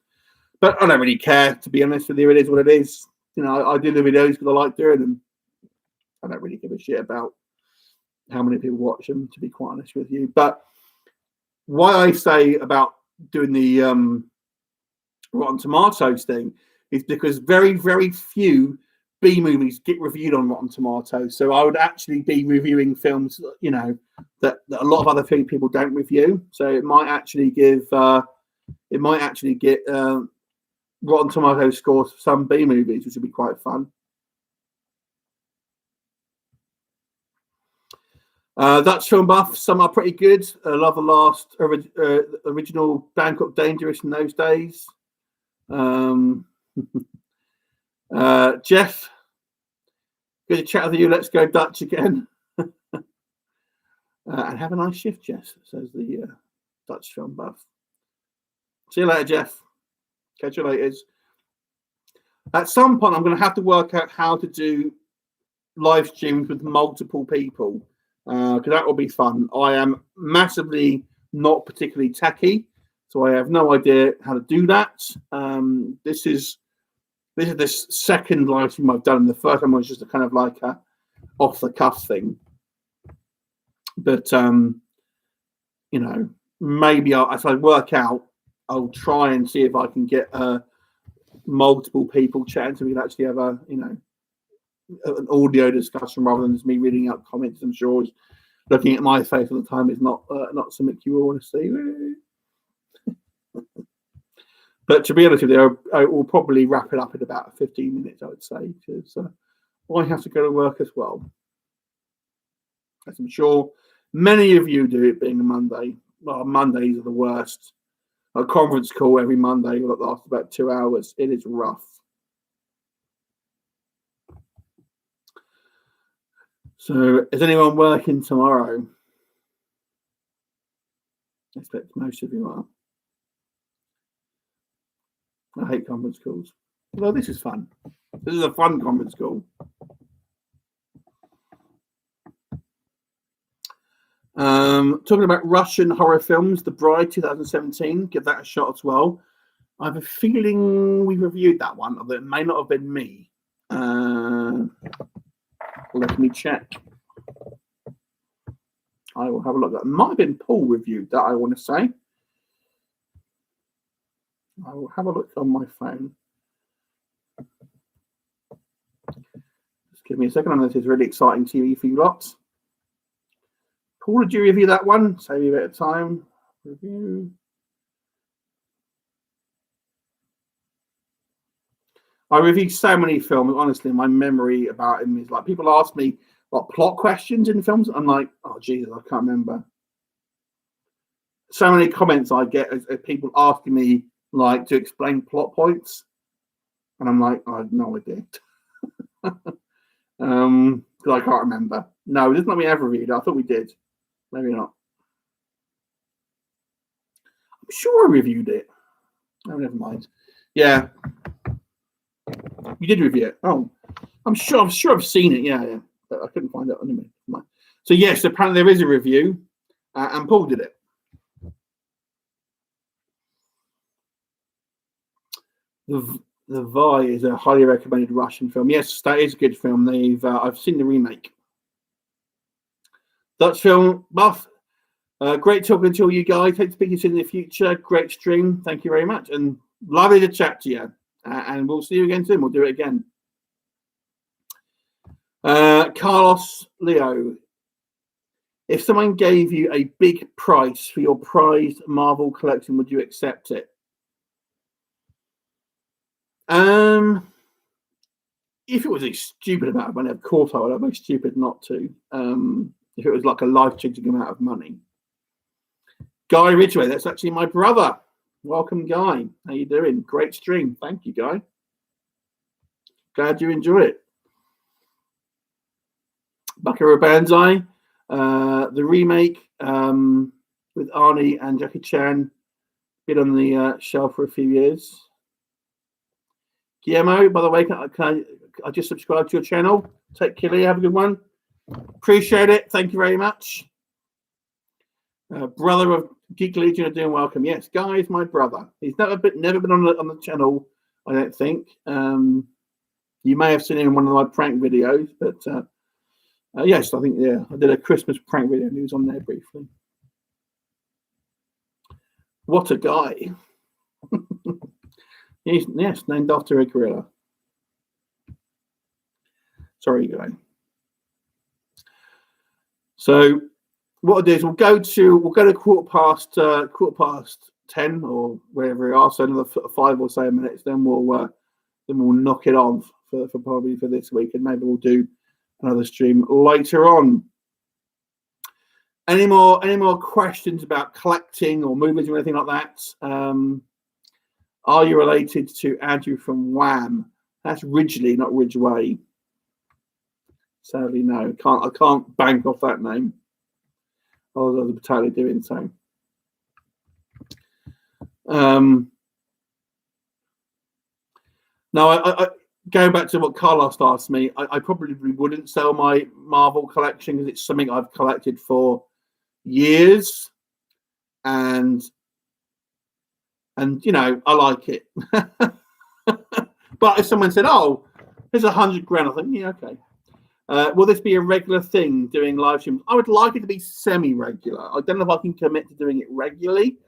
But I don't really care, to be honest with you. It is what it is. I do the videos because I like doing them. I don't really give a shit about how many people watch them, to be quite honest with you. But why I say about doing the Rotten Tomatoes thing is because very, very few B movies get reviewed on Rotten Tomatoes. So I would actually be reviewing films, that a lot of other people don't review. So it might actually get Rotten Tomatoes scores for some B movies, which would be quite fun. Dutch film buff, some are pretty good. I love the last original Bangkok Dangerous in those days. Jeff, good to chat with you. Let's go Dutch again. And have a nice shift, Jess, says the Dutch film buff. See you later, Jeff. Catch you later. At some point, I'm going to have to work out how to do live streams with multiple people, because that will be fun. I am massively not particularly techy, so I have no idea how to do that. This is the second live stream I've done. The first one was just a kind of like a off the cuff thing, but maybe as I work out I'll try and see if I can get multiple people chatting, so we can actually have an audio discussion rather than just me reading out comments. I'm sure looking at my face all the time is not something you all want to see. But to be honest with you, I will probably wrap it up in about 15 minutes, I would say, because I have to go to work as well. As I'm sure many of you do, it being a Monday. Well, Mondays are the worst. A conference call every Monday that lasts about 2 hours. It is rough. So, is anyone working tomorrow? I expect most of you are. I hate conference calls. Well, this is fun. This is a fun conference call. Talking about Russian horror films, The Bride 2017. Give that a shot as well. I have a feeling we reviewed that one, although it may not have been me. Let me check. I will have a look. That might have been Paul reviewed that, I want to say. I will have a look on my phone. Just give me a second. I know this is really exciting TV for you lots. Paul, did you review that one? Save you a bit of time. Review. I reviewed so many films. Honestly, my memory about him is like, people ask me what plot questions in films. I'm like, oh Jesus, I can't remember. So many comments I get as people asking me like to explain plot points, and I'm like, I have no idea. Because I can't remember. No, this is not me ever reviewed. I thought we did. Maybe not. I'm sure I reviewed it. Oh, never mind. Yeah. You did review it. Oh, I'm sure I've seen it. Yeah. But I couldn't find it anyway. So yes, apparently there is a review, and Paul did it. The Vi is a highly recommended Russian film. Yes, that is a good film. I've seen the remake. Dutch film buff. Great talking to all you guys. Hope to speak to you soon in the future. Great stream. Thank you very much, and lovely to chat to you. And we'll see you again soon. We'll do it again. Carlos Leo. If someone gave you a big price for your prized Marvel collection, would you accept it? If it was a stupid amount of money, of course I would. I'd be stupid not to. If it was like a life-changing amount of money. Guy Ridgway, that's actually my brother. Welcome, Guy. How you doing? Great stream. Thank you, Guy. Glad you enjoy it. Buckaroobanzai, the remake with Arnie and Jackie Chan, been on the shelf for a few years. Guillermo, by the way, I just subscribed to your channel. Take care. Have a good one. Appreciate it. Thank you very much. Brother of Geek Legion are doing welcome. Yes, Guy is my brother. He's never been on the channel, I don't think. You may have seen him in one of my prank videos, but yes, I think, yeah, I did a Christmas prank video and he was on there briefly. What a guy. Yes, named after a gorilla. Sorry, Guy. So what I'll do is we'll go to quarter past 10 or wherever we are. So another 5 or so minutes. Then we'll knock it on for probably for this week, and maybe we'll do another stream later on. Any more questions about collecting or movies or anything like that? Are you related to Andrew from Wham? That's Ridgely, not Ridgeway. Sadly, no. I can't bank off that name. Although I'm totally doing so. Now, I going back to what Carlos asked me, I probably wouldn't sell my Marvel collection because it's something I've collected for years, and you know, I like it. But if someone said, "Oh, there's $100 grand," I think, yeah, okay. Will this be a regular thing, doing live streams? I would like it to be semi-regular. I don't know if I can commit to doing it regularly,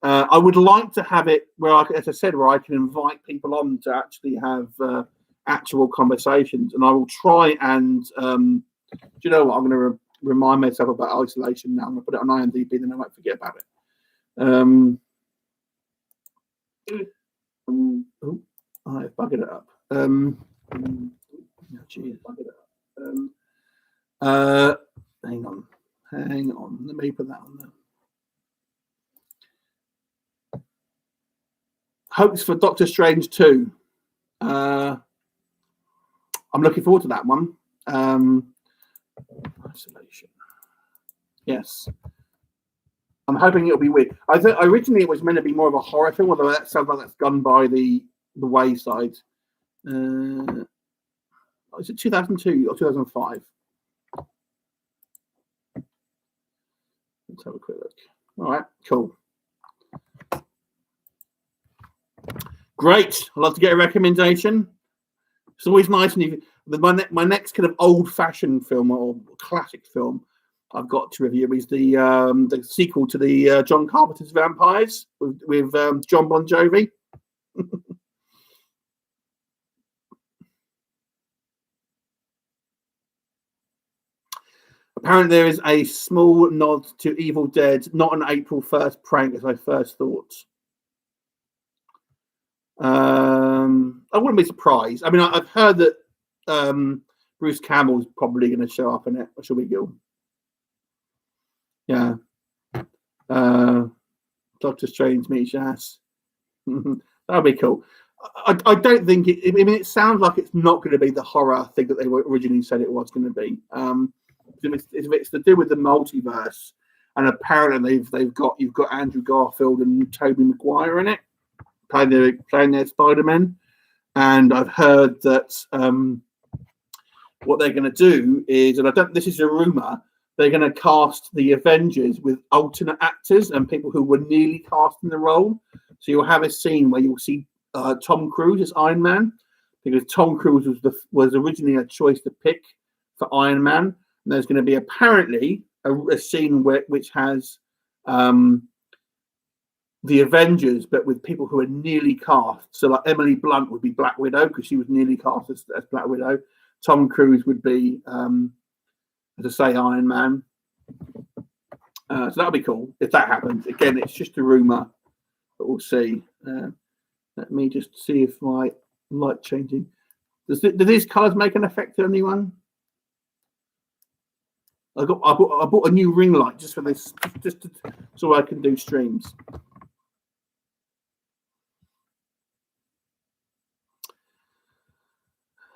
I would like to have it where, as I said, where I can invite people on to actually have actual conversations, and I will try and do you know what? I'm going to remind myself about isolation now. I'm going to put it on IMDb, then I won't forget about it. I've buggered it up. Geez, buggered it up. Hang on. Let me put that on there. Hopes for Doctor Strange 2. I'm looking forward to that one. Isolation. Yes. I'm hoping it'll be weird. Originally it was meant to be more of a horror film, although that sounds like that's gone by the wayside. Is it 2002 or 2005? Let's have a quick look. All right, cool. Great. I'd love to get a recommendation. It's always nice when you. My next kind of old-fashioned film or classic film I've got to review is the sequel to the John Carpenter's Vampires with John Bon Jovi. Apparently, there is a small nod to Evil Dead, not an April 1st prank, as I first thought. I wouldn't be surprised. I mean, I've heard that Bruce Campbell's probably going to show up in it, which will be good. Yeah. Doctor Strange meets Ass. That'll be cool. I don't think it. I mean, it sounds like it's not going to be the horror thing that they originally said it was going to be. If it's to do with the multiverse, and apparently you've got Andrew Garfield and Tobey Maguire in it, playing their Spider-Man, and I've heard that what they're going to do is, and this is a rumor, they're going to cast the Avengers with alternate actors and people who were nearly cast in the role. So you'll have a scene where you'll see Tom Cruise as Iron Man, because Tom Cruise was originally a choice to pick for Iron Man. And there's going to be apparently a scene which has the Avengers, but with people who are nearly cast. So like Emily Blunt would be Black Widow because she was nearly cast as Black Widow. Tom Cruise would be, as I say, Iron Man. So that'll be cool if that happens. Again, it's just a rumor, but we'll see. Let me just see if my light changing. Do these colours make an effect to anyone? I bought a new ring light just for this, so I can do streams.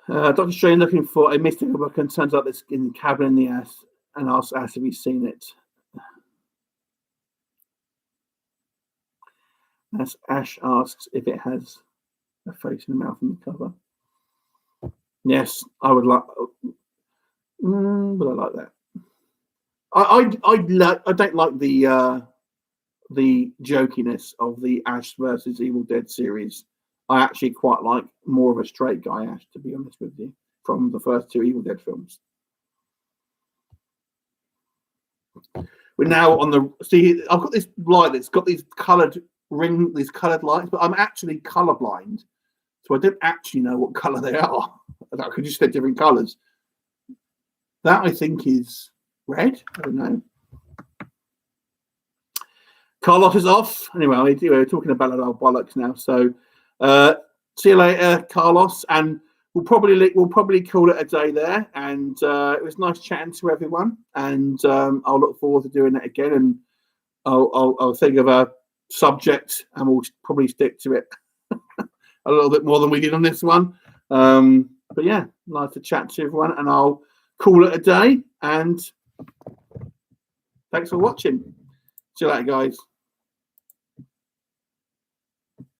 Doctor Strange looking for a mystical book and turns up this in the cabin in the ass and asks if he's seen it. As Ash asks if it has a face and a mouth in the cover. Yes, I would like. Would I like that? I don't like the jokiness of the Ash versus Evil Dead series. I actually quite like more of a straight guy Ash, to be honest with you, from the first two Evil Dead films. We're now on the I've got this light that's got these coloured lights, but I'm actually colourblind, so I don't actually know what colour they are. I could just get different colours. That I think is red. I don't know. Carlos is off. Anyway, we're talking about our bollocks now. So see you later, Carlos, and we'll probably call it a day there. And it was nice chatting to everyone. And I'll look forward to doing it again. And I'll think of a subject, and we'll probably stick to it a little bit more than we did on this one. But yeah, nice to chat to everyone, and I'll call it a day. And thanks for watching. See you later, guys.